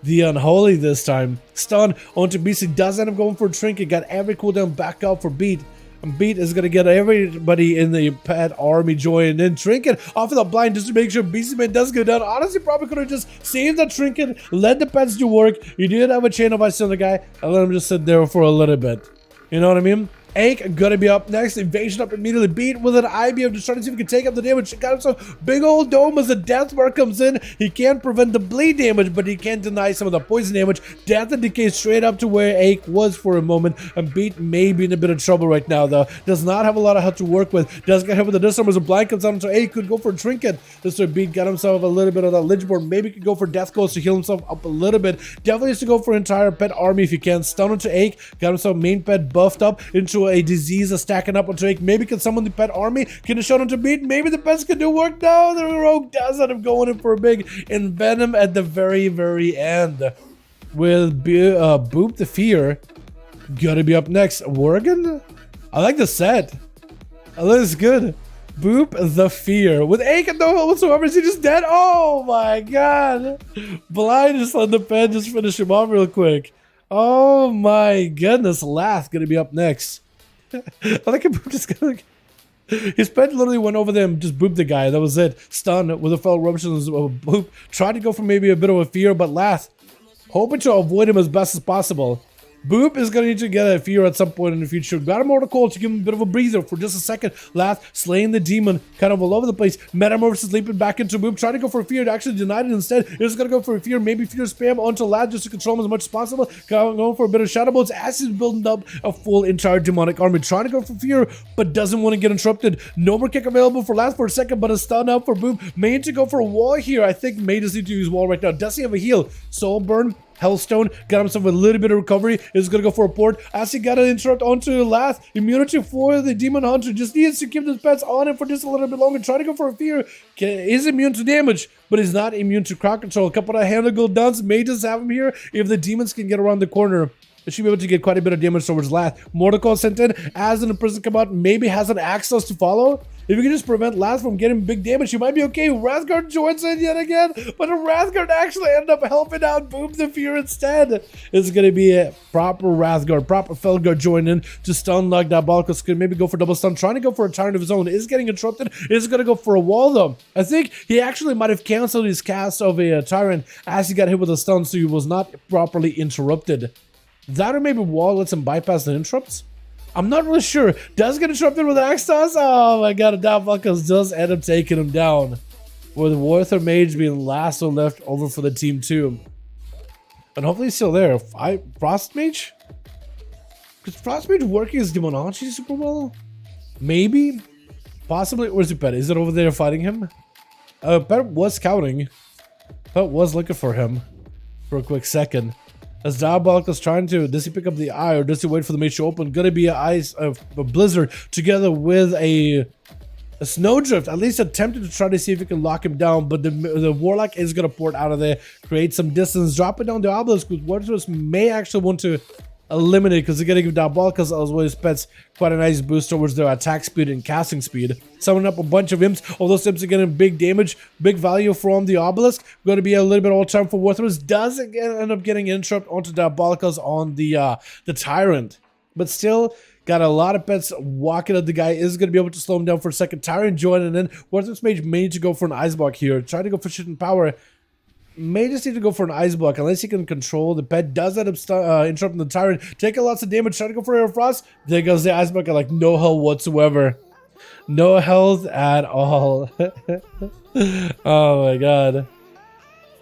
[SPEAKER 2] the Unholy this time. Stun onto Beastly. Does end up going for a Trinket. Got every cooldown back up for Beat. And Beat is going to get everybody in the pet army joined in. Trinket off of the blind just to make sure Beastly Man does go down. Honestly, probably could have just saved that Trinket, let the pets do work. You did have a chain of ice on the guy, and let him just sit there for a little bit. You know what I mean? Ache gonna be up next. Invasion up immediately. Beat with an IBM, just trying to see if he can take up the damage. Got himself big old dome as the death bar comes in. He can't prevent the bleed damage, but he can deny some of the poison damage. Death and decay straight up to where Ache was for a moment. And Beat may be in a bit of trouble right now, though. Does not have a lot of health to work with. Does get hit with the disarm as a blind comes out, so Ache could go for a trinket. This way Beat got himself a little bit of that lich board. Maybe could go for death goals to heal himself up a little bit. Definitely needs to go for entire pet army if you can. Stun into Ache. Got himself main pet buffed up into a disease stacking up onto Ache. Maybe can summon the pet army. Can it show him to Beat? Maybe the pets can do work. No, the rogue does end up going in for a big envenom at the very end. With Boop the Fear gonna be up next. Worgen? I like the set. I think it's good. Boop the Fear with Ache and no health whatsoever. Is he just dead? Oh my god. Blind just let the pen just finish him off real quick. Oh my goodness. Lath gonna be up next. I like it. Boop just gonna. His pet literally went over there and just booped the guy. That was it. Stun with a fell eruptions of Boop. Tried to go for maybe a bit of a fear, but Lath hoping to avoid him as best as possible. Boop is going to need to get a fear at some point in the future. Got a mortal coil to give him a bit of a breather for just a second. Lath slaying the demon kind of all over the place. Metamorphosis leaping back into Boop. Trying to go for a fear. Actually denied it instead. He's going to go for a fear. Maybe fear spam onto Lath just to control him as much as possible. Going for a bit of shadow bolts. As he's building up a full entire demonic army. Trying to go for fear, but doesn't want to get interrupted. No more kick available for Lath for a second, but a stun up for Boop. May need to go for a wall here. I think May just need to use wall right now. Does he have a heal? Soul burn. Hellstone got himself a little bit of recovery. Is going to go for a port. As he got an interrupt onto Lath. Immunity for the Demon Hunter. Just needs to keep his pets on him for just a little bit longer. Try to go for a fear. Is immune to damage, but he's not immune to crowd control. A couple of handle gold duns may just have him here. If the demons can get around the corner, it should be able to get quite a bit of damage towards Lath. Mortal Coil sent in. As the prison come out, maybe has an access to follow. If you can just prevent Lath from getting big damage, you might be okay. Wrathguard joins in yet again, but a Wrathguard actually ended up helping out Boop the Fear instead. It's going to be a proper Wrathguard, proper Felguard join in to stun like Diabolicus. Could maybe go for double stun, trying to go for a Tyrant of his own. Is getting interrupted. Is going to go for a wall though. I think he actually might have canceled his cast of a Tyrant as he got hit with a stun, so he was not properly interrupted. That or maybe wall lets him bypass the interrupts? I'm not really sure. Does get interrupted with an Axe Toss? Oh my god, Diabolicus does end up taking him down. With Warther Mage being last one left over for the team too. And hopefully he's still there. Frost Mage? Because Frost Mage working his Demonology super well? Maybe? Possibly. Where's the pet? Is it over there fighting him? Pet was scouting. Pet was looking for him for a quick second. As Diabolicus trying to, does he pick up the eye or does he wait for the mage to open? Gonna be a blizzard together with a snowdrift. At least attempted to try to see if he can lock him down, but the warlock is gonna port out of there, create some distance, drop it down the obelisk. Because Warthus may actually want to eliminate because they're gonna give Diabolicus as well as pets quite a nice boost towards their attack speed and casting speed. Summoning up a bunch of imps. All those imps are getting big damage, big value from the obelisk. Going to be a little bit all time for Warthus. Does end up getting interrupt onto Diabolicus on the Tyrant, but still got a lot of pets walking at the guy. Is going to be able to slow him down for a second. Tyrant joining in. Warthus Mage may need to go for an ice block here. Try to go for shit and power. May just need to go for an ice block unless he can control the pet. Does end up interrupting the Tyrant, taking lots of damage. Trying to go for Air Frost. There goes the ice block. Like no health whatsoever, no health at all. Oh my god.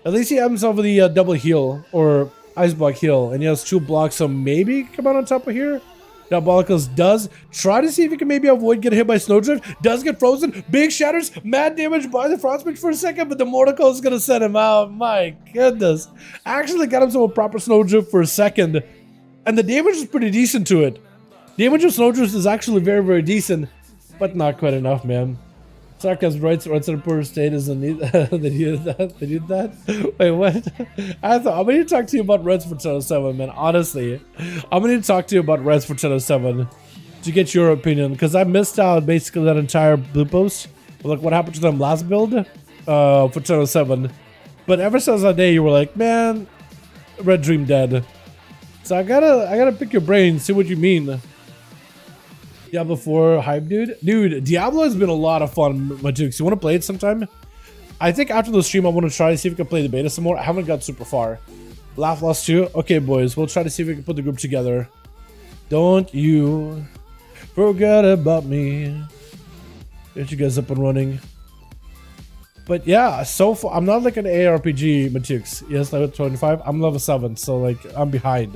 [SPEAKER 2] At least he has himself the double heal or ice block heal, and he has 2 blocks, so maybe come out on top of here. Diabolicus does try to see if he can maybe avoid getting hit by Snowdrift. Does get frozen. Big shatters. Mad damage by the Frostmage for a second, but the Mortal Coil is going to send him out. My goodness. Actually got himself a proper Snowdrift for a second. And the damage is pretty decent to it. Damage of Snowdrift is actually very, very decent, but not quite enough, man. Sarcasm writes Reds in a poor state is a need. They needed that. They need that. Wait, what? I'm gonna need to talk to you about Reds for 1007, man. Honestly, I'm gonna need to talk to you about Reds for 1007 to get your opinion, because I missed out basically that entire blue post. Like what happened to them last build for 1007. But ever since that day, you were like, man, Red Dream dead. So I gotta pick your brain, see what you mean. Diablo 4 hype, dude, Diablo has been a lot of fun, my dukes. You want to play it sometime? I think after the stream I want to try to see if we can play the beta some more. I haven't got super far. Laugh lost 2. Okay boys, we'll try to see if we can put the group together. Don't you Forget about me. Get you guys up and running. But yeah, so far I'm not like an ARPG Matux. Yes, level 25. I'm level 7, so like I'm behind.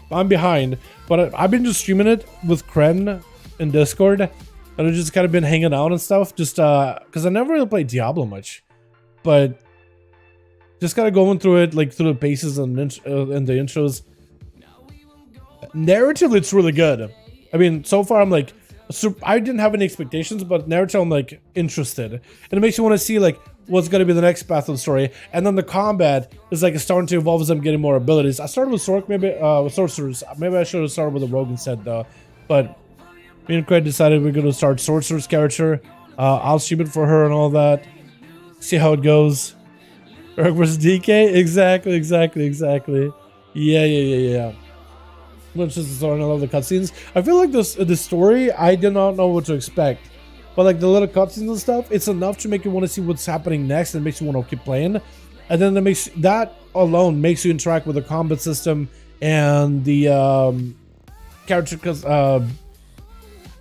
[SPEAKER 2] But I've been just streaming it with Kren in Discord, and I've just kind of been hanging out and stuff, just because I never really played Diablo much, but just kind of going through it, like through the paces and the intros. Narratively, it's really good. I mean, so far I'm like, I didn't have any expectations, but narrative I'm like interested, and it makes you want to see like what's going to be the next path of the story. And then the combat is like starting to evolve as I'm getting more abilities. I started with with sorcerers. Maybe I should have started with a rogue instead though. But me and Craig decided we're going to start sorcerer's character. I'll stream it for her and all that. See how it goes. Rogue versus DK? Exactly. Yeah. Which is the story. I love the cutscenes. I feel like the story, I did not know what to expect. But like the little cutscenes and stuff, it's enough to make you want to see what's happening next and makes you want to keep playing. And then that alone makes you interact with the combat system and the character,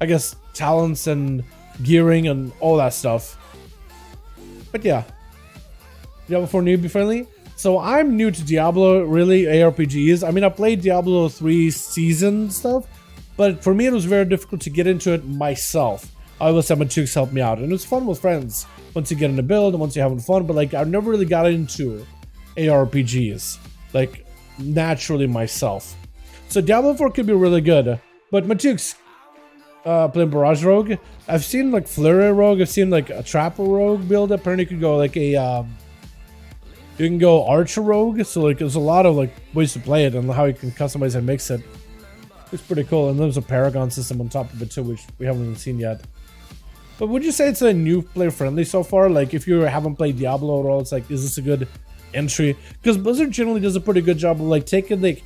[SPEAKER 2] I guess, talents and gearing and all that stuff. But yeah. Diablo 4 newbie friendly. So I'm new to Diablo, really, ARPGs. I mean, I played Diablo 3 season stuff, but for me it was very difficult to get into it myself. I always had my chicks help me out, and it was fun with friends once you get in the build and once you're having fun, but like I never really got into ARPGs, like naturally myself. So Diablo 4 could be really good, but my chicks playing Barrage Rogue. I've seen like Flurry Rogue, I've seen like a Trapper Rogue build. Apparently you could go like a you can go Archer Rogue, so like there's a lot of like ways to play it and how you can customize and mix it. It's pretty cool, and there's a Paragon system on top of it too, which we haven't even seen yet. But would you say it's a new player friendly so far? Like if you haven't played Diablo at all, it's like, is this a good entry? Because Blizzard generally does a pretty good job of like taking like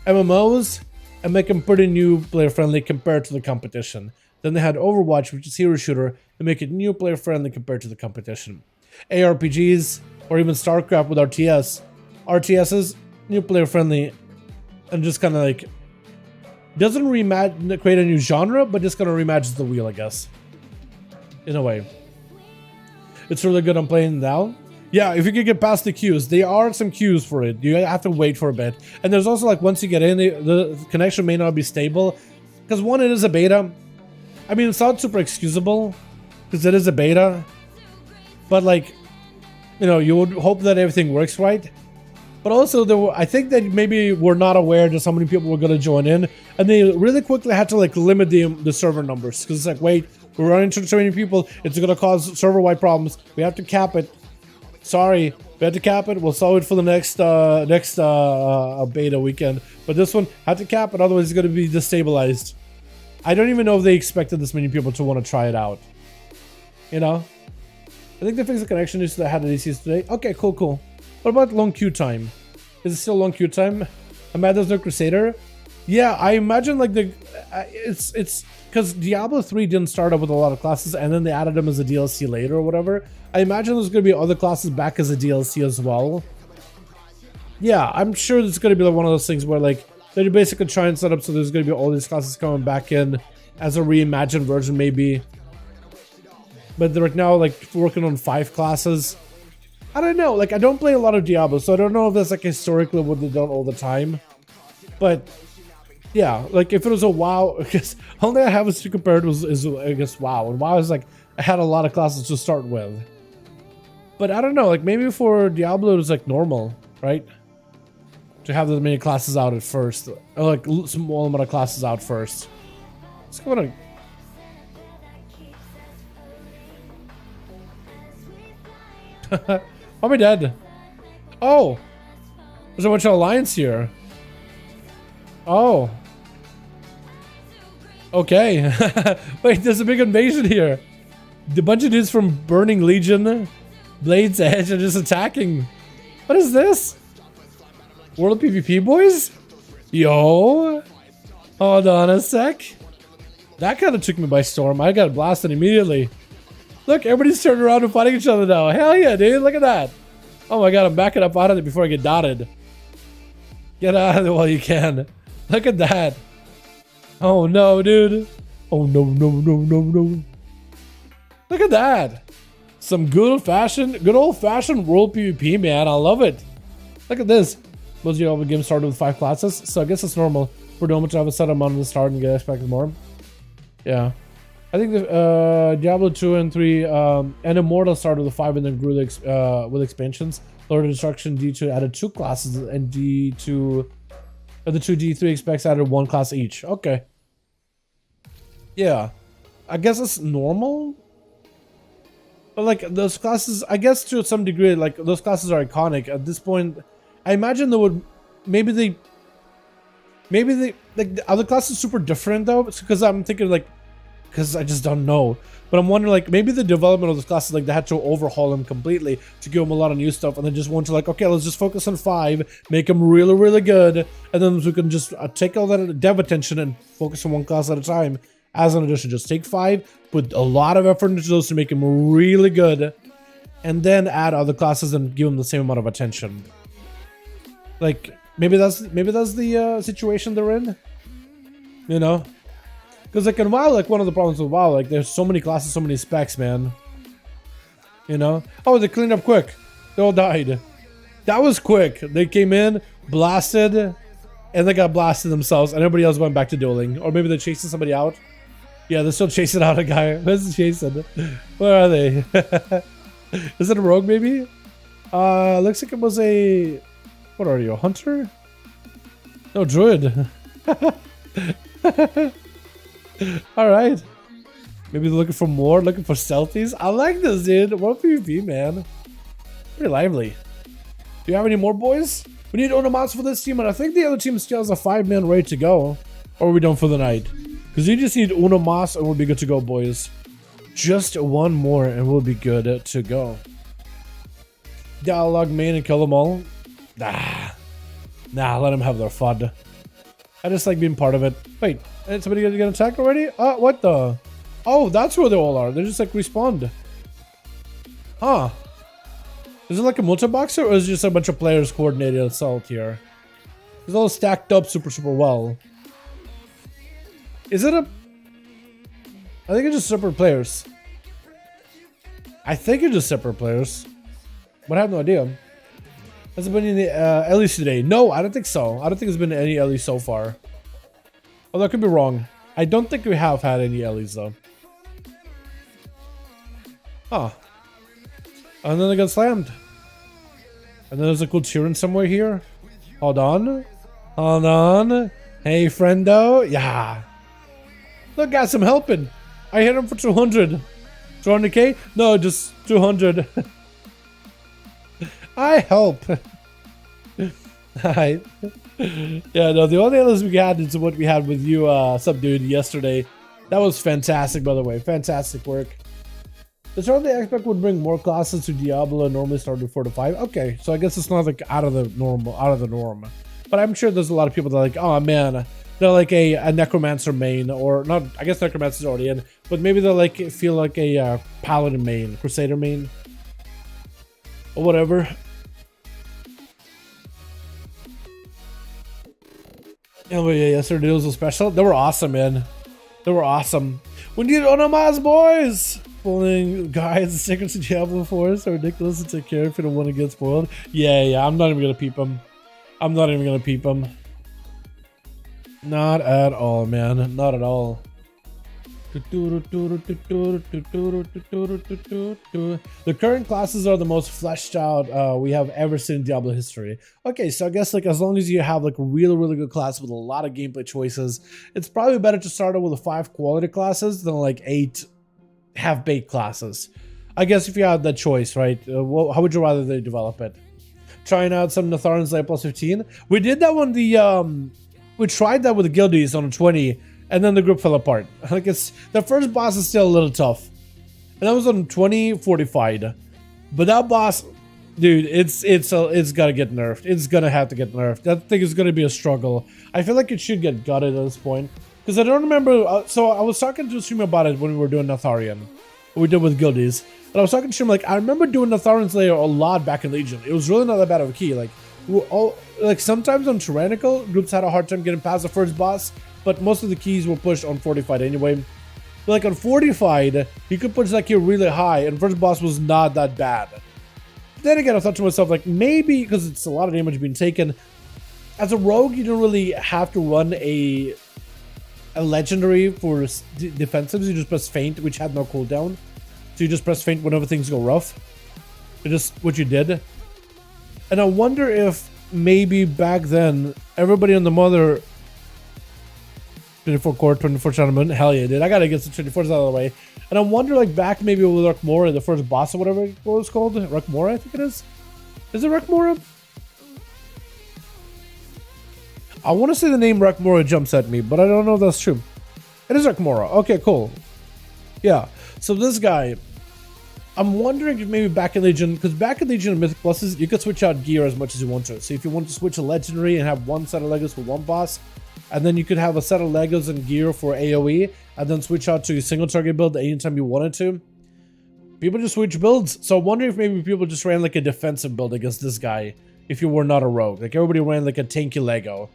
[SPEAKER 2] MMOs and make them pretty new player friendly compared to the competition. Then they had Overwatch, which is hero shooter, and make it new player friendly compared to the competition. ARPGs, or even StarCraft with RTS. RTS is new player friendly and just kind of like doesn't create a new genre, but just kind of reimagines the wheel, I guess. In a way. It's really good. I'm playing now. Yeah, if you can get past the queues, there are some queues for it. You have to wait for a bit. And there's also like once you get in, the connection may not be stable. Because one, it is a beta. I mean, it's not super excusable because it is a beta. But like, you know, you would hope that everything works right. But also, I think that maybe we're not aware that so many people were going to join in. And they really quickly had to like limit the server numbers. Because it's like, wait, we're running into so many people. It's going to cause server-wide problems. We have to cap it. Sorry, we had to cap it. We'll solve it for the next beta weekend. But this one had to cap it, otherwise it's going to be destabilized. I don't even know if they expected this many people to want to try it out. You know? I think they fixed the connection issues that I had at ASUS today. Okay, cool. What about long queue time? Is it still long queue time? I'm mad there's no Crusader. Yeah, I imagine like it's because Diablo 3 didn't start up with a lot of classes and then they added them as a DLC later or whatever. I imagine there's going to be other classes back as a DLC as well. Yeah, I'm sure it's going to be like one of those things where like they're basically trying to set up so there's going to be all these classes coming back in as a reimagined version maybe. But they're right now like working on 5 classes. I don't know, like I don't play a lot of Diablo, so I don't know if that's like historically what they've done all the time. But yeah, like if it was a WoW, because only I have to compare it is I guess WoW, and WoW is like I had a lot of classes to start with. But I don't know, like maybe for Diablo it was like normal, right? To have that many classes out at first, or like small amount of classes out first. Let's go on. Am I dead? Oh, there's a bunch of alliance here. Oh. Okay. Wait, there's a big invasion here. The bunch of dudes from Burning Legion, Blade's Edge are just attacking. What is this? World PvP boys? Yo. Hold on a sec. That kind of took me by storm. I got blasted immediately. Look, everybody's turning around and fighting each other now. Hell yeah, dude. Look at that. Oh my god, I'm backing up out of it before I get dotted. Get out of it while you can. Look at that. Oh no, dude. Oh no, no, no, no, no. Look at that. Some good old-fashioned world PvP, man. I love it. Look at this. Most of you have a game started with 5 classes, so I guess it's normal for Doma to have a set amount at the start and get expected more. Yeah. I think the Diablo 2 and 3 and Immortal started with 5 and then grew with expansions. Lord of Destruction D2 added 2 classes and D2 the 2 D3 specs added 1 class each. Okay. Yeah. I guess it's normal. But like those classes, I guess to some degree, like those classes are iconic. At this point, I imagine they would maybe like the other classes super different though, because I'm thinking like, because I just don't know. But I'm wondering like maybe the development of those classes, like they had to overhaul them completely to give them a lot of new stuff, and then just want to like, okay, let's just focus on 5, make them really, really good, and then we can just take all that dev attention and focus on one class at a time. As an addition, just take 5, put a lot of effort into those to make them really good, and then add other classes and give them the same amount of attention. Like maybe that's the situation they're in, you know? Because like in WoW, like one of the problems with WoW, like there's so many classes, so many specs, man. You know? Oh, they cleaned up quick. They all died. That was quick. They came in, blasted, and they got blasted themselves, and everybody else went back to dueling. Or maybe they're chasing somebody out. Yeah, they're still chasing out a guy. Where's chasing? Where are they? Is it a rogue, maybe? Looks like it was a... What are you, a hunter? No, druid. Alright. Maybe they're looking for more, looking for stealthies. I like this, dude. What PvP, man? Pretty lively. Do you have any more, boys? We need Onomots for this team, and I think the other team still has a 5-man ready to go. Or are we done for the night? Because you just need Onomots and we'll be good to go, boys. Just one more and we'll be good to go. Dialogue main and kill them all. Nah, let them have their fun. I just like being part of it. Wait, is somebody gonna get attacked already? What the? Oh, that's where they all are. They're just like respawned. Huh. Is it like a multi-boxer or is it just a bunch of players coordinated assault here? It's all stacked up super well. Is it a... I think it's just separate players. I think it's just separate players. But I have no idea. Has it been any Ellie today? No, I don't think so. I don't think there's been any Ellie so far. Although I could be wrong. I don't think we have had any Ellies though. Huh. And then they got slammed. And then there's a cool cheering somewhere here. Hold on. Hold on. Hey, friendo. Yeah. Look, guys, I'm helping. I hit him for 200. 200k? No, just 200. I help. Alright. Yeah, no, the only others we had is what we had with you, Subdude, yesterday. That was fantastic, by the way. Fantastic work. The start of the expect would bring more classes to Diablo and normally start with 4 to 5. Okay, so I guess it's not like out of the norm. But I'm sure there's a lot of people that are like, oh man, they're like a necromancer main, or not. I guess necromancer's already in, but maybe they're like feel like a paladin main, crusader main, or whatever. Oh yeah, yesterday Duels was special. They were awesome, man. They were awesome. We need Onomas, boys. Pulling guys, the secrets of Diablo 4 are ridiculous to take care of if you don't want to get spoiled. Yeah, I'm not even gonna peep them. I'm not even gonna peep them. Not at all, man. Not at all. The current classes are the most fleshed out we have ever seen in Diablo history. Okay, so I guess like as long as you have like a really good class with a lot of gameplay choices, it's probably better to start out with 5 quality classes than like 8 half-baked classes. I guess if you had that choice, right? How would you rather they develop it? Trying out some Natharan's like plus 15. We did that one. We tried that with the guildies on 20. And then the group fell apart. Like the first boss is still a little tough, and that was on 20 fortified. But that boss, dude, it's gotta get nerfed. It's gonna have to get nerfed. That thing is gonna be a struggle. I feel like it should get gutted at this point because I don't remember. So I was talking to a streamer about it when we were doing Natharian. What we did with guildies, and I was talking to him like I remember doing Natharan's Lair a lot back in Legion. It was really not that bad of a key. Like sometimes on Tyrannical, groups had a hard time getting past the first boss. But most of the keys were pushed on fortified anyway. But like on Fortified, you could push that key really high, and first boss was not that bad. Then again, I thought to myself, like, maybe because it's a lot of damage being taken, as a rogue, you don't really have to run a legendary for defensives. You just press feint, which had no cooldown. So you just press feint whenever things go rough. It's just what you did. And I wonder if maybe back then, everybody on the Mother 24 core, 24 tournament, hell yeah, dude. I gotta get some 24s out of the way. And I wonder, like, back maybe with Rekmora, the first boss or whatever it was called. Rekmora, I think it is. Is it Rekmora? I want to say the name Rekmora jumps at me, but I don't know if that's true. It is Rekmora. Okay, cool. Yeah. So this guy, I'm wondering if maybe back in Legion, because back in Legion and Mythic Pluses, you could switch out gear as much as you want to. So if you want to switch a legendary and have one set of Legos for one boss, and then you could have a set of Legos and gear for AoE, and then switch out to a single target build anytime you wanted to. People just switch builds. So I wonder if maybe people just ran like a defensive build against this guy if you were not a rogue. Like everybody ran like a tanky Lego,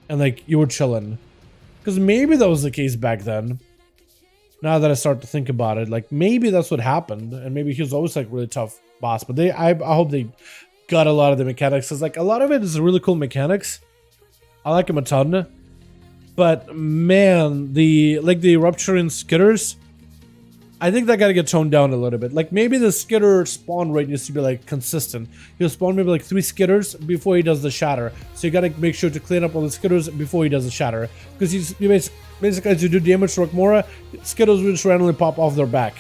[SPEAKER 2] and like you were chilling. Because maybe that was the case back then. Now that I start to think about it, like maybe that's what happened, and maybe he was always like really tough boss. But I hope they got a lot of the mechanics. Cause like a lot of it is really cool mechanics. I like him a ton. But man, the rupturing skitters, I think that gotta get toned down a little bit. Like maybe the skitter spawn rate needs to be like consistent. He'll spawn maybe like 3 skitters before he does the shatter. So you gotta make sure to clean up all the skitters before he does the shatter. Because you basically as you do damage to Rekmora, skitters will just randomly pop off their back.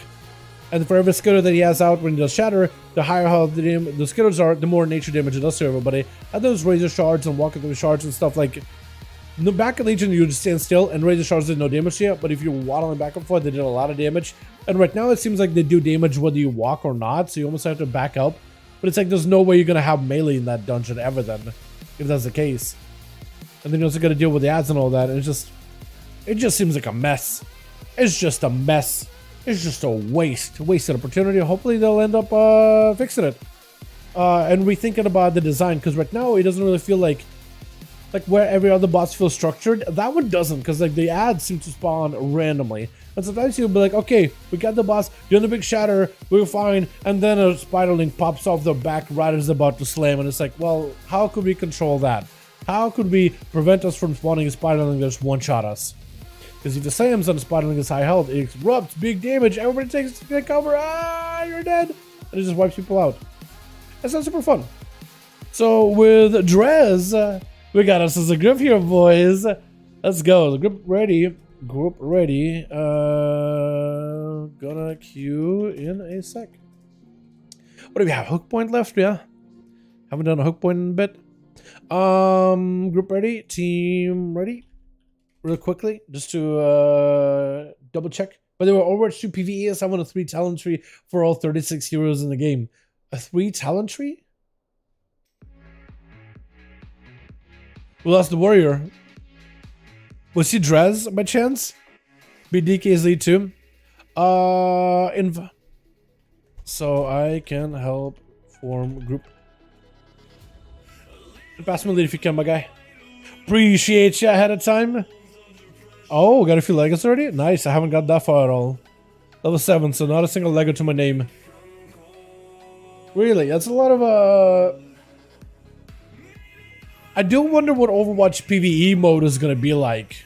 [SPEAKER 2] And for every skitter that he has out when he does shatter, the higher how the skitters are, the more nature damage it does to everybody. And those razor shards and walking through shards and stuff like. In the back of Legion, you would stand still, and razor shards did no damage yet. But if you're waddling back and forth, they did a lot of damage. And right now, it seems like they do damage whether you walk or not, so you almost have to back up. But it's like there's no way you're gonna have melee in that dungeon ever then, if that's the case. And then you also got to deal with the ads and all that, and it just seems like a mess. It's just a mess. It's just a wasted opportunity. Hopefully, they'll end up fixing it and rethinking about the design, because right now it doesn't really feel like where every other boss feels structured. That one doesn't, because like the ads seem to spawn randomly. And sometimes you'll be like, okay, we got the boss, doing the big shatter, we're fine, and then a spiderling pops off the back right as it's about to slam, and it's like, well, how could we control that? How could we prevent us from spawning a spiderling that just one-shot us? Because if the slams on the spiderling is high health, it erupts, big damage, everybody takes the cover, you're dead, and it just wipes people out. That's not super fun. So with Drez, we got us as a group here, boys. Let's go. The group ready. Group ready. Gonna queue in a sec. What do we have? Hook point left? Yeah. Haven't done a hook point in a bit. Group ready. Team ready. Real quickly, just to double check. But they were Overwatch 2 PvE. I want a 3 talent tree for all 36 heroes in the game. A 3 talent tree? We lost the warrior. Was he Drez by chance? BDK's lead too. So I can help form group. Pass me lead if you can, my guy. Appreciate you ahead of time. Oh, got a few Legos already? Nice, I haven't got that far at all. Level 7, so not a single Lego to my name. Really, that's a lot of I do wonder what Overwatch PvE mode is going to be like.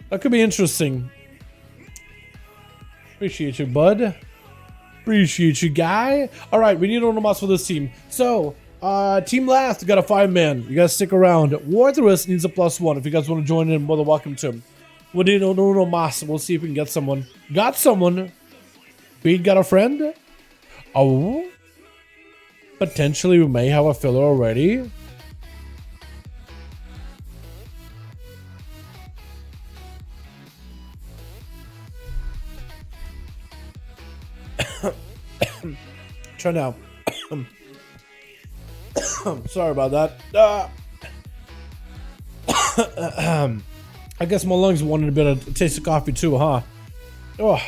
[SPEAKER 2] That could be interesting. Appreciate you, bud. Appreciate you, guy. All right, we need Onomas for this team. So, team last got a 5-man. You guys stick around. Warthrus needs a +1. If you guys want to join in, more than welcome to. We need Onomas. We'll see if we can get someone. Got someone. Beat got a friend. Oh. Potentially, we may have a filler already. Try now. Sorry about that. I guess my lungs wanted a bit of a taste of coffee too, huh? Oh.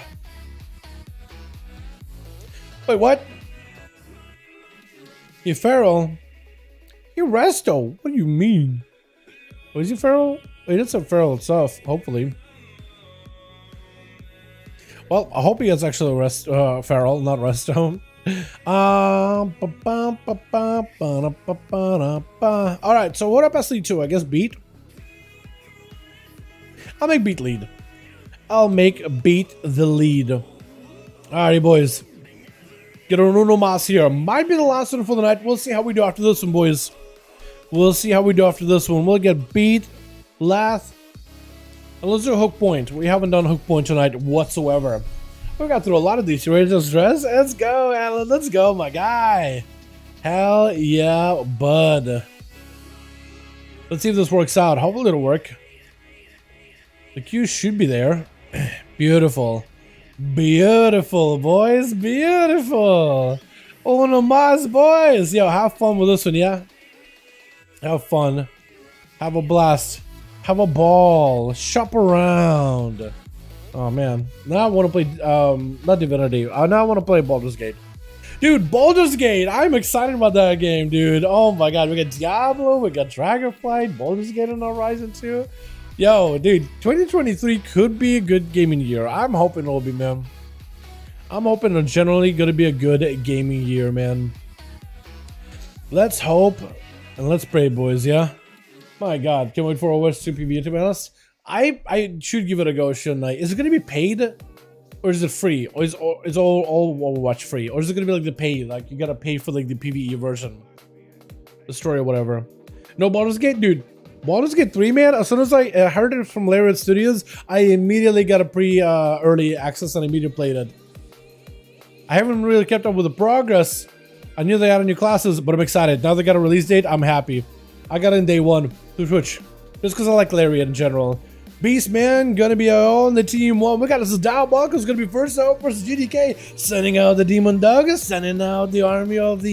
[SPEAKER 2] Wait, what? You feral? You resto? What do you mean? Was he feral? Wait, it's a feral itself, hopefully. Well, I hope he gets actually rest feral, not rest home. Alright, so what up SE2? I guess beat. I'll make beat lead. I'll make beat the lead. Alrighty, boys. Get a Uno Mas here. Might be the last one for the night. We'll see how we do after this one, boys. We'll see how we do after this one. We'll get beat, last, and let's do a hook point. We haven't done hook point tonight whatsoever. We got through a lot of these. You ready to stress? Let's go, Alan. Let's go, my guy. Hell yeah, bud. Let's see if this works out. Hopefully it'll work. The queue should be there. Beautiful. Beautiful, boys. Beautiful. Uno Mas, boys. Yo, have fun with this one, yeah? Have fun. Have a blast. Have a ball. Shop around. Oh, man. Now I want to play, not Divinity. Now I want to play Baldur's Gate. Dude, Baldur's Gate. I'm excited about that game, dude. Oh, my God. We got Diablo. We got Dragonflight. Baldur's Gate on Horizon 2. Yo, dude. 2023 could be a good gaming year. I'm hoping it'll be, man. I'm hoping it's generally going to be a good gaming year, man. Let's hope and let's pray, boys, yeah? My God. Can't wait for Overwatch 2 PvE, to be honest. I should give it a go, shouldn't I? Is it going to be paid? Or is it free? Or is all Overwatch free? Or is it going to be like the pay? Like, you got to pay for like the PvE version. The story or whatever. No, Baldur's Gate, dude. Baldur's Gate 3, man. As soon as I heard it from Lariat Studios, I immediately got a early access and immediately played it. I haven't really kept up with the progress. I knew they added new classes, but I'm excited. Now they got a release date, I'm happy. I got it in day one through Twitch. Just because I like Lariat in general. Beast, man, gonna be on the team one. We got this Diabolical, gonna be first out versus GDK. Sending out the Demon Dog, sending out the army of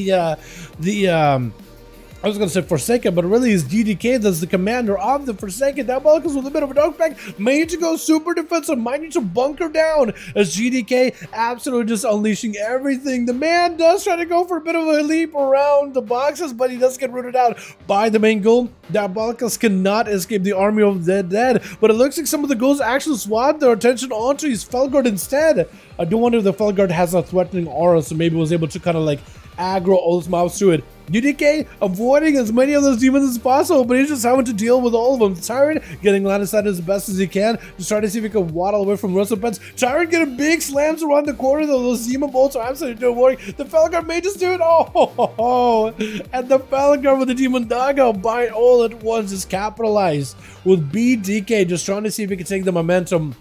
[SPEAKER 2] I was gonna say Forsaken, but really it's GDK that's the commander of the Forsaken. Diabolicals with a bit of a dog pack. May need to go super defensive, might need to bunker down as GDK absolutely just unleashing everything. The man does try to go for a bit of a leap around the boxes, but he does get rooted out by the main goal. Diabolicals cannot escape the army of the dead, but it looks like some of the goals actually swat their attention onto his Felguard instead. I do wonder if the Felguard has a threatening aura, so maybe was able to kind of like aggro all his mouths to it. UDK avoiding as many of those demons as possible, but he's just having to deal with all of them. Tyrant getting line of sight as best as he can, just trying to see if he can waddle away from Russell Pets. Tyrant getting big slams around the corner, though those demon bolts are absolutely doing work. The Felguard may just do it. Oh, and the Felguard with the demon doggo bite all at once is capitalized with BDK just trying to see if he can take the momentum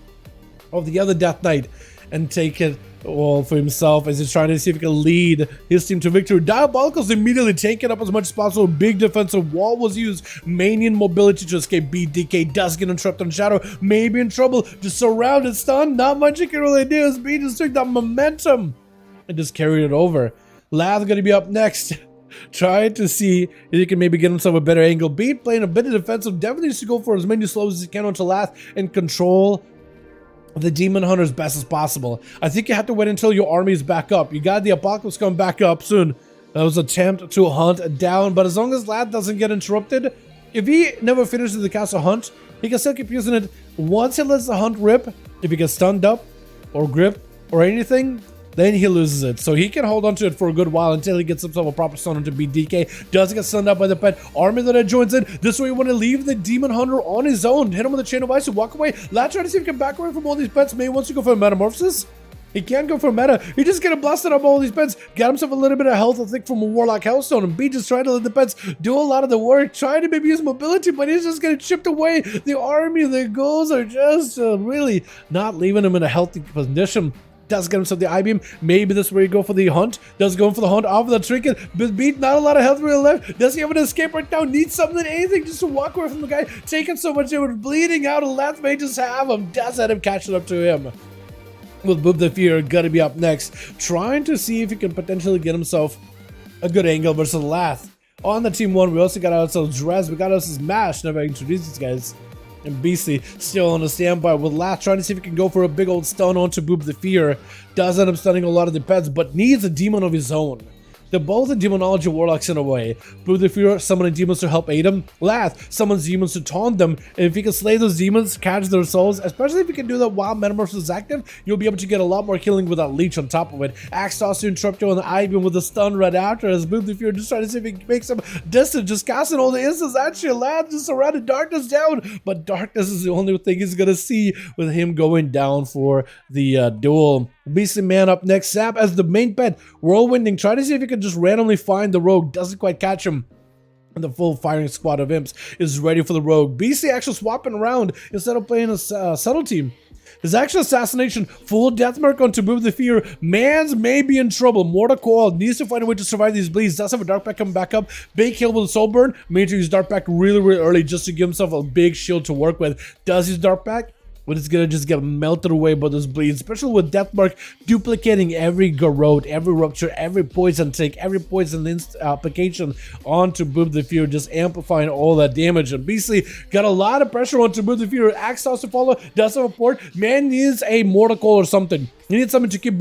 [SPEAKER 2] of the other Death Knight and take it all for himself as he's trying to see if he can lead his team to victory. Diabolicals immediately taking up as much as possible. Big defensive wall was used. Manian mobility to escape. BDK does get interrupted on Shadow. Maybe in trouble. Just surrounded, stunned. Not much he can really do as B just took that momentum and just carried it over. Lath gonna be up next. Trying to see if he can maybe get himself a better angle. Beat playing a bit of defensive. Definitely needs to go for as many slows as he can onto Lath and control the Demon Hunter as best as possible. I think you have to wait until your army is back up. You got the Apocalypse coming back up soon. That was an attempt to hunt down, but as long as Lad doesn't get interrupted, if he never finishes the castle hunt, he can still keep using it. Once he lets the hunt rip, if he gets stunned up or gripped or anything, then he loses it. So he can hold on to it for a good while until he gets himself a proper stun to beat DK. Does get stunned up by the pet. Army that joins in. This way you want to leave the Demon Hunter on his own. Hit him with a Chain of Ice and walk away. Lad trying to see if he can back away from all these pets. Maybe wants to go for a Metamorphosis. He can't go for meta. He just getting blasted up all these pets. Got himself a little bit of health, I think, from a Warlock Hellstone. And B just trying to let the pets do a lot of the work. Trying to maybe use mobility, but he's just getting chipped away. The army, the goals are just really not leaving him in a healthy condition. Does get himself the I-beam. Maybe this is where you go for the hunt. Does go for the hunt off of the trinket. But beat, not a lot of health really left. Does he have an escape right now? Needs something, anything just to walk away from the guy. Taking so much damage, bleeding out. And Lance may just have him. Does let him catch it up to him. With Boop the Fear, gotta be up next. Trying to see if he can potentially get himself a good angle versus Lath. On the team one, we also got ourselves Drez. We got ourselves Mash. Never introduced these guys. And BC still on a standby with Lath, trying to see if he can go for a big old stun onto Boop the Fear. Does end up stunning a lot of the pets, but needs a demon of his own. They're both the demonology warlocks in a way. But if you're summoning demons to help aid them, Lath summons demons to taunt them. And if you can slay those demons, catch their souls, especially if you can do that while Metamorphosis is active, you'll be able to get a lot more healing with that leech on top of it. Axe toss to interrupt you on the eye beam with a stun right after, as Boom if you're just trying to see if you can make some distance, just casting all the instants at you. Lath just surrounded darkness down, but darkness is the only thing he's gonna see with him going down for the duel. Beastly Man up next. Sap as the main pet, whirlwinding, try to see if you can just randomly find the rogue, doesn't quite catch him. And the full firing squad of imps is ready for the rogue. Beastly actually swapping around instead of playing a subtle team. His actual assassination, full death mark on Taboo the Fear. Mans may be in trouble. Mortal Coil needs to find a way to survive these bleeds. Does have a Dark Pack coming back up. Big kill with a Soul Burn. Made to use Dark Pack really early just to give himself a big shield to work with. Does use Dark Pack? But it's gonna just get melted away by those bleeds, especially with Deathmark duplicating every garrote, every rupture, every poison take, every poison application onto Boom the Fear, just amplifying all that damage. And Beastly got a lot of pressure onto Boom the Fear. Axe toss to follow, does have a port. Man needs a Mortal Coil or something. He needs something to keep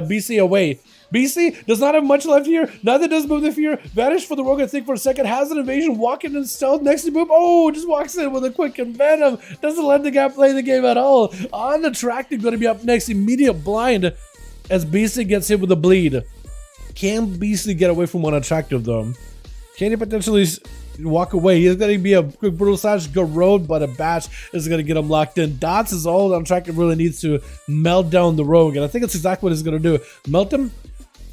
[SPEAKER 2] Beastly away. Beastly does not have much left here. Neither does Boom the Fear. Vanish for the rogue, I think, for a second. Has an evasion. Walking in stealth next to Boom. Oh, just walks in with a quick and venom. Doesn't let the guy play the game at all. Unattractive going to be up next. Immediate blind as Beastly gets hit with a bleed. Can Beastly get away from Unattractive though? Can he potentially walk away? He's going to be a quick brutal slash garrote, but a bash is going to get him locked in. Dots is all Unattractive really needs to melt down the rogue, and I think that's exactly what he's going to do. Melt him.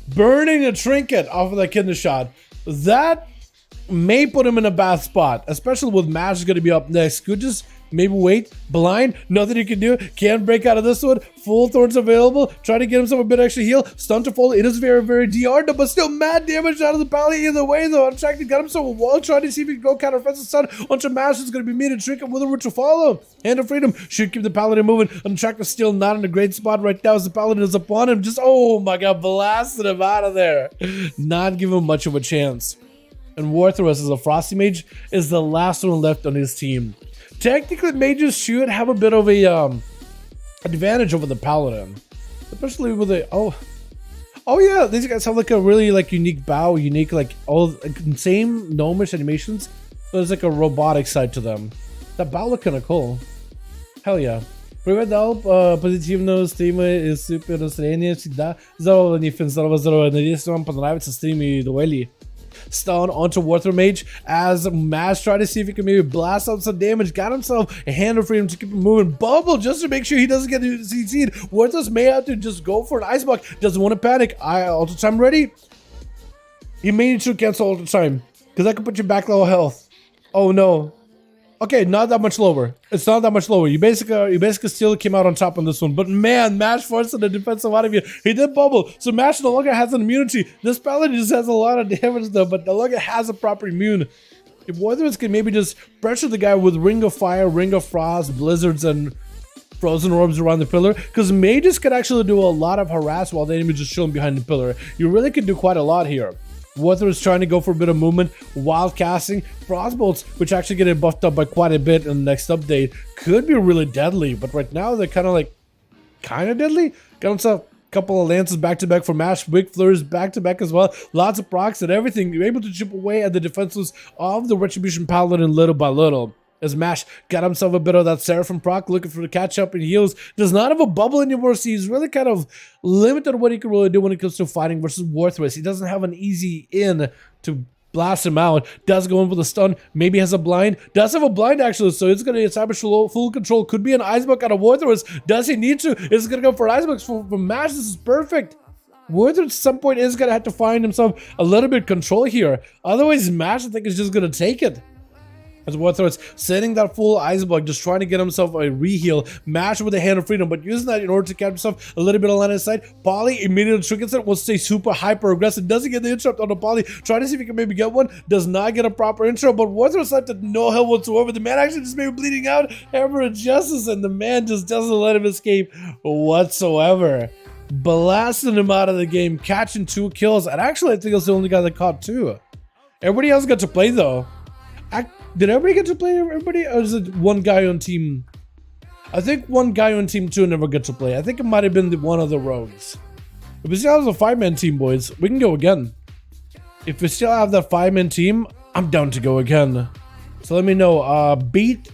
[SPEAKER 2] Burning a trinket off of that kidney shot. That may put him in a bad spot, especially with Mash going to be up next. Could just maybe wait. Blind, nothing he can do. Can't break out of this one. Full thorns available. Try to get himself a bit extra heal. Stun to fall. It is very DR'd, but still mad damage out of the pally either way though. Unattracted got himself a wall. Trying to see if he can go counter offensive stun onto Mash. Is going to be mean and trinket with a route to follow. Hand of Freedom should keep the Paladin moving. Unattracted still not in a great spot right now as the Paladin is upon him. Just, oh my god, blasted him out of there. Not giving him much of a chance. And Warthrus as a Frosty Mage is the last one left on his team. Technically, mages should have a bit of a advantage over the Paladin, especially with the oh yeah, these guys have like a really like unique bow, unique like all same gnomish animations, but there's like a robotic side to them. That bow look kind of cool. Hell yeah. Привет, Далп, позитивного стрима и супер настроения всегда. Здорово, Нифин, здорово. Надеюсь, вам понравится стрим и дуэли. Stun onto Warthrus Mage as Mash tried to see if he can maybe blast out some damage. Got himself a Hand of Freedom to keep him moving. Bubble just to make sure he doesn't get CC'd. Warthrus may have to just go for an Ice Block. Doesn't want to panic. Ultra Time ready? You may need to cancel Ultra Time because that could put you back low health. Oh no. Okay, not that much lower. It's not that much lower. You basically still came out on top on this one. But man, Mash forced the defensive out of you. He did bubble. So Mash no longer has an immunity. This Paladin just has a lot of damage though, but no longer has a proper immune. If Warthrus can maybe just pressure the guy with Ring of Fire, Ring of Frost, Blizzards, and Frozen Orbs around the pillar, because mages can actually do a lot of harass while the enemy just chilling behind the pillar. You really can do quite a lot here. Warthrus trying to go for a bit of movement while casting. Frostbolts, which actually get buffed up by quite a bit in the next update, could be really deadly, but right now they're kind of deadly. Got himself a couple of lances back to back for Mash, big flurries back to back as well. Lots of procs and everything. You're able to chip away at the defenses of the Retribution Paladin little by little. As Mash got himself a bit of that Seraphim proc, looking for the catch up and heals. Does not have a bubble anymore, so he's really kind of limited what he can really do when it comes to fighting versus Warthrus. He doesn't have an easy in to blast him out. Does go in with a stun, maybe has a blind. Does have a blind actually, so it's going to establish full control. Could be an Icebox out of Warthrus. Does he need to? Is going to go for Icebox for Mash. This is perfect. Warthrus at some point is going to have to find himself a little bit of control here. Otherwise, Mash I think is just going to take it. As Warthrus setting that full Ice Block, just trying to get himself a reheal. Mash with a Hand of Freedom, but using that in order to catch himself a little bit of line of sight. Polly immediately triggers it, will stay super hyper aggressive. Doesn't get the interrupt on the Polly. Trying to see if he can maybe get one. Does not get a proper intro, but Warthrus left at no help whatsoever. The man actually just maybe bleeding out. Hammer of Justice, and the man just doesn't let him escape whatsoever. Blasting him out of the game, catching 2 kills. And actually, I think it's the only guy that caught 2. Everybody else got to play though. Did everybody get to play everybody? Or is it one guy on team? I think one guy on team 2 never got to play. I think it might have been one of the rogues. If we see how it was a 5-man team, boys, we can go again. If we still have that 5-man team, I'm down to go again. So let me know. Beat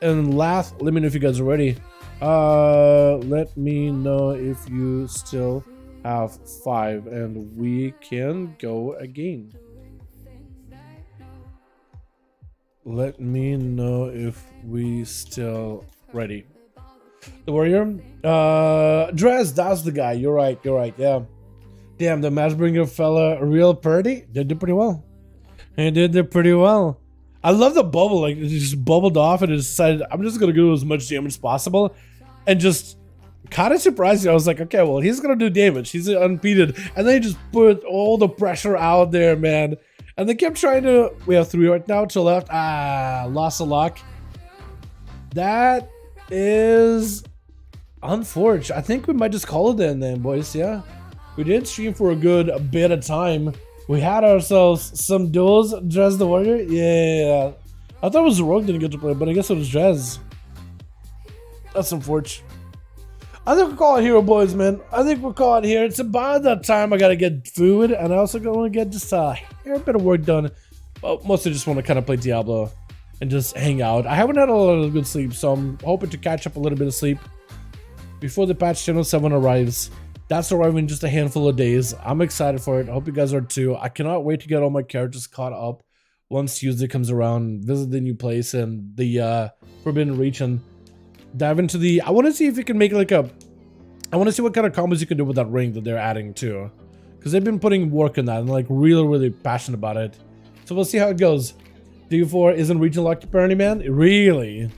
[SPEAKER 2] and last. Let me know if you guys are ready. Let me know if you still have 5, and we can go again. Let me know if we still ready. The warrior, Dress, that's the guy. You're right. Yeah. Damn, the Matchbringer fella, real pretty. They did pretty well. They did pretty well. I love the bubble. Like, it just bubbled off and it decided I'm just gonna do as much damage as possible, and just kind of surprised me. I was like, okay, well, he's gonna do damage. He's unimpeded, and then he just put all the pressure out there, man. And they kept trying to. We have 3 right now to left. Lost a lock. That is unfortunate. I think we might just call it then, boys. Yeah, we did stream for a good bit of time. We had ourselves some duels. Dress the warrior. Yeah, I thought it was Rogue didn't get to play, but I guess it was Dress. That's unfortunate. I think we'll call it here, boys, man. I think we'll call it here. It's about that time I gotta get food, and I also want to get just a bit of work done. Well, mostly just want to kind of play Diablo and just hang out. I haven't had a lot of good sleep, so I'm hoping to catch up a little bit of sleep before the patch 10.07 arrives. That's arriving in just a handful of days. I'm excited for it. I hope you guys are too. I cannot wait to get all my characters caught up once Tuesday comes around, visit the new place and the Forbidden Region. Dive into the. I want to see if you can make like a. I want to see what kind of combos you can do with that ring that they're adding too, because they've been putting work in that and like really passionate about it. So we'll see how it goes. DU4 isn't region locked apparently, man. Really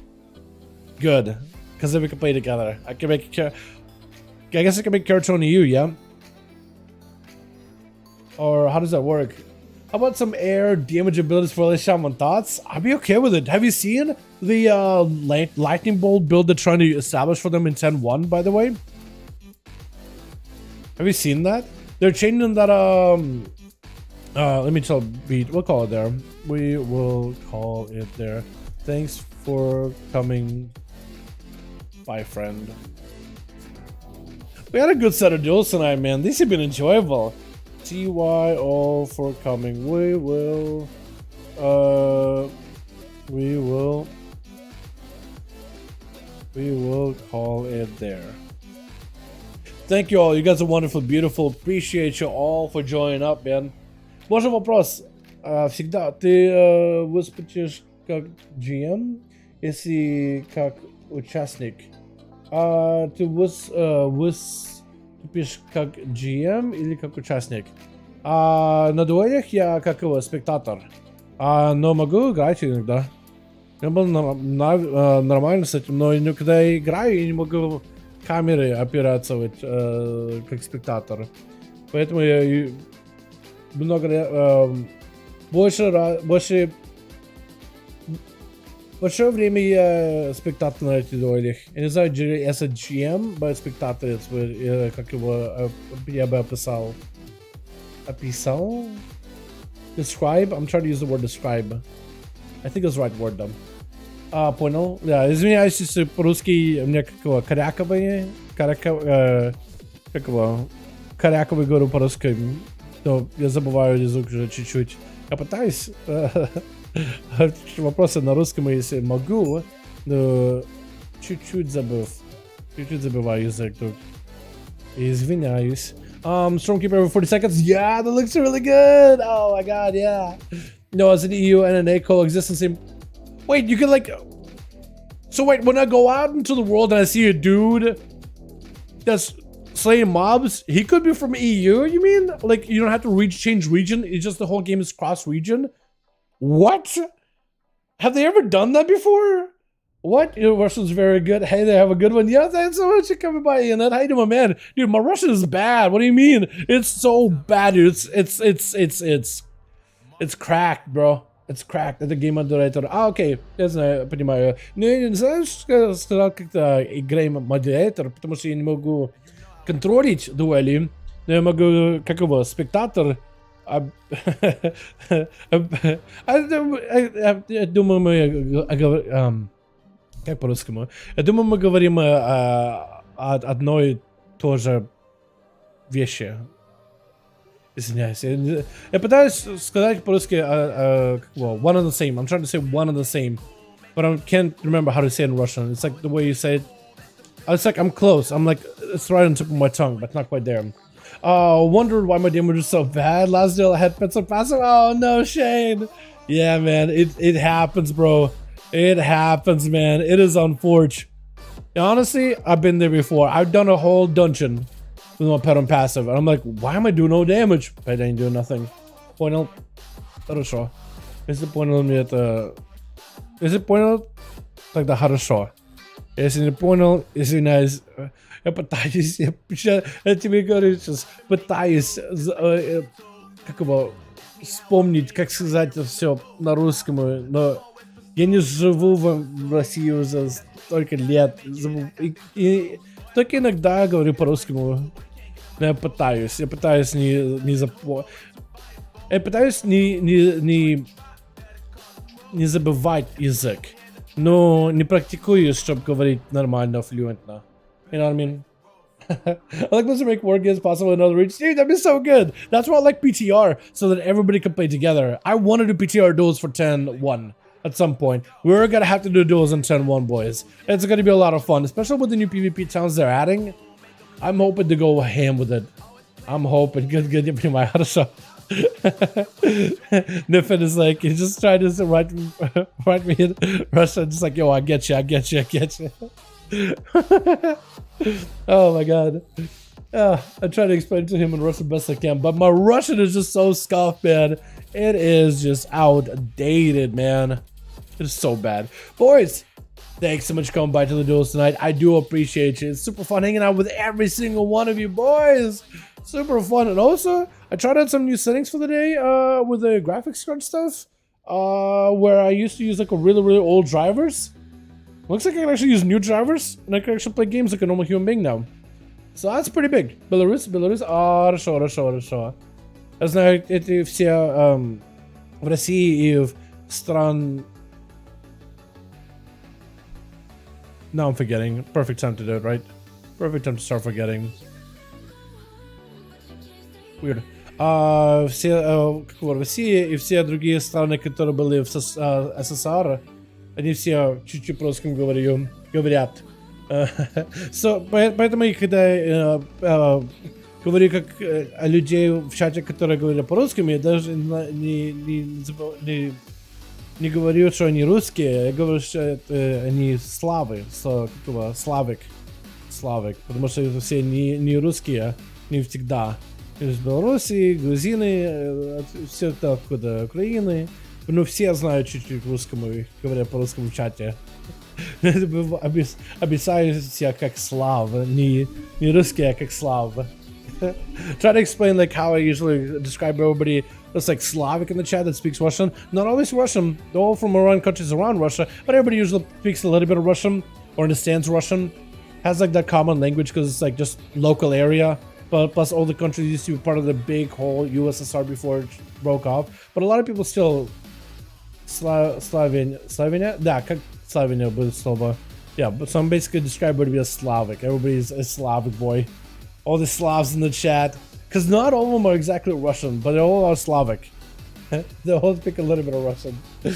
[SPEAKER 2] good, because then we can play together. I can make. I guess I can make character on you, yeah. Or how does that work? How about some air damage abilities for Shaman thoughts? I'd be okay with it. Have you seen the lightning bolt build they're trying to establish for them in 10.1, by the way? Have you seen that? They're changing that, let me tell Beat. We'll call it there. We will call it there. Thanks for coming by, friend. We had a good set of duels tonight, man. These have been enjoyable. TY all for coming. We will call it there. Thank you all. You guys are wonderful, beautiful. Appreciate you all for joining up, man. Можно вопрос? Всегда ты выступишь как GM, если как участник? Ты выступишь как GM или как участник? На дуэлях я как его, спектатор. Но могу играть иногда. Я был нормально с этим, но когда я играю, я не могу камеры оперировать как спектатор. Поэтому я большое время я спектатор на этих дуэлях. Я не знаю, если GM, but спектатор, как его я бы описал. Describe? I'm trying to use the word describe. I think it's the right word, though. Понял. Да, извиняюсь, если по-русски у меня как его, коряковые, как его, коряковый говорю по-русски, но я забываю язык уже чуть-чуть. Я пытаюсь, вопросы на русском, если могу, но чуть-чуть забываю язык тут. Извиняюсь. Stormkeeper every 40 seconds. Yeah, that looks really good. Oh my god, yeah. No, as an EU and NA coexistence. Wait, you can like. So wait, when I go out into the world and I see a dude that's slaying mobs, he could be from EU. You mean like you don't have to change region? It's just the whole game is cross region. What? Have they ever done that before? What? Your Russian's very good. Hey, they have a good one. Yeah, thanks so much for coming by, Ian. How you doing, man? Dude, my Russian is bad. What do you mean? It's so bad, dude. It's cracked, bro. It's cracked. Это гейм-модератор. Окей. Я знаю, понимаю. Но я не знаю, что сказал как-то гейм-модератор, потому что я не могу контролить дуэли. Но я могу, как его, спектатор. Я думаю, мы... Как по-русскому? Я думаю, мы говорим о одной и той же вещи. Извиняюсь. Я пытаюсь сказать по-русски one and the same. I'm trying to say one and the same. But I can't remember how to say it in Russian. It's like the way you say it. It's like I'm close. I'm like, it's right on the tip of my tongue, but not quite there. Wondered why my damage was so bad. Last deal I had pencil passive. Oh no, Shane. Yeah, man. It happens, bro. It happens, man. It is unfortunate. Honestly, I've been there before. I've done a whole dungeon with my pet on passive, and I'm like, why am I doing no damage? Pet ain't doing nothing. Понял? Хорошо. Если понял мне это... Если понял, тогда хорошо. Если не понял, извиняюсь. Я пытаюсь, я тебе говорю сейчас, пытаюсь, как его, вспомнить, как сказать это все на русском, но я не живу в России уже столько лет, и только иногда говорю по-русскому. Но я пытаюсь не забывать язык, но не практикую, чтобы говорить нормально, fluentно. You know what I mean? I like to make more games possible in other regions. Dude, that'd be so good. That's why I like PTR, so that everybody can play together. I want to do PTR duels for 10-1 at some point. We're gonna have to do duels in 10-1, boys. It's gonna be a lot of fun, especially with the new PvP towns they're adding. I'm hoping to go ham with it. I'm hoping. Good, you pretty much хорошо. Niffin is like, he's just trying to write me in Russian, just like, yo, I get you. Oh my god. I try to explain to him in Russian best I can, but my Russian is just so scuffed, man. It is just outdated, man. It's so bad. Boys, thanks so much for coming by to the duels tonight. I do appreciate you. It's super fun hanging out with every single one of you, boys. Super fun. And also, I tried out some new settings for the day with the graphics card stuff, where I used to use like a really old drivers. Looks like I can actually use new drivers, and I can actually play games like a normal human being now. So that's pretty big. Belarus. Хорошо. Я знаю, эти все в России и в стран... Now I'm forgetting. Perfect time to do it, right? Perfect time to start forgetting. Weird. Все в России и все другие страны, которые были в СССР, они все чуть-чуть по-русски говорят. So, поэтому и когда говорю как о людей в чате, которые говорят по-русски, я даже не говорю, что они русские, я говорю, что это они славы, славик, потому что все не русские, не всегда. Из Беларуси, грузины, все это откуда, Украины. Ну, все знают чуть-чуть русскому, говорят по-русскому в чате. Обещаю себя как слава, не русский, а как слава. Try to explain like how I usually describe everybody that's like Slavic in the chat that speaks Russian. Not always Russian, they're all from around countries around Russia, but everybody usually speaks a little bit of Russian or understands Russian. Has like that common language because it's like just local area. But plus all the countries used to be part of the big whole USSR before it broke off. But a lot of people still Slovenia? Да, как Slovenia будет слово. Yeah, but so I'm basically described to be a Slavic. Everybody's a Slavic boy. All the Slavs in the chat. Because not all of them are exactly Russian, but they all are Slavic. They all speak a little bit of Russian. I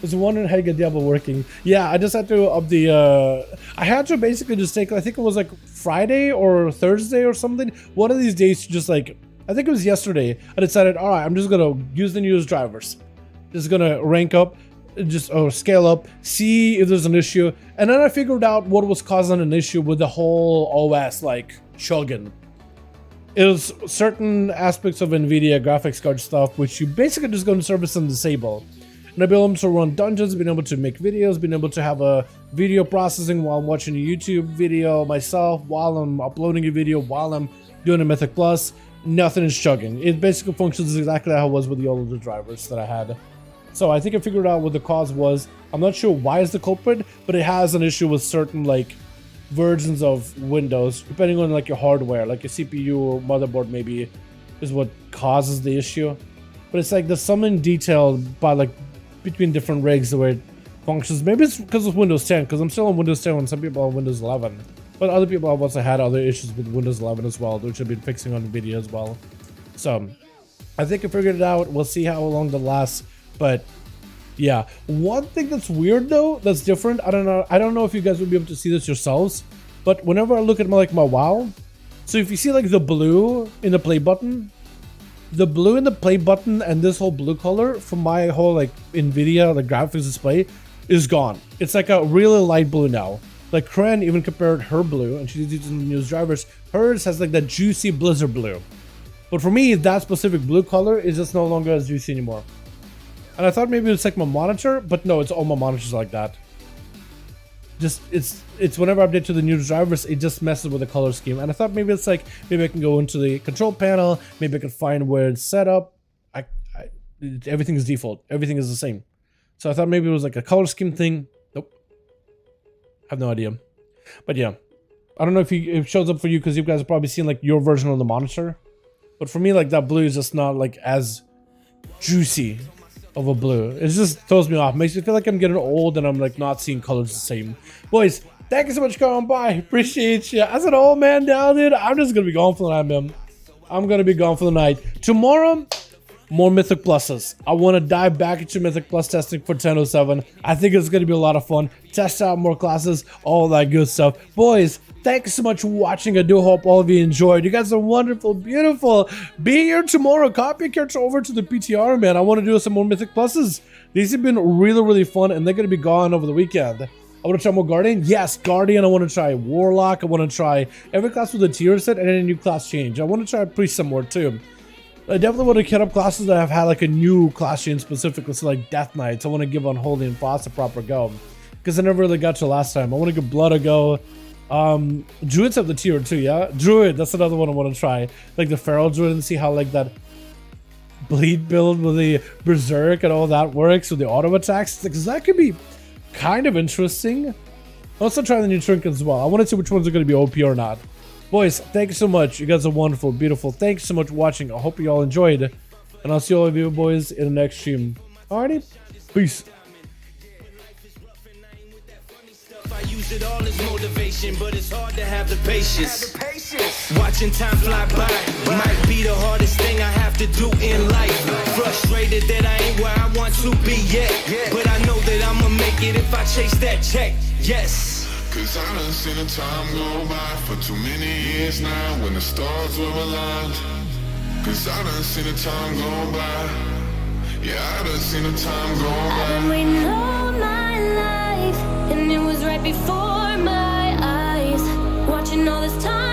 [SPEAKER 2] was wondering how you get Diablo working. Yeah, I just had to up the... I had to basically just take, I think it was like Friday or Thursday or something. One of these days to just like... I think it was yesterday. I decided, alright, I'm just going to use the newest drivers. Just going to rank up, or scale up, see if there's an issue. And then I figured out what was causing an issue with the whole OS, like, chugging. It was certain aspects of NVIDIA graphics card stuff, which you basically just go to service and disable. And I've been able to run dungeons, been able to make videos, been able to have a video processing while I'm watching a YouTube video myself, while I'm uploading a video, while I'm doing a Mythic Plus. Nothing is chugging. It basically functions exactly how it was with the older drivers that I had. So I think I figured out what the cause was. I'm not sure why is the culprit, but it has an issue with certain like versions of Windows, depending on like your hardware, like your CPU or motherboard maybe is what causes the issue. But it's like there's something detailed by like between different rigs where it functions. Maybe it's because of Windows 10, because I'm still on Windows 10 and some people are on Windows 11. But other people have also had other issues with Windows 11 as well, which I've been fixing on NVIDIA as well. So I think I figured it out. We'll see how long that lasts. But yeah, one thing that's weird though, that's different. I don't know if you guys will be able to see this yourselves. But whenever I look at my WoW, so if you see like the blue in the play button, and this whole blue color from my whole like NVIDIA like graphics display is gone. It's like a really light blue now. Like Kren even compared her blue, and she's using the newest drivers. Hers has like that juicy blizzard blue. But for me, that specific blue color is just no longer as juicy anymore. And I thought maybe it's like my monitor, but no, it's all my monitors like that. Just it's whenever I update to the new drivers, it just messes with the color scheme. And I thought maybe it's like, maybe I can go into the control panel, maybe I can find where it's set up. Everything is default, everything is the same. So I thought maybe it was like a color scheme thing. Nope, I have no idea. But yeah, I don't know if it shows up for you because you guys have probably seen like your version on the monitor. But for me, like that blue is just not like as juicy of a blue. It just throws me off. Makes me feel like I'm getting old and I'm like not seeing colors the same. Boys, thank you so much for coming by. Appreciate you. As an old man down, dude, I'm just gonna be gone for the night, man. I'm gonna be gone for the night. Tomorrow, more Mythic Pluses. I want to dive back into Mythic Plus testing for 10.07. I think it's gonna be a lot of fun. Test out more classes, all that good stuff. Boys, thanks so much for watching. I do hope all of you enjoyed. You guys are wonderful, beautiful. Be here tomorrow. Copy your character over to the PTR, man. I want to do some more Mythic Pluses. These have been really, really fun, and they're going to be gone over the weekend. I want to try more Guardian. Yes, Guardian. I want to try Warlock. I want to try every class with a tier set and then a new class change. I want to try Priest some more, too. I definitely want to get up classes that have had like a new class change specifically, so like Death Knights. I want to give Unholy and Frost a proper go, because I never really got to last time. I want to give Blood a go. Druids have the tier too, yeah? Druid, that's another one I want to try. Like the Feral Druid, and see how like that bleed build with the Berserk and all that works with the auto attacks. Because that could be kind of interesting. I'll also try the new trinkets as well. I want to see which ones are going to be OP or not. Boys, thank you so much. You guys are wonderful, beautiful. Thanks so much for watching. I hope you all enjoyed. And I'll see all of you boys in the next stream. Alrighty? Peace.
[SPEAKER 3] I use it all as motivation, but it's hard to have the patience. Watching time fly by might be the hardest thing I have to do in life. Frustrated that I ain't where I want to be yet, but I know that I'ma make it if I chase that check. Yes.
[SPEAKER 4] Cause I done seen the time go by for too many years now when the stars were aligned. Cause I done seen the time go by. Yeah, I done seen the time go by.
[SPEAKER 5] I've been waiting all my life, and it was right before my eyes, watching all this time